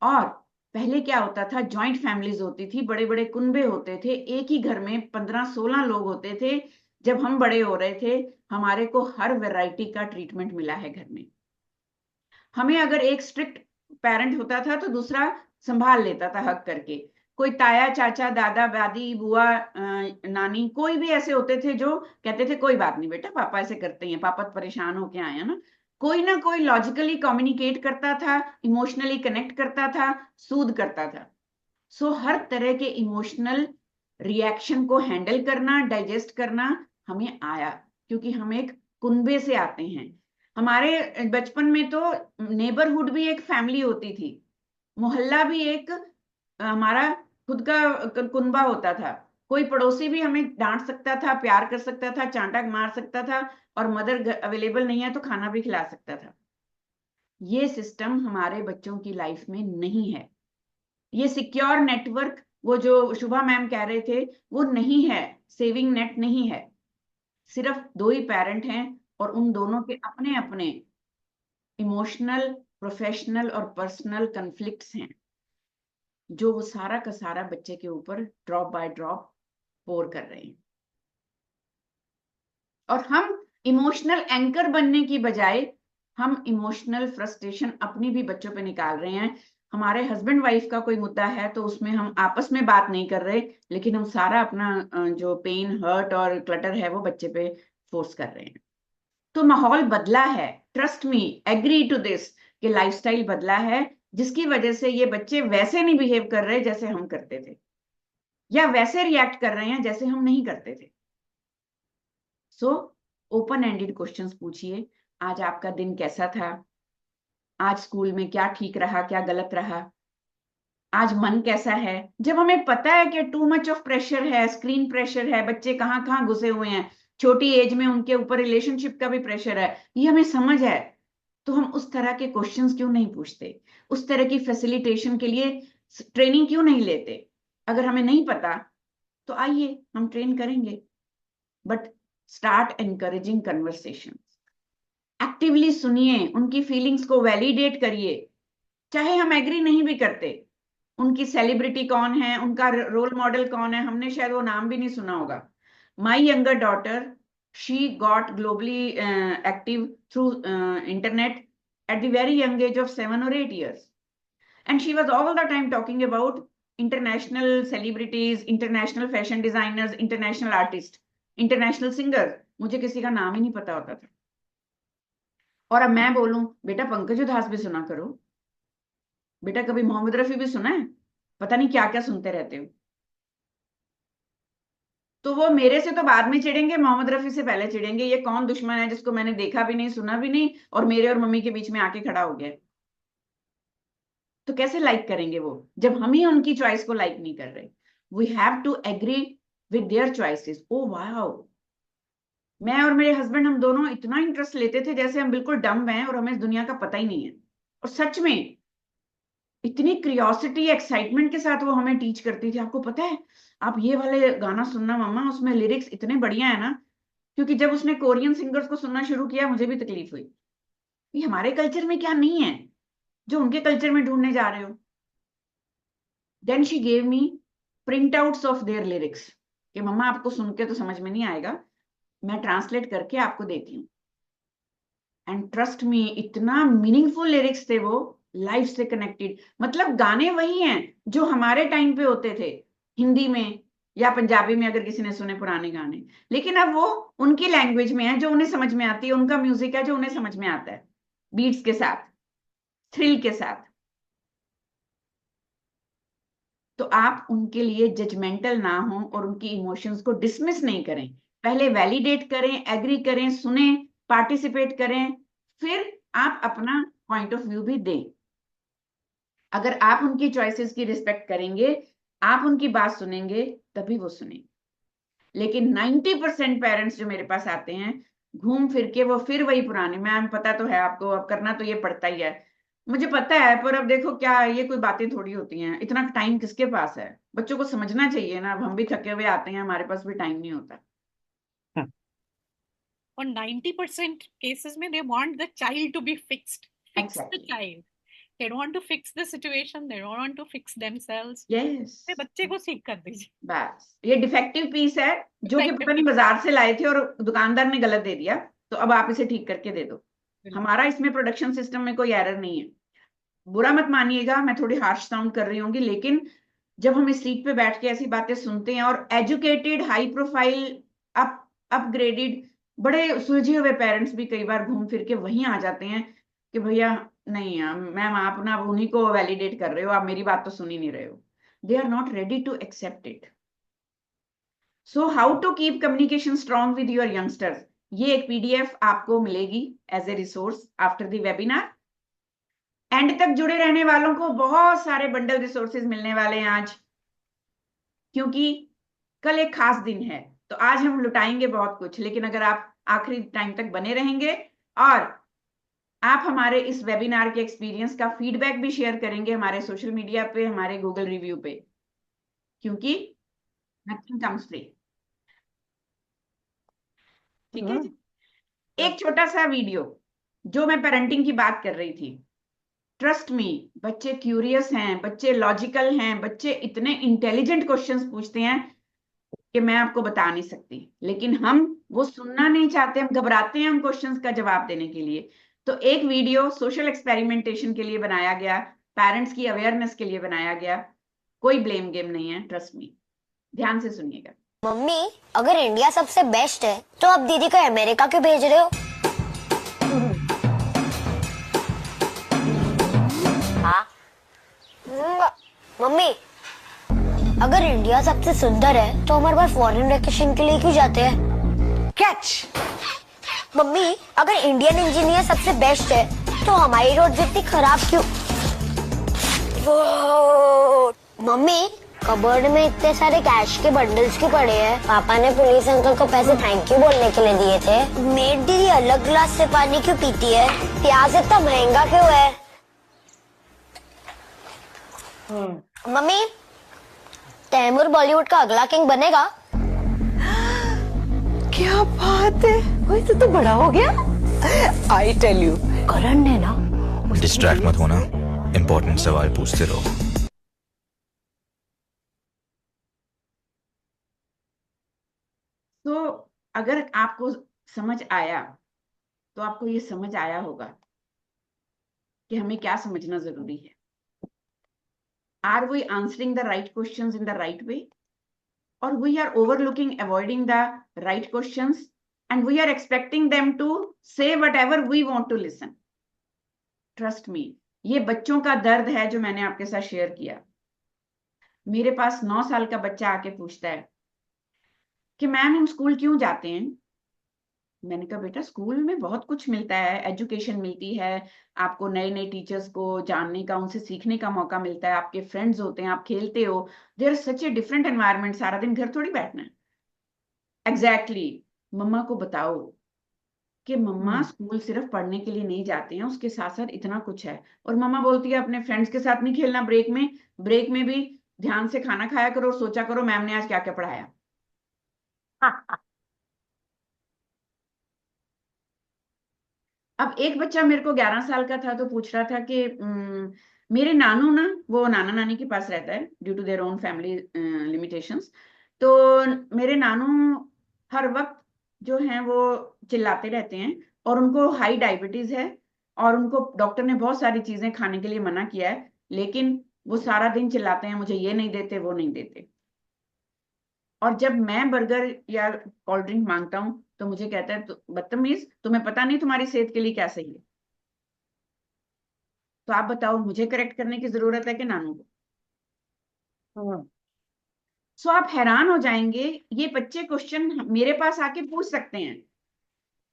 और पहले क्या होता था, जॉइंट फैमिलीज होती थी, बड़े बड़े कुनबे होते थे, एक ही घर में 15-16 लोग होते थे. जब हम बड़े हो रहे थे, हमारे को हर वैरायटी का ट्रीटमेंट मिला है घर में. हमें अगर एक स्ट्रिक्ट पेरेंट होता था तो दूसरा संभाल लेता था हक करके। कोई ताया चाचा दादा दादी बुआ नानी कोई भी ऐसे होते थे जो कहते थे कोई बात नहीं बेटा, पापा ऐसे करते हैं, पापा तो परेशान होके आए हैं ना। कोई ना कोई लॉजिकली कम्युनिकेट करता था, इमोशनली कनेक्ट करता था, सूद करता था। सो हर तरह के इमोशनल रिएक्शन को हैंडल करना, डाइजेस्ट करना हमें आया, क्योंकि हम एक कुनबे से आते हैं। हमारे बचपन में तो नेबरहुड भी एक फैमिली होती थी, मोहल्ला भी एक हमारा खुद का कुनबा होता था। कोई पड़ोसी भी हमें डांट सकता था, प्यार कर सकता था, चांटा मार सकता था, और मदर अवेलेबल नहीं है तो खाना भी खिला सकता था। ये सिस्टम हमारे बच्चों की लाइफ में नहीं है। ये सिक्योर नेटवर्क, वो जो शुभा मैम कह रहे थे, वो नहीं है, सेविंग नेट नहीं है। सिर्फ 2 ही पेरेंट हैं और उन दोनों के अपने अपने इमोशनल, प्रोफेशनल और पर्सनल कन्फ्लिक्ट्स हैं, जो वो सारा का सारा बच्चे के ऊपर ड्रॉप बाय ड्रॉप पोर कर रहे हैं। और हम इमोशनल एंकर बनने की बजाय हम इमोशनल फ्रस्ट्रेशन अपनी भी बच्चों पे निकाल रहे हैं। हमारे हस्बैंड वाइफ का कोई मुद्दा है तो उसमें हम आपस में बात नहीं कर रहे, लेकिन हम सारा अपना जो पेन, हर्ट और क्लटर है वो बच्चे पे फोर्स कर रहे हैं। तो माहौल बदला है, trust me, agree to this, कि लाइफस्टाइल बदला है, जिसकी वजह से ये बच्चे वैसे नहीं बिहेव कर रहे जैसे हम करते थे, या वैसे रिएक्ट कर रहे हैं जैसे हम नहीं करते थे। सो ओपन एंडेड क्वेश्चंस पूछिए। आज आपका दिन कैसा था? आज स्कूल में क्या ठीक रहा, क्या गलत रहा? आज मन कैसा है? जब हमें पता है कि टू मच ऑफ प्रेशर है, स्क्रीन प्रेशर है, बच्चे कहाँ कहाँ घुसे हुए हैं, छोटी एज में उनके ऊपर रिलेशनशिप का भी प्रेशर है, ये हमें समझ है, तो हम उस तरह के क्वेश्चंस क्यों नहीं पूछते? उस तरह की फैसिलिटेशन के लिए ट्रेनिंग क्यों नहीं लेते? अगर हमें नहीं पता तो आइए हम ट्रेन करेंगे, but start encouraging conversation. Actively सुनिए, उनकी फीलिंग्स को वैलिडेट करिए, चाहे हम एग्री नहीं भी करते। उनकी सेलिब्रिटी कौन है, उनका रोल मॉडल कौन है, हमने शायद वो नाम भी नहीं सुना होगा। My younger daughter, she got globally active through internet at the very young age of 7 or 8 years, and she was all the time talking about international celebrities, international fashion designers, international artists, international singers. मुझे किसी का नाम ही नहीं पता होता था। और अब मैं बोलूं बेटा पंकज उधास भी सुना करो, बेटा कभी मोहम्मद रफी भी सुना है, पता नहीं क्या क्या सुनते रहते हो। तो वो मेरे से तो बाद में चिढ़ेंगे, मोहम्मद रफी से पहले चिढ़ेंगे, ये कौन दुश्मन है जिसको मैंने देखा भी नहीं, सुना भी नहीं, और मेरे और मम्मी के बीच में आके खड़ा हो गया। तो कैसे लाइक करेंगे वो, जब हम ही उनकी चॉइस को लाइक नहीं कर रहे? We have to agree with their choices. Oh wow, मैं और मेरे हस्बैंड, हम दोनों इतना इंटरेस्ट लेते थे जैसे हम बिल्कुल डम्ब हैं और हमें इस दुनिया का पता ही नहीं है। और सच में इतनी क्यूरियोसिटी, एक्साइटमेंट के साथ वो हमें टीच करती थी। आपको पता है, आप ये वाले गाना सुनना मम्मा, उसमें लिरिक्स इतने बढ़िया है ना। क्योंकि जब उसने कोरियन सिंगर्स को सुनना शुरू किया, मुझे भी तकलीफ हुई, ये हमारे कल्चर में क्या नहीं है जो उनके कल्चर में ढूंढने जा रहे हो। Then she gave me printouts of their lyrics, कि मम्मा आपको सुन के तो समझ में नहीं आएगा, मैं ट्रांसलेट करके आपको देती हूँ। एंड ट्रस्ट मी, इतना मीनिंगफुल लिरिक्स थे वो, लाइफ से कनेक्टेड। मतलब गाने वही हैं जो हमारे टाइम पे होते थे, हिंदी में या पंजाबी में अगर किसी ने सुने पुराने गाने, लेकिन अब वो उनकी लैंग्वेज में है जो उन्हें समझ में आती है, उनका म्यूजिक है जो उन्हें समझ में आता है, बीट्स के साथ, थ्रिल के साथ। तो आप उनके लिए जजमेंटल ना हो और उनकी इमोशंस को डिसमिस नहीं करें, पहले वैलिडेट करें, एग्री करें, सुने, पार्टिसिपेट करें, फिर आप अपना पॉइंट ऑफ व्यू भी दें। अगर आप उनकी चॉइसेस की रिस्पेक्ट करेंगे, आप उनकी बात सुनेंगे, तभी वो सुनेंगे। लेकिन 90% पेरेंट्स जो मेरे पास आते हैं, घूम फिर के वो फिर वही पुराने, मैम पता तो है आपको, अब करना तो ये पड़ता ही है, मुझे पता है, पर अब देखो क्या, ये कोई बातें थोड़ी होती हैं, इतना टाइम किसके पास है? बच्चों को समझना चाहिए ना, अब हम भी थके हुए आते हैं, हमारे पास भी टाइम नहीं होता। और 90% केसेस में they want the child to be fixed. Fix the child. They don't want to fix the situation. They don't want to fix themselves. Yes. बच्चे को ठीक कर दीजिए। बस ये डिफेक्टिव पीस है जो कि पता नहीं बाजार से लाए थे और दुकानदार ने गलत दे दिया, तो अब आप इसे ठीक करके दे दो। हमारा इसमें प्रोडक्शन सिस्टम में कोई एरर नहीं है। बुरा मत मानिएगा, मैं थोड़ी हार्श साउंड कर रही होंगी, लेकिन जब हम इस सीट पे बैठ के ऐसी बातें सुनते हैं और एजुकेटेड, हाई प्रोफाइल, अपग्रेडेड, बड़े सुलझे हुए पेरेंट्स भी कई बार घूम फिर के वहीं आ जाते हैं कि भैया नहीं मैम, आप ना उन्हीं को वैलिडेट कर रहे हो, आप मेरी बात तो सुन ही नहीं रहे हो. They are not ready to accept it. So how to keep communication strong with your youngsters, ये एक पीडीएफ आपको मिलेगी as a resource after the webinar. End तक जुड़े रहने वालों को बहुत सारे बंडल रिसोर्सेज मिलने वाले हैं आज, क्योंकि कल एक खास दिन है. तो आज हम लुटाएंगे बहुत कुछ, लेकिन अगर आप आखिरी टाइम तक बने रहेंगे और आप हमारे इस वेबिनार के एक्सपीरियंस का फीडबैक भी शेयर करेंगे हमारे सोशल मीडिया पे, हमारे गूगल रिव्यू पे, क्योंकि नथिंग कम्स फ्री. ठीक है जी. एक छोटा सा वीडियो, जो मैं पेरेंटिंग की बात कर रही थी. ट्रस्ट मी, बच्चे क्यूरियस हैं, बच्चे लॉजिकल हैं, बच्चे इतने इंटेलिजेंट क्वेश्चंस पूछते हैं कि मैं आपको बता नहीं सकती, लेकिन हम वो सुनना नहीं चाहते, हम घबराते हैं उन क्वेश्चंस का जवाब देने के लिए. तो एक वीडियो सोशल एक्सपेरिमेंटेशन के लिए बनाया गया, पेरेंट्स की अवेयरनेस के लिए बनाया गया, कोई ब्लेम गेम नहीं है, ट्रस्ट मी. ध्यान से सुनिएगा. मम्मी, अगर इंडिया सबसे बेस्ट है तो आप दीदी को अमेरिका क्यों भेज रहे हो? हाँ मम्मी, अगर इंडिया सबसे सुंदर है तो हमारे पास फॉरेन वेकेशन के लिए क्यों जाते हैं? कैच. मम्मी, अगर इंडियन इंजीनियर सबसे बेस्ट है तो हमारी रोड इतनी खराब क्यों? मम्मी, कबर्ड में इतने सारे कैश के बंडल्स क्यों पड़े हैं? पापा ने पुलिस अंकल को पैसे थैंक यू बोलने के लिए दिए थे. मेड दीदी अलग ग्लास से पानी क्यों पीती है? प्याज इतना महंगा क्यों है? मम्मी, तैमूर बॉलीवुड का अगला किंग बनेगा? क्या बात है, वैसे तो बड़ा हो गया. आई टेल यू, करण ने ना. डिस्ट्रैक्ट मत होना, इम्पोर्टेंट सवाल पूछते रहो. तो अगर आपको समझ आया तो आपको ये समझ आया होगा कि हमें क्या समझना जरूरी है. Are we answering the right questions in the right way? Or we are overlooking, avoiding the right questions, and we are expecting them to say whatever we want to listen. Trust me, ये बच्चों का दर्द है जो मैंने आपके साथ share किया. मेरे पास 9 साल का बच्चा आके पूछता है कि मैम हम स्कूल क्यों जाते हैं? मैंने कहा बेटा, स्कूल में बहुत कुछ मिलता है, एजुकेशन मिलती है, आपको नए नए टीचर्स को जानने का, उनसे सीखने का मौका मिलता है, आपके फ्रेंड्स होते हैं, आप खेलते हो. There such a different environment. सारा दिन घर थोड़ी बैठना है. एग्जैक्टली. मम्मा को बताओ कि मम्मा स्कूल सिर्फ पढ़ने के लिए नहीं जाते हैं, उसके साथ साथ इतना कुछ है. और मम्मा बोलती है अपने फ्रेंड्स के साथ नहीं खेलना ब्रेक में, ब्रेक में भी ध्यान से खाना खाया करो और सोचा करो मैम ने आज क्या क्या पढ़ाया. अब एक बच्चा मेरे को 11 साल का था तो पूछ रहा था कि मेरे नानू ना, वो नाना नानी के पास रहता है due to their own family limitations. तो मेरे नानू हर वक्त जो हैं वो चिल्लाते रहते हैं और उनको हाई डायबिटीज है और उनको डॉक्टर ने बहुत सारी चीजें खाने के लिए मना किया है, लेकिन वो सारा दिन चिल्लाते हैं मुझे ये नहीं देते, वो नहीं देते. और जब मैं बर्गर या कोल्ड ड्रिंक मांगता हूं तो मुझे कहता है तो बदतमीज, तुम्हें पता नहीं तुम्हारी सेहत के लिए क्या सही है. तो आप बताओ, मुझे करेक्ट करने की जरूरत है कि नानू को? सो आप हैरान हो जाएंगे, ये बच्चे क्वेश्चन मेरे पास आके पूछ सकते हैं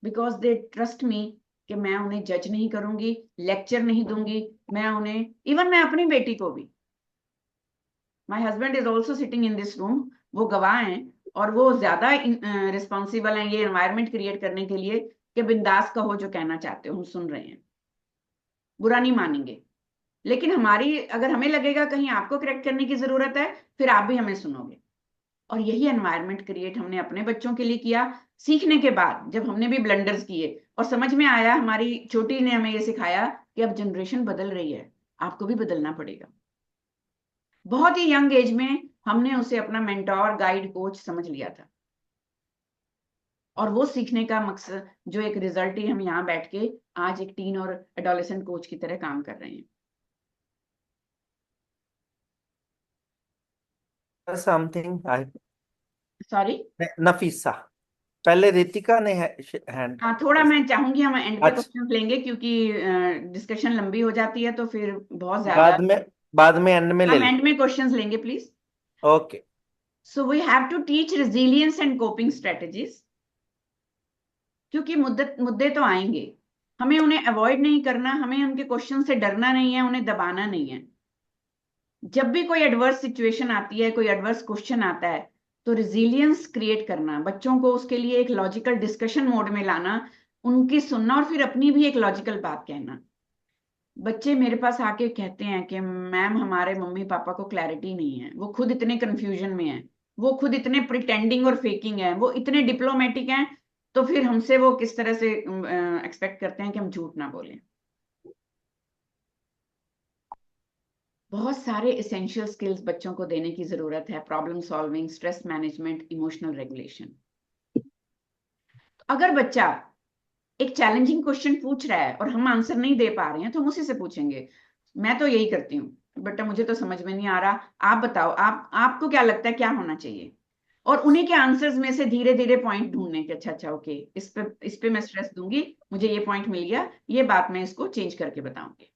बिकॉज दे ट्रस्ट मी कि मैं उन्हें जज नहीं करूंगी, लेक्चर नहीं दूंगी. मैं उन्हें, इवन मैं अपनी बेटी को भी, my husband is also sitting in this room, वो गवाह हैं और वो ज्यादा रिस्पॉन्सिबल हैं ये एनवायरनमेंट क्रिएट करने के लिए कि बिंदास कहो जो कहना चाहते हो, हम सुन रहे हैं, बुरा नहीं मानेंगे. लेकिन हमारी, अगर हमें लगेगा कहीं आपको करेक्ट करने की जरूरत है, फिर आप भी हमें सुनोगे. और यही एनवायरनमेंट क्रिएट हमने अपने बच्चों के लिए किया. सीखने के बाद जब हमने भी ब्लंडर्स किए और समझ में आया, हमारी छोटी ने हमें ये सिखाया कि अब जनरेशन बदल रही है, आपको भी बदलना पड़ेगा. बहुत ही यंग एज में हमने उसे अपना मेंटोर, गाइड, कोच समझ लिया था. और वो सीखने का मकसद, जो एक रिजल्ट ही हम यहाँ बैठ के आज एक टीन और एडोलेसेंट कोच की तरह काम कर रहे हैं. समथिंग आई सॉरी नफीसा, पहले रितिका ने हैंड। हाँ, थोड़ा मैं चाहूंगी हम एंड पे अच्छा, क्वेश्चन लेंगे, क्योंकि डिस्कशन लंबी हो जाती है तो फिर बहुत ज्यादा बाद में एंड में ले हम एंड में क्वेश्चंस लेंगे please. Okay. So we have to teach resilience and coping strategies, क्योंकि मुद्दे तो आएंगे, हमें उन्हें अवॉइड नहीं करना, हमें उनके क्वेश्चन से डरना नहीं है, उन्हें दबाना नहीं है। जब भी कोई एडवर्स सिचुएशन आती है, कोई एडवर्स क्वेश्चन आता है, तो रिजिलियंस क्रिएट करना, बच्चों को उसके लिए एक लॉजिकल डिस्कशन मोड में लाना, उनकी सुनना और फिर अपनी भी एक लॉजिकल बात कहना। बच्चे मेरे पास आके कहते हैं कि मैम हमारे मम्मी पापा को क्लैरिटी नहीं है, वो खुद इतने कंफ्यूजन में है, वो खुद इतने प्रिटेंडिंग और फेकिंग है, वो इतने डिप्लोमेटिक हैं, तो फिर हमसे वो किस तरह से एक्सपेक्ट करते हैं कि हम झूठ ना बोलें। बहुत सारे एसेंशियल स्किल्स बच्चों को देने की जरूरत है, problem solving, stress management, emotional regulation. अगर बच्चा एक चैलेंजिंग क्वेश्चन पूछ रहा है और हम आंसर नहीं दे पा रहे हैं, तो हम उसी से पूछेंगे। मैं तो यही करती हूँ, बेटा मुझे तो समझ में नहीं आ रहा, आप बताओ, आपको क्या लगता है क्या होना चाहिए, और उन्हीं के आंसर्स में से धीरे धीरे पॉइंट ढूंढने के, अच्छा ओके, इस पे मैं स्ट्रेस दूंगी, मुझे ये पॉइंट मिल गया, ये बात मैं इसको चेंज करके बताऊंगी।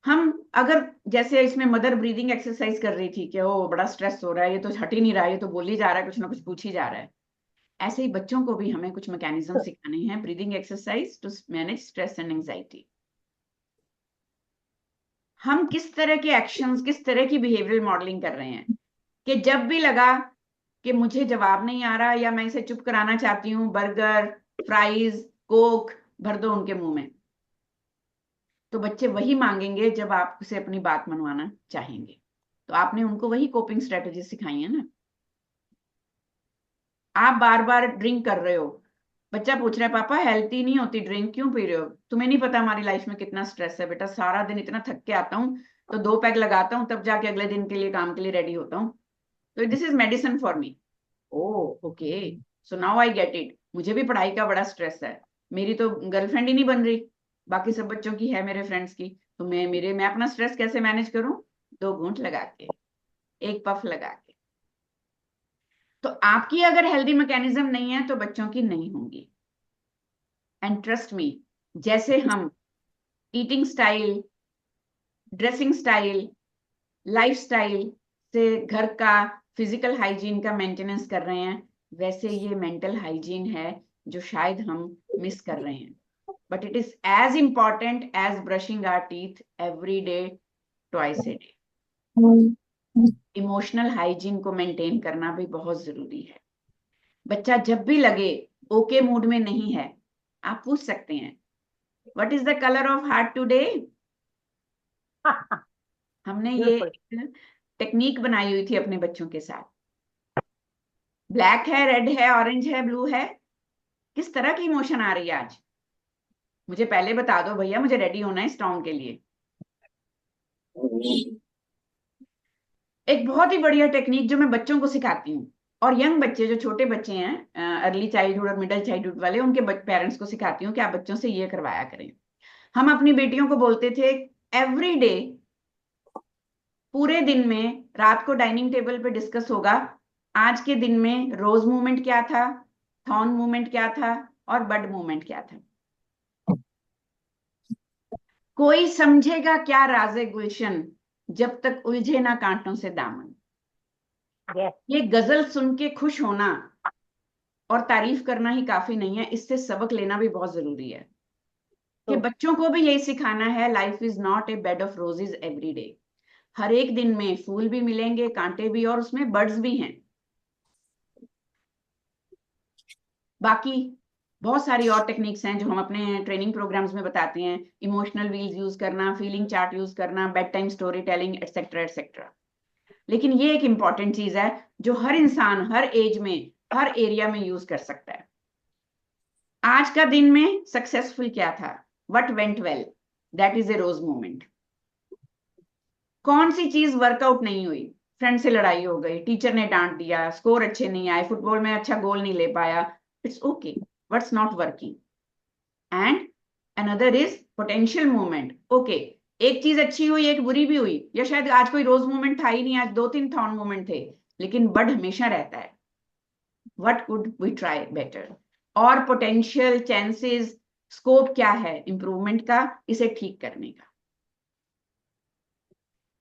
हम अगर जैसे इसमें मदर ब्रीदिंग एक्सरसाइज कर रही थी कि ओ बड़ा स्ट्रेस हो रहा है, ये तो हट ही नहीं रहा है, ये तो बोल ही जा रहा है, कुछ ना कुछ पूछ ही जा रहा है, ऐसे ही बच्चों को भी हमें कुछ मैकेनिज्म सिखाने हैं, breathing exercise to manage stress and anxiety. हम किस तरह के एक्शंस, किस तरह की बिहेवियरल मॉडलिंग कर रहे हैं कि जब भी लगा कि मुझे जवाब नहीं आ रहा या मैं इसे चुप कराना चाहती हूँ, बर्गर, फ्राइज, कोक भर दो उनके मुंह में, तो बच्चे वही मांगेंगे जब आप उसे अपनी बात मनवाना चाहेंगे। तो आपने उनको वही कोपिंग स्ट्रेटजी सिखाई है ना। आप बार बार ड्रिंक कर रहे हो, बच्चा पूछ रहा है पापा हेल्थी नहीं होती ड्रिंक, क्यों पी रहे हो, तुम्हें नहीं पता हमारी लाइफ में कितना स्ट्रेस है। बेटा सारा दिन इतना थक के आता हूँ तो 2 पैग लगाता हूँ, तब जाके अगले दिन के लिए काम के लिए रेडी होता हूँ, तो this is medicine for me. Oh okay, so now I get it, मुझे भी पढ़ाई का बड़ा स्ट्रेस है, मेरी तो गर्लफ्रेंड ही नहीं बन रही, बाकी सब बच्चों की है, मेरे फ्रेंड्स की, तो मैं अपना स्ट्रेस कैसे मैनेज करूं, 2 घूंट लगा के, 1 पफ लगा के। तो आपकी अगर हेल्दी मैकेनिज्म नहीं है तो बच्चों की नहीं होंगी। एंड ट्रस्ट मी, जैसे हम eating style, dressing style, life style से घर का फिजिकल हाइजीन का मेंटेनेंस कर रहे हैं, वैसे ये मेंटल हाइजीन है जो शायद हम मिस कर रहे हैं। But it is as important as brushing our teeth every day, twice a day. Emotional hygiene को मेंटेन करना भी बहुत जरूरी है। बच्चा जब भी लगे ओके मूड में नहीं है, आप पूछ सकते हैं what is the colour of heart today. हमने ये टेक्निक बनाई हुई थी अपने बच्चों के साथ, ब्लैक है, रेड है, ऑरेंज है, ब्लू है, किस तरह की इमोशन आ रही है आज, मुझे पहले बता दो भैया, मुझे रेडी होना है स्टॉर्म के लिए। एक बहुत ही बढ़िया टेक्निक जो मैं बच्चों को सिखाती हूँ, और यंग बच्चे जो छोटे बच्चे हैं, अर्ली चाइल्डहुड और मिडिल चाइल्डहुड वाले, उनके पेरेंट्स को सिखाती हूँ कि आप बच्चों से ये करवाया करें। हम अपनी बेटियों को बोलते थे एवरी डे, पूरे दिन में रात को डाइनिंग टेबल पे डिस्कस होगा, आज के दिन में रोज मूवमेंट क्या था, थॉर्न मूवमेंट क्या था, और बड मूवमेंट क्या था। कोई समझेगा क्या राज़े गुलशन जब तक उलझे ना कांटों से दामन। ये गजल सुन के खुश होना और तारीफ करना ही काफी नहीं है, इससे सबक लेना भी बहुत जरूरी है कि बच्चों को भी यही सिखाना है, life is not a bed of roses every day. हर एक दिन में फूल भी मिलेंगे, कांटे भी, और उसमें बर्ड्स भी हैं। बाकी बहुत सारी और टेक्निक्स हैं जो हम अपने ट्रेनिंग प्रोग्राम्स में बताते हैं, इमोशनल व्हील्स यूज करना, फीलिंग चार्ट यूज करना, bed time story telling, etcetera etcetera. लेकिन ये एक इंपॉर्टेंट चीज है जो हर इंसान हर एज में हर एरिया में यूज कर सकता है। आज का दिन में सक्सेसफुल क्या था, what went well, that is a rose moment. कौन सी चीज वर्कआउट नहीं हुई, फ्रेंड से लड़ाई हो गई, टीचर ने डांट दिया, स्कोर अच्छे नहीं आए, फुटबॉल में अच्छा गोल नहीं ले पाया, it's okay, what's not working, and another is potential movement। okay, एक चीज अच्छी हुई, एक बुरी भी हुई, या शायद आज कोई रोज मूवमेंट था ही नहीं, आज 2-3 थॉर्न मूवमेंट थे, लेकिन बड हमेशा रहता है. What could we try better, और पोटेंशियल, चांसेस, स्कोप क्या है इंप्रूवमेंट का, इसे ठीक करने का.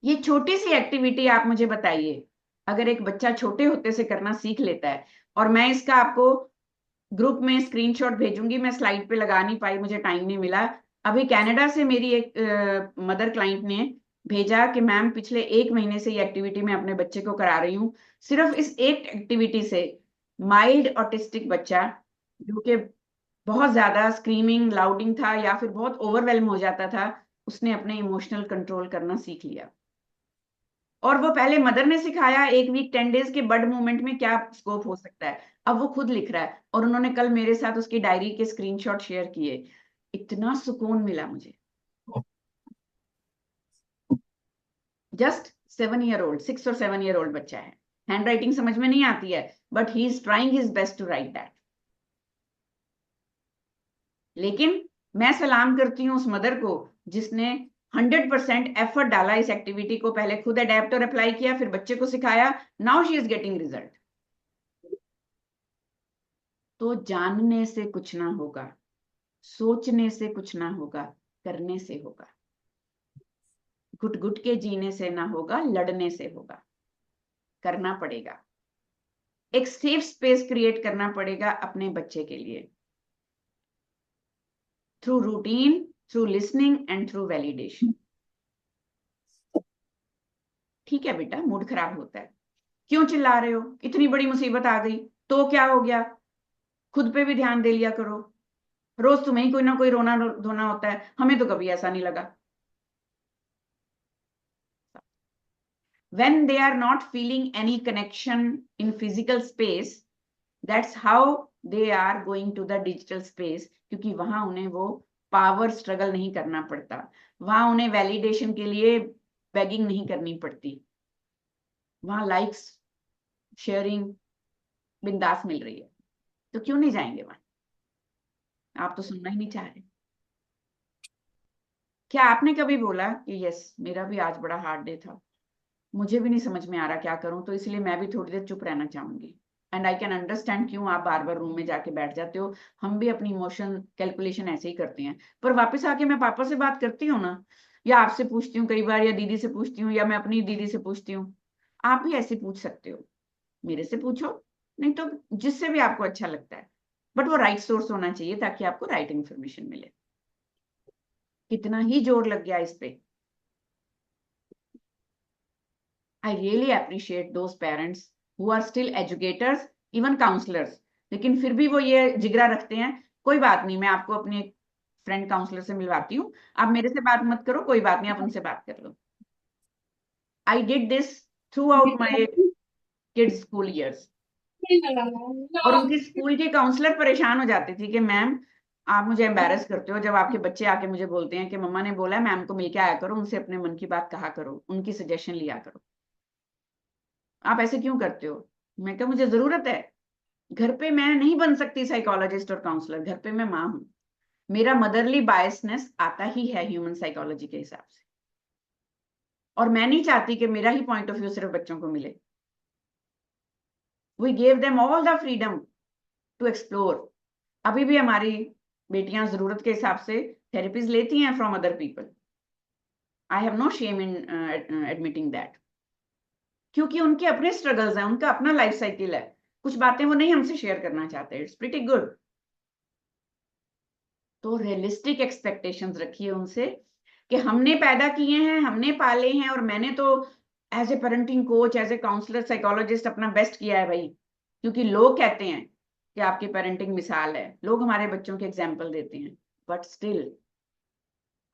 ये छोटी सी एक्टिविटी आप मुझे बताइए, अगर एक बच्चा छोटे होते से करना सीख लेता है, और मैं इसका आपको ग्रुप में स्क्रीनशॉट भेजूंगी, मैं स्लाइड पे लगा नहीं पाई, मुझे टाइम नहीं मिला. अभी कनाडा से मेरी एक मदर क्लाइंट ने भेजा कि मैम पिछले 1 महीने से ये एक्टिविटी मैं अपने बच्चे को करा रही हूँ. सिर्फ इस एक एक्टिविटी से माइल्ड ऑटिस्टिक बच्चा, जो कि बहुत ज्यादा स्क्रीमिंग, लाउडिंग था या फिर बहुत ओवरवेलम हो जाता था, उसने अपने इमोशनल कंट्रोल करना सीख लिया. और वो पहले मदर ने सिखाया 1 वीक 10 डेज के बड मूवमेंट में क्या स्कोप हो सकता है, अब वो खुद लिख रहा है. और उन्होंने कल मेरे साथ उसकी डायरी के स्क्रीनशॉट शेयर किए. इतना सुकून मिला मुझे. जस्ट 7 ईयर ओल्ड, 6 और 7 ईयर ओल्ड बच्चा है, हैंड राइटिंग समझ में नहीं आती है, but he is trying his best to write that. लेकिन मैं सलाम करती हूँ उस मदर को जिसने 100% एफर्ट डाला इस एक्टिविटी को, पहले खुद अडेप्ट और अप्लाई किया, फिर बच्चे को सिखाया. Now she is getting result. तो जानने से कुछ ना होगा, सोचने से कुछ ना होगा, करने से होगा. घुट घुट के जीने से ना होगा, लड़ने से होगा. करना पड़ेगा. एक सेफ स्पेस क्रिएट करना पड़ेगा अपने बच्चे के लिए, through routine, through listening and through validation. ठीक है बेटा, मूड खराब होता है, क्यों चिल्ला रहे हो, इतनी बड़ी मुसीबत आ गई तो क्या हो गया, खुद पे भी ध्यान दे लिया करो. रोज तुम्हें ही कोई ना कोई रोना धोना होता है, हमें तो कभी ऐसा नहीं लगा. When they are not feeling any connection in physical space, that's how they are going to the digital space, क्योंकि वहां उन्हें वो पावर स्ट्रगल नहीं करना पड़ता, वहां उन्हें वैलिडेशन के लिए बेगिंग नहीं करनी पड़ती, वहां लाइक्स शेयरिंग बिंदास मिल रही है. तो क्यों नहीं जाएंगे वहां? आप तो सुनना ही नहीं चाह रहे. क्या आपने कभी बोला कि यस मेरा भी आज बड़ा हार्ड डे था, मुझे भी नहीं समझ में आ रहा क्या करूं, तो इसलिए मैं भी थोड़ी देर चुप रहना चाहूंगी. एंड आई कैन अंडरस्टैंड क्यों आप बार बार रूम में जाके बैठ जाते हो. हम भी अपनी इमोशन कैलकुलेशन ऐसे ही करते हैं, पर वापस आके मैं पापा से बात करती हूँ ना, या आपसे पूछती हूँ कई बार, या दीदी से पूछती हूँ, या मैं अपनी दीदी से पूछती हूँ. आप भी ऐसे पूछ सकते हो, मेरे से पूछो, नहीं तो जिससे भी आपको अच्छा लगता है, बट वो राइट सोर्स होना चाहिए ताकि आपको राइट इंफॉर्मेशन मिले. कितना ही जोर लग गया इस पे. I really appreciate those parents who are still educators, even counselors. लेकिन फिर भी वो ये जिगरा रखते हैं, कोई बात नहीं, मैं आपको अपने एक फ्रेंड काउंसलर से मिलवाती हूँ, आप मेरे से बात मत करो, कोई बात नहीं, आप उनसे बात कर लो. I did this throughout my kids' school years. और उनके स्कूल के काउंसलर परेशान हो जाते थे कि मैम आप मुझे एम्बैरस करते हो जब आपके बच्चे आके मुझे बोलते हैं कि मम्मा ने बोला मैम को मिलके आया करो, उनसे अपने मन की बात कहा करो, उनकी सजेशन लिया करो, आप ऐसे क्यों करते हो. मैं कहा मुझे जरूरत है, घर पे मैं नहीं बन सकती साइकोलॉजिस्ट और काउंसलर, घर पे मैं माँ हूं, मेरा मदरली बायसनेस आता ही है ह्यूमन साइकोलॉजी के हिसाब से, और मैं नहीं चाहती कि मेरा ही पॉइंट ऑफ व्यू सिर्फ बच्चों को मिले. We gave them all the freedom to explore. अभी भी हमारी बेटियां जरूरत के हिसाब से थेरेपीज लेती हैं from other people. I have no shame in admitting that, क्योंकि उनके अपने स्ट्रगल्स हैं, उनका अपना लाइफ साइकिल है, कुछ बातें वो नहीं हमसे शेयर करना चाहते. It's pretty good. तो रियलिस्टिक एक्सपेक्टेशंस रखिए उनसे कि हमने पैदा किए हैं, हमने पाले हैं, और मैंने तो as a parenting coach, as a counsellor, psychologist अपना बेस्ट किया है भाई, क्योंकि लोग कहते हैं कि आपकी पेरेंटिंग मिसाल है, लोग हमारे बच्चों के एग्जाम्पल देते हैं, but still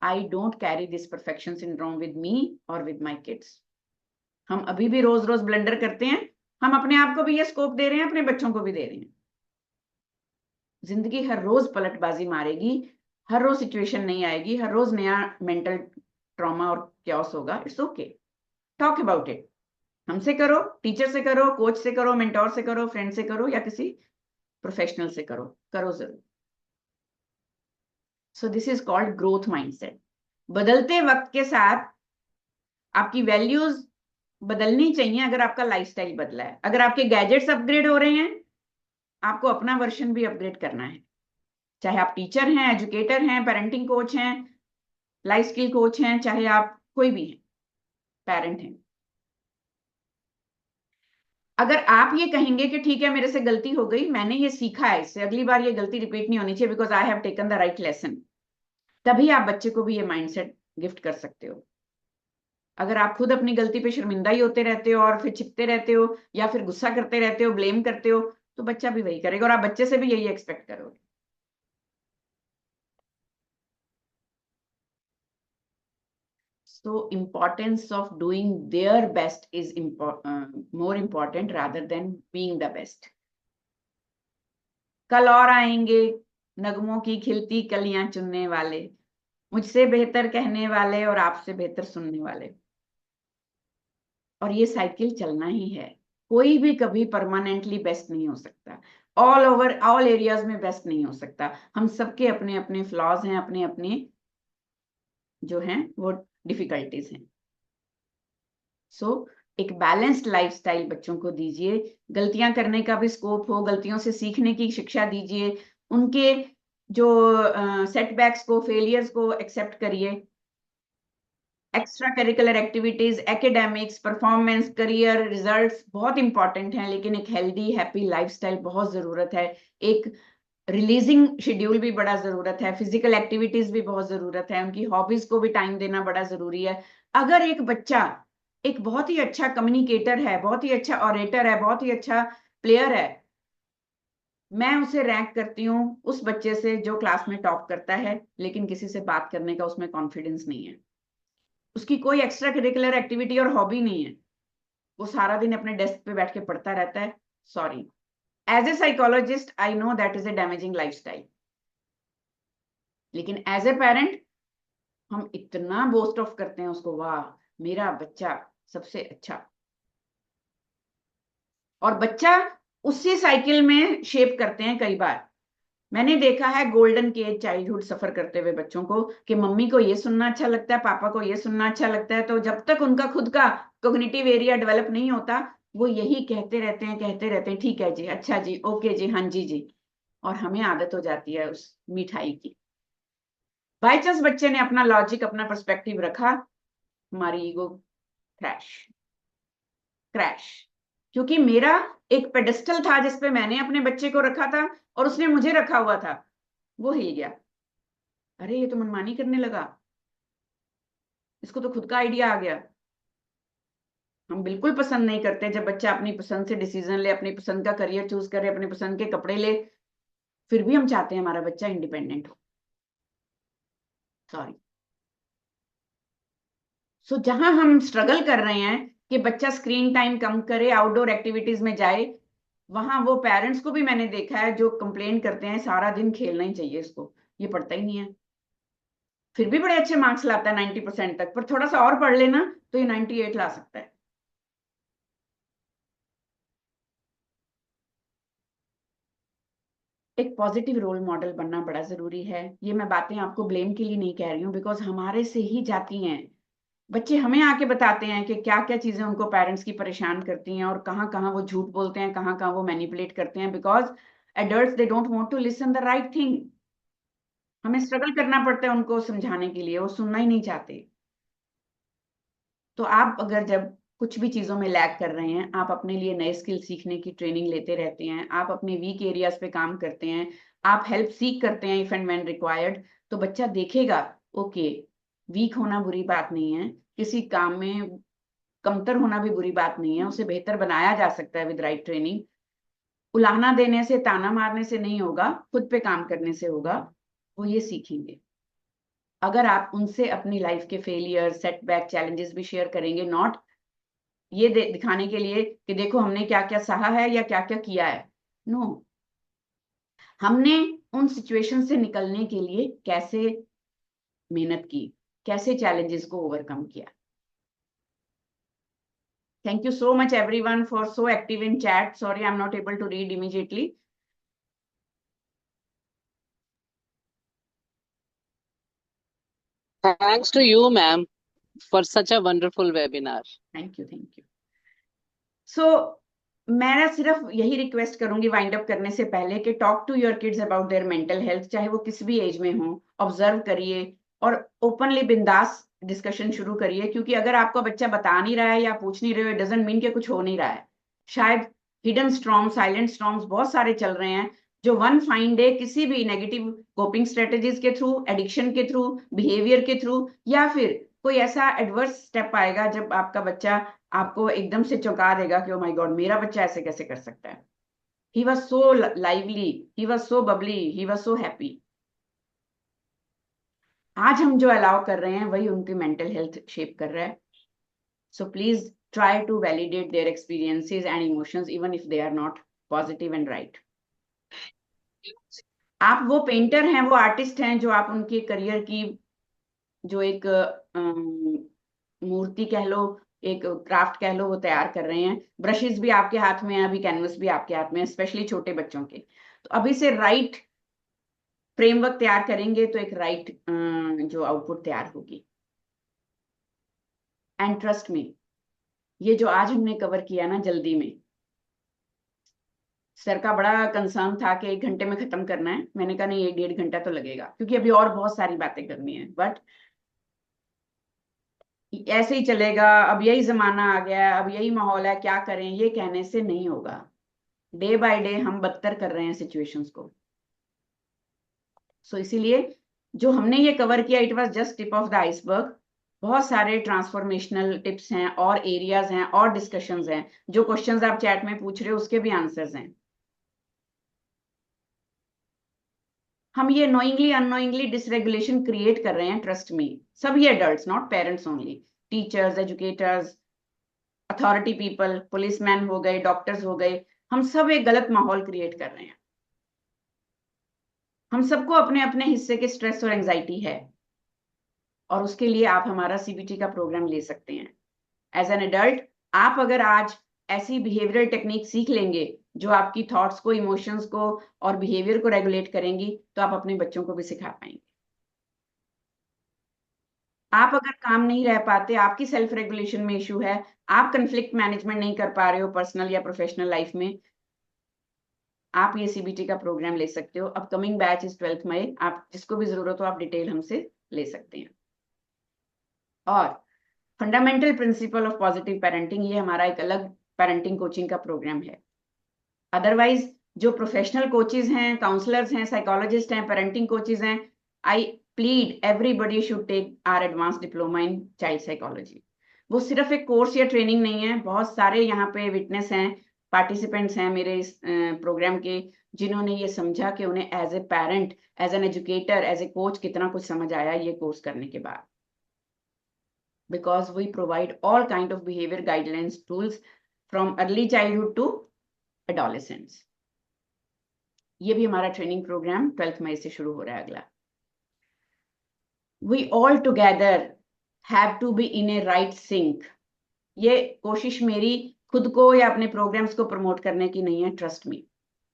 I don't carry this perfection syndrome with me और विद माई किड्स. हम अभी भी रोज रोज ब्लंडर करते हैं, हम अपने आप को भी ये स्कोप दे रहे हैं, अपने बच्चों को भी दे रहे हैं. जिंदगी हर रोज पलटबाजी मारेगी, हर रोज सिचुएशन नहीं आएगी, हर रोज नया मेंटल ट्रॉमा और क्योस होगा. It's okay, talk about it. हमसे करो, टीचर से करो, कोच से करो, मेंटोर से करो, फ्रेंड से करो, या किसी प्रोफेशनल से करो जरूर. So this is called growth mindset. बदलते वक्त के साथ आपकी वैल्यूज बदलनी चाहिए। अगर आपका लाइफस्टाइल बदला है, अगर आपके गैजेट्स अपग्रेड हो रहे हैं, आपको अपना वर्जन भी अपग्रेड करना है। चाहे आप टीचर हैं, एजुकेटर हैं, पेरेंटिंग कोच हैं, लाइफ स्किल कोच हैं, चाहे आप कोई भी हैं, पेरेंट हैं। अगर आप ये कहेंगे कि ठीक है मेरे से गलती हो गई, मैंने ये सीखा है, इससे अगली बार ये गलती रिपीट नहीं होनी चाहिए because I have taken the right lesson, तभी आप बच्चे को भी ये माइंडसेट गिफ्ट कर सकते हो। अगर आप खुद अपनी गलती पे शर्मिंदा ही होते रहते हो और फिर छिपते रहते हो या फिर गुस्सा करते रहते हो, ब्लेम करते हो, तो बच्चा भी वही करेगा और आप बच्चे से भी यही एक्सपेक्ट करोगे। So importance of doing their best is more important rather than being the best. कल और आएंगे नगमों की खिलती कलियां चुनने वाले, मुझसे बेहतर कहने वाले और आपसे बेहतर सुनने वाले। और ये साइकिल चलना ही है। कोई भी कभी परमानेंटली बेस्ट नहीं हो सकता, ऑल ओवर ऑल एरियाज में बेस्ट नहीं हो सकता। हम सबके अपने अपने फ्लॉज हैं, अपने अपने जो हैं वो डिफिकल्टीज हैं। सो एक बैलेंस्ड लाइफस्टाइल बच्चों को दीजिए, गलतियां करने का भी स्कोप हो, गलतियों से सीखने की शिक्षा दीजिए, उनके जो सेटबैक्स को, फेलियर्स को एक्सेप्ट करिए। Extra curricular activities, academics, performance, career, results बहुत इंपॉर्टेंट हैं, लेकिन एक हेल्दी हैप्पी लाइफस्टाइल बहुत जरूरत है। एक रिलीजिंग शेड्यूल भी बड़ा जरूरत है, फिजिकल एक्टिविटीज भी बहुत जरूरत है, उनकी हॉबीज को भी टाइम देना बड़ा जरूरी है। अगर एक बच्चा एक बहुत ही अच्छा कम्युनिकेटर है, बहुत ही अच्छा ऑरेटर है, बहुत ही अच्छा प्लेयर है, मैं उसे रैंक करती हूँ उस बच्चे से जो क्लास में टॉप करता है लेकिन किसी से बात करने का उसमें कॉन्फिडेंस नहीं है, उसकी कोई एक्स्ट्रा करिकुलर एक्टिविटी और हॉबी नहीं है, वो सारा दिन अपने डेस्क पे बैठ के पढ़ता रहता है। Sorry, as a psychologist I know that is a damaging lifestyle, लेकिन एज ए पेरेंट हम इतना बोस्ट ऑफ करते हैं उसको, वाह मेरा बच्चा सबसे अच्छा, और बच्चा उसी साइकिल में शेप करते हैं। कई बार मैंने देखा है गोल्डन केज चाइल्डहुड सफर करते हुए बच्चों को कि मम्मी को ये सुनना अच्छा लगता है, पापा को ये सुनना अच्छा लगता है, तो जब तक उनका खुद का कॉग्निटिव एरिया डेवलप नहीं होता वो यही कहते रहते हैं, ठीक है जी, अच्छा जी, ओके जी, हाँ जी जी, और हमें आदत हो जाती है उस मिठाई की। बाय चांस बच्चे ने अपना लॉजिक, अपना पर्सपेक्टिव रखा, हमारी ईगो क्रैश, क्योंकि मेरा एक पेडेस्टल था जिसपे मैंने अपने बच्चे को रखा था और उसने मुझे रखा हुआ था, वो हिल गया। अरे ये तो मनमानी करने लगा, इसको तो खुद का आइडिया आ गया। हम बिल्कुल पसंद नहीं करते जब बच्चा अपनी पसंद से डिसीजन ले, अपनी पसंद का करियर चूज करे, अपनी पसंद के कपड़े ले, फिर भी हम चाहते हैं हमारा बच्चा इंडिपेंडेंट हो। सॉरी। सो जहां हम स्ट्रगल कर रहे हैं कि बच्चा स्क्रीन टाइम कम करे, आउटडोर एक्टिविटीज में जाए, वहां वो पेरेंट्स को भी मैंने देखा है जो कंप्लेन करते हैं सारा दिन खेलना ही चाहिए इसको, ये पढ़ता ही नहीं है, फिर भी बड़े अच्छे मार्क्स लाता है 90% तक, पर थोड़ा सा और पढ़ लेना तो ये 98 ला सकता है। एक पॉजिटिव रोल मॉडल बनना बड़ा जरूरी है। ये मैं बातें आपको ब्लेम के लिए नहीं कह रही हूँ, बिकॉज हमारे से ही जाती हैं। बच्चे हमें आके बताते हैं कि क्या क्या चीजें उनको पेरेंट्स की परेशान करती हैं और कहाँ कहाँ वो झूठ बोलते हैं, कहाँ कहाँ वो मैनिपुलेट करते हैं, because adults they don't want to listen the right thing. हमें स्ट्रगल करना पड़ता है उनको समझाने के लिए, वो सुनना ही नहीं चाहते। तो आप अगर जब कुछ भी चीजों में लैग कर रहे हैं, आप अपने लिए नए स्किल सीखने की ट्रेनिंग लेते रहते हैं, आप अपने वीक एरियाज पे काम करते हैं, आप हेल्प सीख करते हैं इफ एंड व्हेन रिक्वायर्ड, तो बच्चा देखेगा ओके वीक होना बुरी बात नहीं है, किसी काम में कमतर होना भी बुरी बात नहीं है, उसे बेहतर बनाया जा सकता है विद राइट ट्रेनिंग। उलाहना देने से, ताना मारने से नहीं होगा, खुद पे काम करने से होगा, वो ये सीखेंगे। अगर आप उनसे अपनी लाइफ के फेलियर, सेटबैक, चैलेंजेस भी शेयर करेंगे, नॉट ये दिखाने के लिए कि देखो हमने क्या क्या सहा है या क्या क्या किया है, नो, हमने उन सिचुएशन से निकलने के लिए कैसे मेहनत की, कैसे चैलेंजेस को ओवरकम किया। Thank you so much everyone for so active in chat. Sorry, I'm not able to read immediately. Thanks to you, ma'am, for such a wonderful webinar. Thank you. So मैं सिर्फ यही request करूंगी wind up करने से पहले कि talk to your kids about their mental health, चाहे वो किस भी एज में हो, ऑब्जर्व करिए और ओपनली बिंदास डिस्कशन शुरू करिए, क्योंकि अगर आपका बच्चा बता नहीं रहा है या पूछ नहीं रहे हो, डजंट मीन कि कुछ हो नहीं रहा है। शायद हिडन स्टॉर्म, साइलेंट स्टॉर्म्स बहुत सारे चल रहे हैं, जो वन फाइन डे किसी भी नेगेटिव कोपिंग स्ट्रेटेजीज के थ्रू, एडिक्शन के थ्रू, बिहेवियर के थ्रू, या फिर कोई ऐसा एडवर्स स्टेप आएगा जब आपका बच्चा आपको एकदम से चौंका देगा कि ओ माय गॉड, मेरा बच्चा ऐसे कैसे कर सकता है। He was so lively, he was so Babli, he was so happy. आज हम जो अलाउ कर रहे हैं वही उनकी मेंटल हेल्थ शेप कर रहा है। So please try to validate their experiences and emotions even if they are not positive and right. आप वो पेंटर हैं, वो आर्टिस्ट हैं, जो आप उनके करियर की जो एक मूर्ति कह लो, एक क्राफ्ट कह लो, वो तैयार कर रहे हैं। ब्रशेस भी आपके हाथ में है, अभी कैनवस भी आपके हाथ में है, स्पेशली छोटे बच्चों के। तो अभी से राइट फ्रेमवर्क तैयार करेंगे तो एक राइट जो आउटपुट तैयार होगी। एंड ट्रस्ट मी, ये जो आज हमने कवर किया ना जल्दी में, सर का बड़ा कंसर्न था कि 1 घंटे में खत्म करना है। मैंने कहा नहीं, 1-1.5 घंटा तो लगेगा, क्योंकि अभी और बहुत सारी बातें करनी है। बट ऐसे ही चलेगा, अब यही जमाना आ गया है, अब यही माहौल है, क्या करें, ये कहने से नहीं होगा। डे बाय डे हम बदतर कर रहे हैं सिचुएशंस को। सो इसीलिए जो हमने ये कवर किया, it was just tip of the iceberg. बहुत सारे ट्रांसफॉर्मेशनल टिप्स हैं और एरियाज हैं और डिस्कशंस हैं। जो क्वेश्चंस आप चैट में पूछ रहे हो उसके भी आंसर्स हैं। हम ये नोइंगली अननोइंगली डिसरेगुलेशन क्रिएट कर रहे हैं, ट्रस्ट मी। सभी adults, not parents only, teachers, educators, authority people, policeman हो गए, डॉक्टर्स हो गए, हम सब एक गलत माहौल क्रिएट कर रहे हैं। हम सबको अपने अपने हिस्से के स्ट्रेस और एंजाइटी है, और उसके लिए आप हमारा सीबीटी का प्रोग्राम ले सकते हैं। एज एन एडल्ट आप अगर आज ऐसी बिहेवियरल टेक्निक सीख लेंगे जो आपकी थॉट्स को, इमोशंस को और बिहेवियर को रेगुलेट करेंगी, तो आप अपने बच्चों को भी सिखा पाएंगे। आप अगर काम नहीं रह पाते, आपकी सेल्फ रेगुलेशन में इशू है, आप कंफ्लिक्ट मैनेजमेंट नहीं कर पा रहे हो पर्सनल या प्रोफेशनल लाइफ में, आप ये सीबीटी का प्रोग्राम ले सकते हो। अपकमिंग बैच इज 12 मई। आप जिसको भी जरूरत हो आप डिटेल हमसे ले सकते हैं। और fundamental principle of positive parenting, ये हमारा एक अलग पेरेंटिंग कोचिंग का प्रोग्राम है। अदरवाइज जो प्रोफेशनल कोचेज हैं, काउंसलर्स हैं, साइकोलॉजिस्ट हैं, पेरेंटिंग कोचेज हैं, I plead everybody should take our advance diploma in child psychology. वो सिर्फ एक कोर्स या ट्रेनिंग नहीं है। बहुत सारे यहाँ पे विटनेस हैं, पार्टिसिपेंट्स हैं मेरे इस प्रोग्राम के, जिन्होंने ये समझा कि उन्हें as a parent, as an educator, as a coach कितना कुछ समझ आया ये कोर्स करने के बाद। Because we provide all kind of behavior guidelines tools from early childhood to adolescence. ये भी हमारा ट्रेनिंग प्रोग्राम 12 मई से शुरू हो रहा है अगला। We all together have to be in a right sync. ये कोशिश मेरी खुद को या अपने प्रोग्राम्स को प्रमोट करने की नहीं है, ट्रस्ट मी।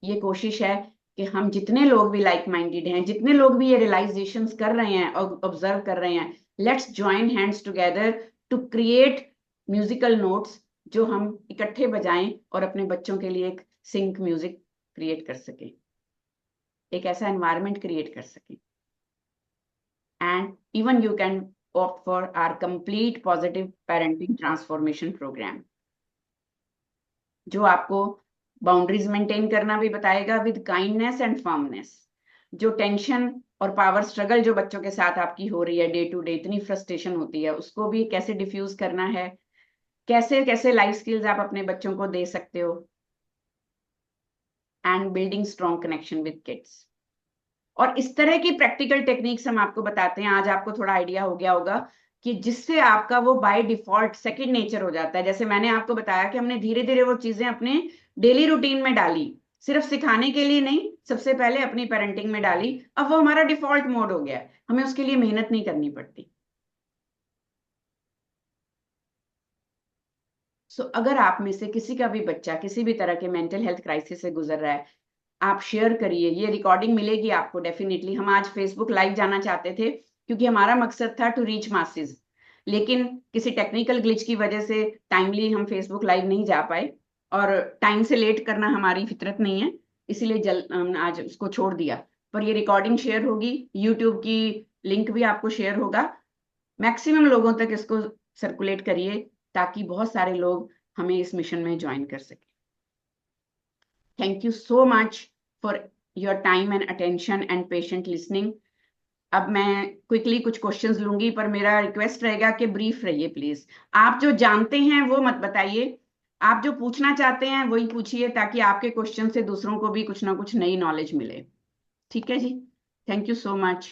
ये कोशिश है कि हम जितने लोग भी लाइक माइंडेड हैं, जितने लोग भी ये रियलाइजेशंस कर रहे हैं और ऑब्जर्व कर रहे हैं, let's join hands together to create musical notes जो हम इकट्ठे बजाएं और अपने बच्चों के लिए एक सिंक म्यूजिक क्रिएट कर सकें, एक ऐसा एनवायरनमेंट क्रिएट कर सकें। And even you can opt for our complete positive parenting transformation program, जो आपको बाउंड्रीज मेंटेन करना भी बताएगा विद काइंडनेस एंड फर्मनेस। जो टेंशन और पावर स्ट्रगल जो बच्चों के साथ आपकी हो रही है डे टू डे, इतनी फ्रस्ट्रेशन होती है, उसको भी कैसे डिफ्यूज करना है, कैसे कैसे लाइफ स्किल्स आप अपने बच्चों को दे सकते हो, and building strong connection with kids. और इस तरह की प्रैक्टिकल टेक्निक्स हम आपको बताते हैं। आज आपको थोड़ा आइडिया हो गया होगा कि जिससे आपका वो बाय डिफॉल्ट सेकंड नेचर हो जाता है। जैसे मैंने आपको बताया कि हमने धीरे धीरे वो चीजें अपने डेली रूटीन में डाली, सिर्फ सिखाने के लिए नहीं, सबसे पहले अपनी पेरेंटिंग में डाली। अब वो हमारा डिफॉल्ट मोड हो गया है, हमें उसके लिए मेहनत नहीं करनी पड़ती। सो अगर आप में से किसी का भी बच्चा किसी भी तरह के मेंटल हेल्थ क्राइसिस से गुजर रहा है, आप शेयर करिए। ये रिकॉर्डिंग मिलेगी आपको डेफिनेटली। हम आज फेसबुक लाइव जाना चाहते थे, क्योंकि हमारा मकसद था टू रीच मासेस, लेकिन किसी टेक्निकल ग्लिच की वजह से टाइमली हम फेसबुक लाइव नहीं जा पाए, और टाइम से लेट करना हमारी फितरत नहीं है, इसीलिए हमने आज उसको छोड़ दिया। पर ये रिकॉर्डिंग शेयर होगी, यूट्यूब की लिंक भी आपको शेयर होगा, मैक्सिमम लोगों तक इसको सर्कुलेट करिए ताकि बहुत सारे लोग हमें इस मिशन में ज्वाइन कर सके। Thank you so much for your time and attention and patient listening. अब मैं क्विकली कुछ क्वेश्चंस लूंगी, पर मेरा रिक्वेस्ट रहेगा कि ब्रीफ रहिए प्लीज। आप जो जानते हैं वो मत बताइए, आप जो पूछना चाहते हैं वही पूछिए, ताकि आपके क्वेश्चन से दूसरों को भी कुछ ना कुछ नई नॉलेज मिले। ठीक है जी, thank you so much.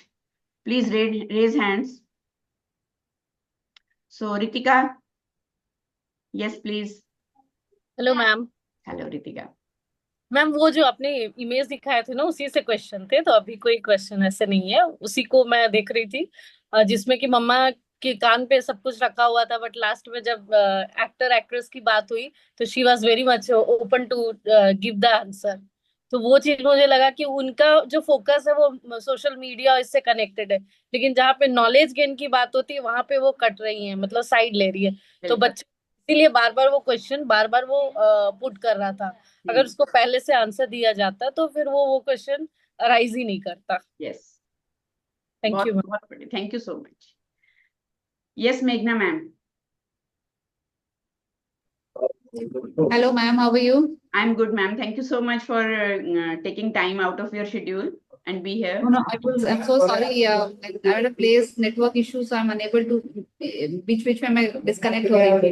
Please raise hands. So Ritika, yes please. Hello ma'am. Hello Ritika. Ma'am वो जो आपने इमेज दिखाए थे ना, उसी से क्वेश्चन थे, तो अभी कोई क्वेश्चन ऐसे नहीं है, उसी को मैं देख रही थी, जिसमें कि मम्मा के कान पे सब कुछ रखा हुआ था, बट लास्ट में जब एक्टर एक्ट्रेस की बात हुई तो she was very much open to give the answer. तो वो चीज मुझे लगा कि उनका जो फोकस है वो सोशल मीडिया इससे कनेक्टेड है, लेकिन जहाँ पे नॉलेज गेन की बात होती है वहां पे वो कट रही है, मतलब साइड ले रही है। तो बच्चे इसीलिए बार बार वो क्वेश्चन बार बार वो पुट कर रहा था। अगर उसको पहले से आंसर दिया जाता तो फिर वो क्वेश्चन अराइज ही नहीं करता। Yes, thank you. बहुत thank you so much. Yes मेघना ma'am. Hello, ma'am. How are you? I'm good, ma'am. Thank you so much for taking time out of your schedule and be here. No, I'm so sorry. I'm at a place network issue, so I'm unable to. बीच में मैं disconnect हो रही थी.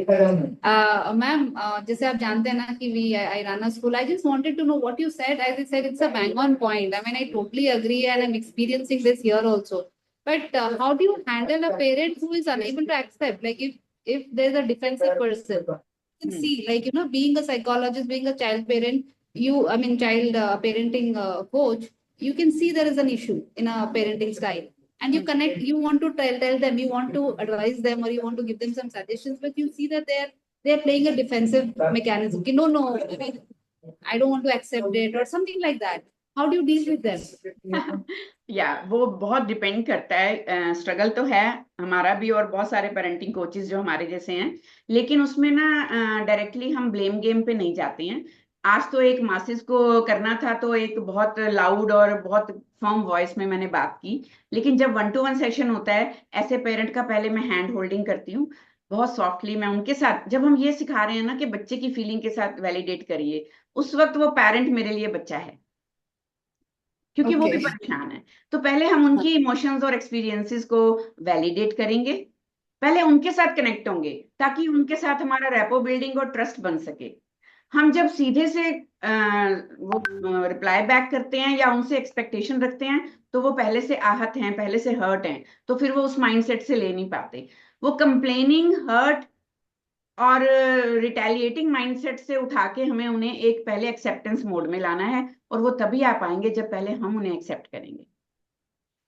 Ma'am, जैसे आप जानते हैं ना कि I run a school. I just wanted to know what you said. As I said, it's a bang on point. I mean, I totally agree, and I'm experiencing this here also. But how do you handle a parent who is unable to accept? Like if there's a defensive person. See, like, being a psychologist, being a child parent, child parenting coach, you can see there is an issue in a parenting style, and you connect, you want to tell them, you want to advise them, or you want to give them some suggestions, but you see that they're playing a defensive mechanism. No, I don't want to accept it, or something like that. How do you deal with them? वो बहुत depend करता है, struggle तो है हमारा भी और बहुत सारे पेरेंटिंग कोचेस जो हमारे जैसे हैं, लेकिन उसमें ना डायरेक्टली हम ब्लेम गेम पे नहीं जाते हैं। आज तो एक मासेस को करना था, तो एक बहुत लाउड और बहुत फर्म वॉइस में मैंने बात की, लेकिन जब 1-to-1 सेशन होता है, ऐसे पेरेंट का पहले मैं हैंड होल्डिंग करती हूँ, बहुत सॉफ्टली मैं उनके साथ, जब हम ये सिखा रहे हैं ना कि बच्चे की फीलिंग के साथ वैलिडेट करिए, उस वक्त वो पेरेंट मेरे लिए बच्चा है, क्योंकि वो भी परेशान है। तो पहले हम उनकी इमोशंस और एक्सपीरियंसेस को वैलिडेट करेंगे, पहले उनके साथ कनेक्ट होंगे, ताकि उनके साथ हमारा रैपो बिल्डिंग और ट्रस्ट बन सके। हम जब सीधे से वो रिप्लाई बैक करते हैं या उनसे एक्सपेक्टेशन रखते हैं, तो वो पहले से आहत हैं, पहले से हर्ट हैं, तो फिर वो उस माइंडसेट से ले नहीं पाते। वो कंप्लेनिंग, हर्ट और रिटेलिएटिंग माइंडसेट से उठा के हमें उन्हें एक पहले एक्सेप्टेंस मोड में लाना है, और वो तभी आ पाएंगे जब पहले हम उन्हें एक्सेप्ट करेंगे,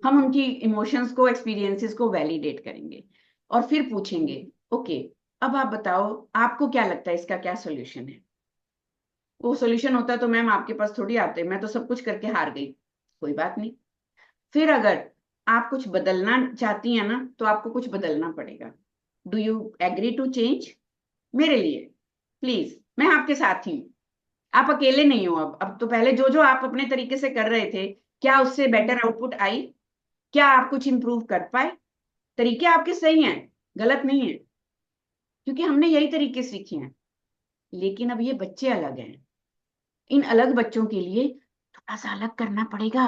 हम उनकी इमोशंस को, एक्सपीरियंसेस को वैलिडेट करेंगे, और फिर पूछेंगे, ओके अब आप बताओ आपको क्या लगता है, इसका क्या सोल्यूशन है। वो सोल्यूशन होता तो मैम आपके पास थोड़ी आते, मैं तो सब कुछ करके हार गई। कोई बात नहीं, फिर अगर आप कुछ बदलना चाहती हैं ना, तो आपको कुछ बदलना पड़ेगा। Do you agree to change? मेरे लिए प्लीज, मैं आपके साथ ही हूँ, आप अकेले नहीं हो। अब तो पहले जो आप अपने तरीके से कर रहे थे, क्या उससे बेटर आउटपुट आई? क्या आप कुछ इंप्रूव कर पाए? तरीके आपके सही हैं, गलत नहीं है, क्योंकि हमने यही तरीके सीखे हैं। लेकिन अब ये बच्चे अलग हैं, इन अलग बच्चों के लिए थोड़ा सा अलग करना पड़ेगा।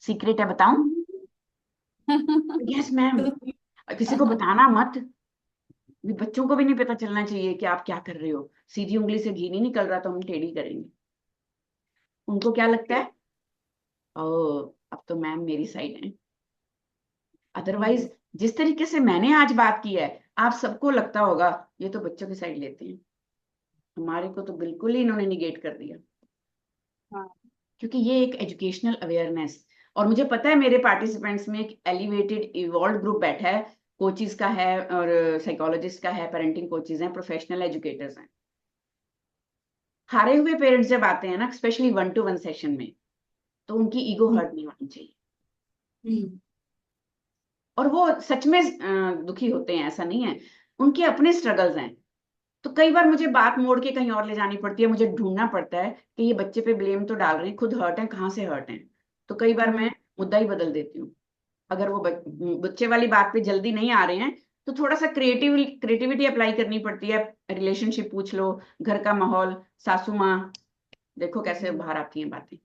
सीक्रेट है, बताऊं? यस मैम, किसी को बताना मत, बच्चों को भी नहीं पता चलना चाहिए कि आप क्या कर रहे हो। सीधी उंगली से घी नहीं निकल रहा तो हम टेढ़ी करेंगे। उनको क्या लगता है, ओ अब तो मैम मेरी साइड है। अदरवाइज जिस तरीके से मैंने आज बात की है, आप सबको लगता होगा ये तो बच्चों की साइड लेते हैं, हमारे को तो बिल्कुल ही इन्होंने निगेट कर दिया। क्योंकि ये एक एजुकेशनल अवेयरनेस, और मुझे पता है मेरे पार्टिसिपेंट्स में एक एलिवेटेड इवॉल्व ग्रुप बैठा है, कोचिज का है और साइकोलॉजिस्ट का है, पेरेंटिंग कोचिज हैं, प्रोफेशनल एजुकेटर्स हैं। हारे हुए पेरेंट्स जब आते हैं ना, स्पेशली 1-to-1 सेशन में, तो उनकी ईगो हर्ट नहीं होनी चाहिए। और वो सच में दुखी होते हैं, ऐसा नहीं है, उनके अपने स्ट्रगल्स हैं। तो कई बार मुझे बात मोड़ के कहीं और ले जानी पड़ती है, मुझे ढूंढना पड़ता है कि ये बच्चे पे ब्लेम तो डाल रहे हैं, खुद हर्ट है, कहाँ से हर्ट है। तो कई बार मैं मुद्दा ही बदल देती हूँ। अगर वो बच्चे वाली बात पे जल्दी नहीं आ रहे हैं तो थोड़ा सा क्रिएटिविटी अप्लाई करनी पड़ती है। रिलेशनशिप पूछ लो, घर का माहौल, सासू माँ, देखो कैसे बाहर आती हैं बातें।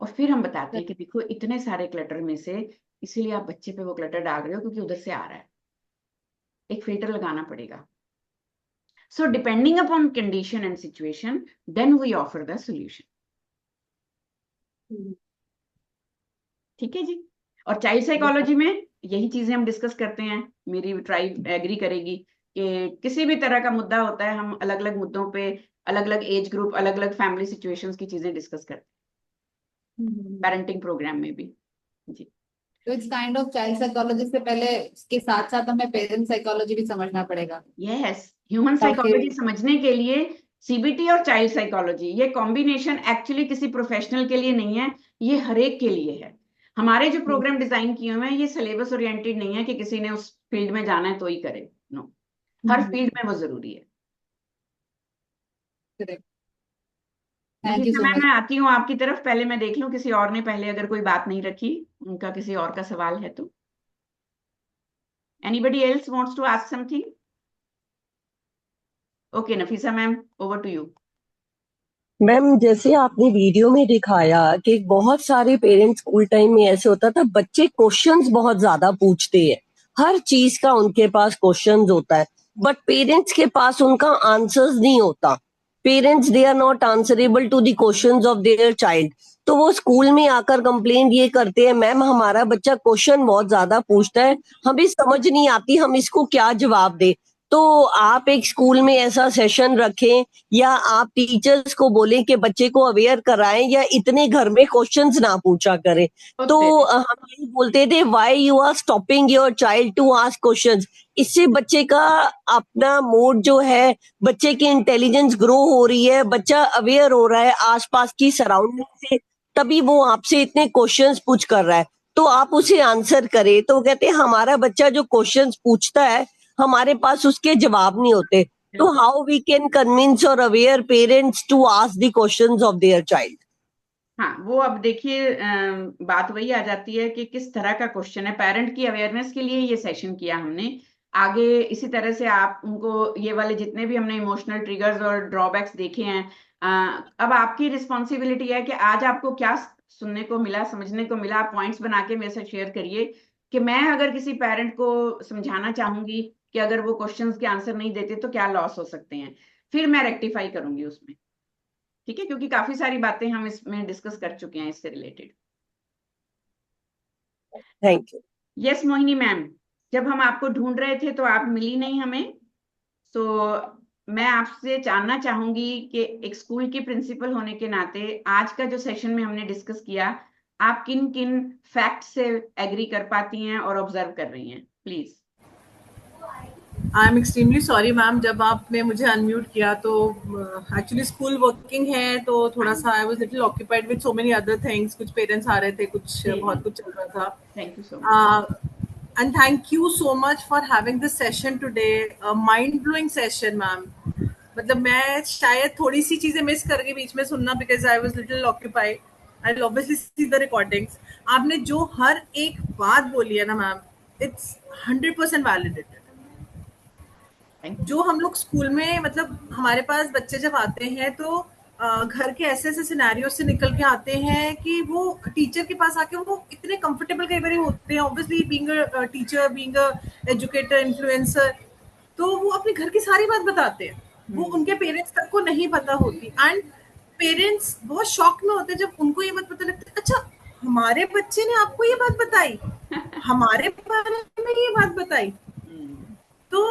और फिर हम बताते हैं कि देखो इतने सारे क्लटर में से इसीलिए आप बच्चे पे वो क्लटर डाल रहे हो क्योंकि उधर से आ रहा है, एक फिल्टर लगाना पड़ेगा। So depending upon condition and situation then we offer the solution. ठीक है जी। और चाइल्ड साइकोलॉजी में यही चीजें हम डिस्कस करते हैं, मेरी ट्राइब एग्री करेगी कि किसी भी तरह का मुद्दा होता है, हम अलग अलग मुद्दों पे अलग अलग एज ग्रुप, अलग अलग फैमिली सिचुएशंस की चीजें डिस्कस करते हैं पेरेंटिंग प्रोग्राम में भी जी। तो it's kind of child psychology से पहले इसके साथ साथ हमें पेरेंट साइकोलॉजी भी समझना पड़ेगा। यस, ह्यूमन साइकोलॉजी समझने के लिए सीबीटी और चाइल्ड साइकोलॉजी, ये कॉम्बिनेशन एक्चुअली किसी प्रोफेशनल के लिए नहीं है, ये हर एक के लिए है। हमारे जो प्रोग्राम डिजाइन किए हुए हैं ये सिलेबस ओरिएंटेड नहीं है कि किसी ने उस फील्ड में जाना है तो ही करे, नो, हर फील्ड में वो जरूरी है। Thank you so much. मैं आती हूँ आपकी तरफ, पहले मैं देख लूं किसी और ने पहले अगर कोई बात नहीं रखी, उनका किसी और का सवाल है तो। Anybody else wants to ask something? Okay Nafisa ma'am, over to you. Ma'am, जैसे आपने वीडियो में दिखाया कि बहुत सारे पेरेंट्स स्कूल टाइम में ऐसे होता था, बच्चे क्वेश्चंस बहुत ज्यादा पूछते हैं, हर चीज का उनके पास क्वेश्चंस होता है, बट पेरेंट्स के पास उनका आंसर्स नहीं होता। Parents they are not answerable to the questions of their child. तो वो स्कूल में आकर कंप्लेंट ये करते हैं, मैम हमारा बच्चा क्वेश्चन बहुत ज्यादा पूछता है, हमें समझ नहीं आती, हम इसको क्या जवाब दे। तो आप एक स्कूल में ऐसा सेशन रखें या आप टीचर्स को बोलें कि बच्चे को अवेयर कराएं या इतने घर में क्वेश्चंस ना पूछा करें। तो हम यही बोलते थे, why you are stopping your child to ask questions. इससे बच्चे का अपना मूड जो है, बच्चे की इंटेलिजेंस ग्रो हो रही है, बच्चा अवेयर हो रहा है आसपास की सराउंडिंग से, तभी वो आपसे इतने क्वेश्चंस पूछ कर रहा है। तो आप उसे आंसर करें। तो कहते हैं हमारा बच्चा जो क्वेश्चंस पूछता है हमारे पास उसके जवाब नहीं होते, तो हाउ वी कैन कन्विंस और aware parents to ask the questions of their child. हाँ, वो अब देखिए बात वही आ जाती है कि किस तरह का क्वेश्चन है। पेरेंट की अवेयरनेस के लिए ये सेशन किया हमने। आगे इसी तरह से आप उनको ये वाले जितने भी हमने इमोशनल ट्रिगर्स और ड्रॉबैक्स देखे हैं, अब आपकी रिस्पॉन्सिबिलिटी है कि आज आपको क्या सुनने को मिला, समझने को मिला, आप पॉइंट्स बना के मेरे से शेयर करिए कि मैं अगर किसी पेरेंट को समझाना चाहूंगी कि अगर वो क्वेश्चंस के आंसर नहीं देते तो क्या लॉस हो सकते हैं, फिर मैं रेक्टिफाई करूंगी उसमें। ठीक है, क्योंकि काफी सारी बातें हम इसमें डिस्कस कर चुके हैं इससे related. Thank you. Yes Mohini ma'am, जब हम आपको ढूंढ रहे थे तो आप मिली नहीं हमें, तो मैं आपसे जानना चाहूंगी कि एक स्कूल की प्रिंसिपल होने के नाते आज का जो सेशन में हमने डिस्कस किया, आप किन किन फैक्ट से एग्री कर पाती हैं और ऑब्जर्व कर रही हैं, please. I am extremely sorry ma'am, जब आपने मुझे अनम्यूट किया तो एक्चुअली स्कूल वर्किंग है तो थोड़ा सा I was little occupied with so many other things. कुछ पेरेंट्स आ रहे थे, कुछ बहुत कुछ चल रहा था। Thank you so much and thank you so much for having this session today, mind blowing session ma'am. मतलब मैं शायद थोड़ी सी चीजें मिस कर गई बीच में सुनना, because I was little occupied. I will obviously see the recordings. आपने जो हर एक बात बोली है ना मैम, इट्स 100% वैलिडेटेड। जो हम लोग स्कूल में, मतलब हमारे पास बच्चे जब आते हैं तो घर के ऐसे ऐसे सिनेरियो से निकल के आते हैं कि वो टीचर के पास आके वो इतने कंफर्टेबल कई बार होते हैं, obviously being a teacher, being a educator, influencer, तो वो अपने घर की सारी बात बताते हैं, वो उनके पेरेंट्स तक को नहीं पता होती। एंड पेरेंट्स बहुत शॉक में होते हैं जब उनको ये बात पता लगती है, अच्छा हमारे बच्चे ने आपको ये बात बताई, हमारे बारे में ये बात बताई। तो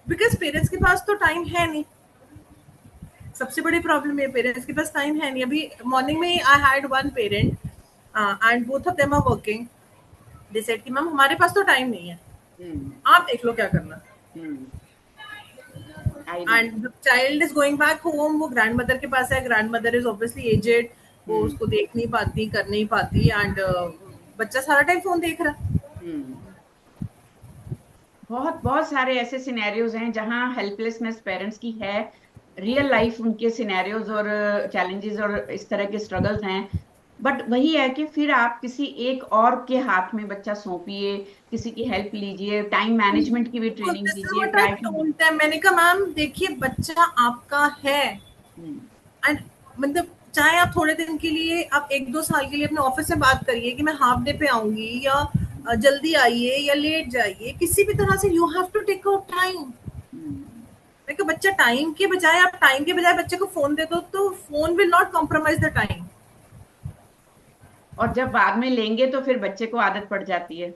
बिकॉज पेरेंट्स के पास तो टाइम है नहीं, सबसे बड़ी प्रॉब्लम है पेरेंट्स के पास टाइम है नहीं। अभी मॉर्निंग में I had one parent and both of them are working. They said कि मैम हमारे पास तो टाइम नहीं है, आप देख लो क्या करना। And the child is going back home, वो ग्रैंड मदर के पास है, grandmother is obviously aged, वो उसको देख नहीं पाती, कर नहीं पाती, एंड बच्चा सारा टाइम फोन देख रहा है। बहुत बहुत सारे ऐसे सिनेरियोज हैं जहां हेल्पलेसनेस पेरेंट्स की है, रियल लाइफ उनके सिनेरियोज और चैलेंजेस और इस तरह के स्ट्रगल्स हैं, बट वही है कि फिर आप किसी एक और के हाथ में बच्चा सौंपिए, किसी की हेल्प लीजिए, टाइम मैनेजमेंट की भी ट्रेनिंग दीजिए, ट्राई टू। मैंने कहा मैम देखिए बच्चा आपका है, एंड मतलब चाहे आप थोड़े दिन के लिए, आप 1-2 साल के लिए अपने ऑफिस से बात करिए कि मैं हाफ डे पे आऊंगी, या जल्दी आइए या लेट जाइए, किसी भी तरह से you have to take out time. देखो बच्चा टाइम के बजाय, आप टाइम के बजाय बच्चे को फोन दे दो तो phone will not compromise the time. और जब बाद में लेंगे तो फिर बच्चे को आदत पड़ जाती है।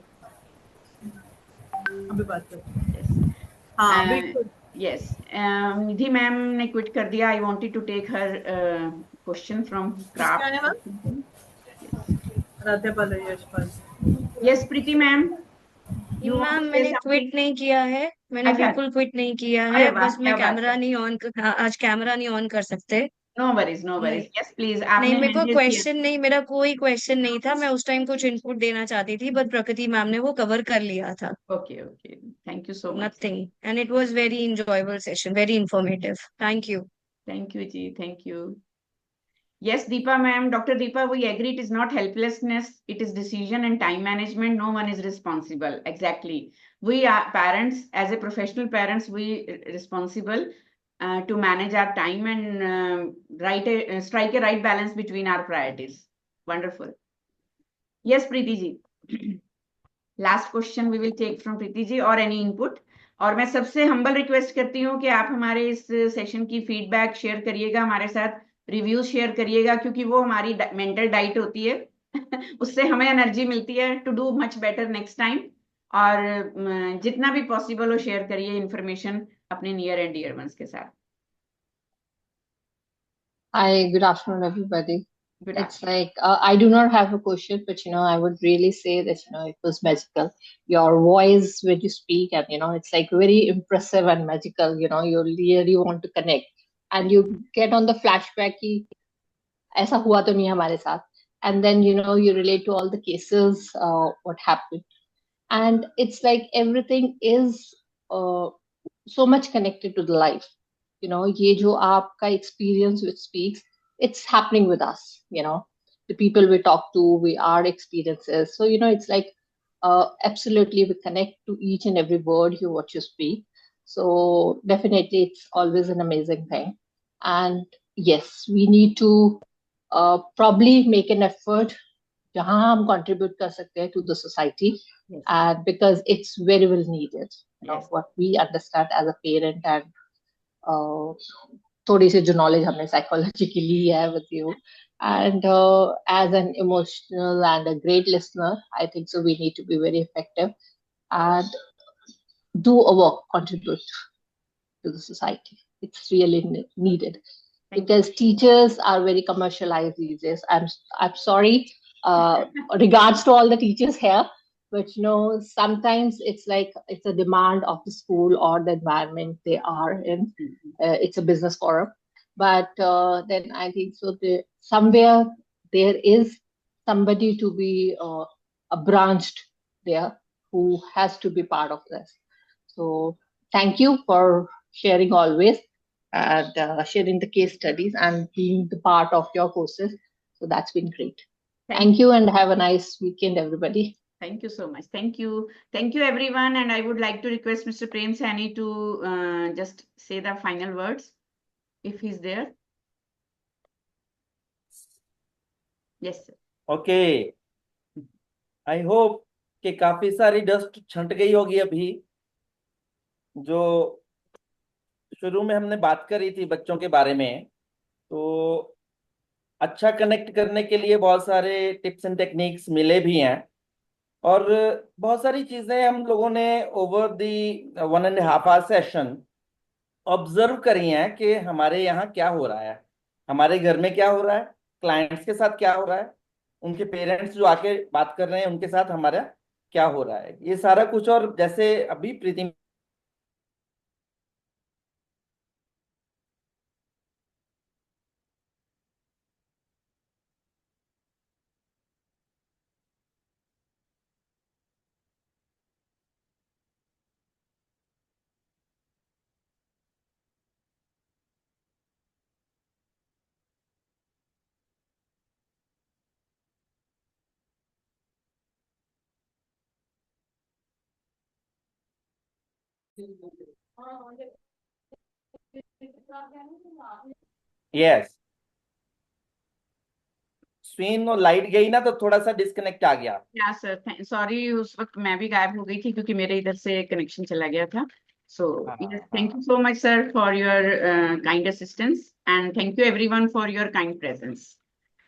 अभी बात करते हाँ बिल्कुल। यस, निधि मैम ने क्विट कर दिया। I wanted to take her question from craft. Yes Preeti ma'am, ma'am मैंने क्विट नहीं किया है, मैंने बिल्कुल क्विट नहीं किया है, बस मैं कैमरा नहीं ऑन आज कैमरा नहीं ऑन कर सकते। No worries no worries, yes please. नहीं, मेरे को क्वेश्चन नहीं, मेरा कोई क्वेश्चन नहीं था, मैं उस टाइम कुछ इनपुट देना चाहती थी, बट प्रकृति मैम ने वो कवर कर लिया था। Okay okay, thank you so much. Nothing, and it was very enjoyable session, very informative. Thank you जी, thank you. Yes, Deepa ma'am, Dr. Deepa, we agree it is not helplessness, it is decision and time management. No one is responsible. Exactly. We are parents, as a professional parents, we responsible to manage our time and strike a right balance between our priorities. Wonderful. Yes, Preeti ji. Last question we will take from Preeti ji or any input. और मैं सबसे humble request करती हूँ कि आप हमारे इस session की फीडबैक शेयर करिएगा, हमारे साथ रिव्यूज शेयर करिएगा, क्योंकि वो हमारी मेंटल डाइट होती है उससे हमें एनर्जी मिलती है to do much better next time. और जितना भी पॉसिबल हो शेयर करिए इन्फॉर्मेशन अपने नियर एंड डियर वंस के साथ। Hi, good afternoon, everybody. It's like I do not have a question, but I would really say that it was magical. Your voice when you speak, and it's like very impressive and magical. You really want to connect, and you get on the flashback. Ki, ऐसा हुआ तो नहीं हमारे साथ, and then you relate to all the cases, what happened, and it's like everything is so much connected to the life. ये जो आपका experience which speaks, it's happening with us. The people we talk to, our experiences. So it's like absolutely we connect to each and every word what you speak. So definitely it's always an amazing thing. And yes, we need to probably make an effort जहाँ हम contribute कर सकते हैं to the society. Yes. And because it's very well needed. Yes. What we understand as a parent, and थोड़ी सी जो knowledge हमने psychology की ली है with you, and as an emotional and a great listener, I think so we need to be very effective and do a work, contribute to the society. It's really needed. Because teachers are very commercialized these days. I'm sorry, regards to all the teachers here, but sometimes it's like it's a demand of the school or the environment they are in. It's a business forum, but then I think so somewhere there is somebody to be branched there who has to be part of this. So thank you for sharing always, and sharing the case studies and being the part of your courses. So that's been great. Thank you, and have a nice weekend, everybody. Thank you so much. Thank you. Thank you, everyone. And I would like to request Mr. Prem Sani to just say the final words, if he's there. Yes, sir. Okay. I hope कि काफी सारी dust छंट गई होगी अभी। जो शुरू में हमने बात करी थी बच्चों के बारे में, तो अच्छा कनेक्ट करने के लिए बहुत सारे टिप्स एंड टेक्निक्स मिले भी हैं, और बहुत सारी चीजें हम लोगों ने over the 1.5 hour session observe करी हैं कि हमारे यहाँ क्या हो रहा है, हमारे घर में क्या हो रहा है, क्लाइंट्स के साथ क्या हो रहा है, उनके पेरेंट्स जो आके बात कर रहे हैं उनके साथ हमारा क्या हो रहा है, ये सारा कुछ। और जैसे अभी प्रीति यस स्वीन, लाइट गई ना तो थोड़ा सा डिस्कनेक्ट आ गया। या सर सॉरी, उस वक्त मैं भी गायब हो गई थी क्योंकि मेरे इधर से कनेक्शन चला गया था। So thank you so much sir for your kind assistance and thank you everyone for your kind presence.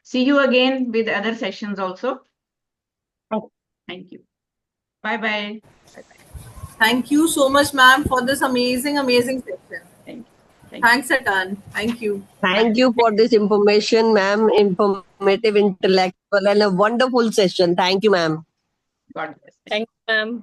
See you again with other sessions also. Thank you. Bye bye. Thank you so much, ma'am, for this amazing session. Thank you. Thanks a ton. Thank you. Thank you for this information, ma'am. Informative, intellectual, and a wonderful session. Thank you, ma'am. God bless. Thank you, ma'am.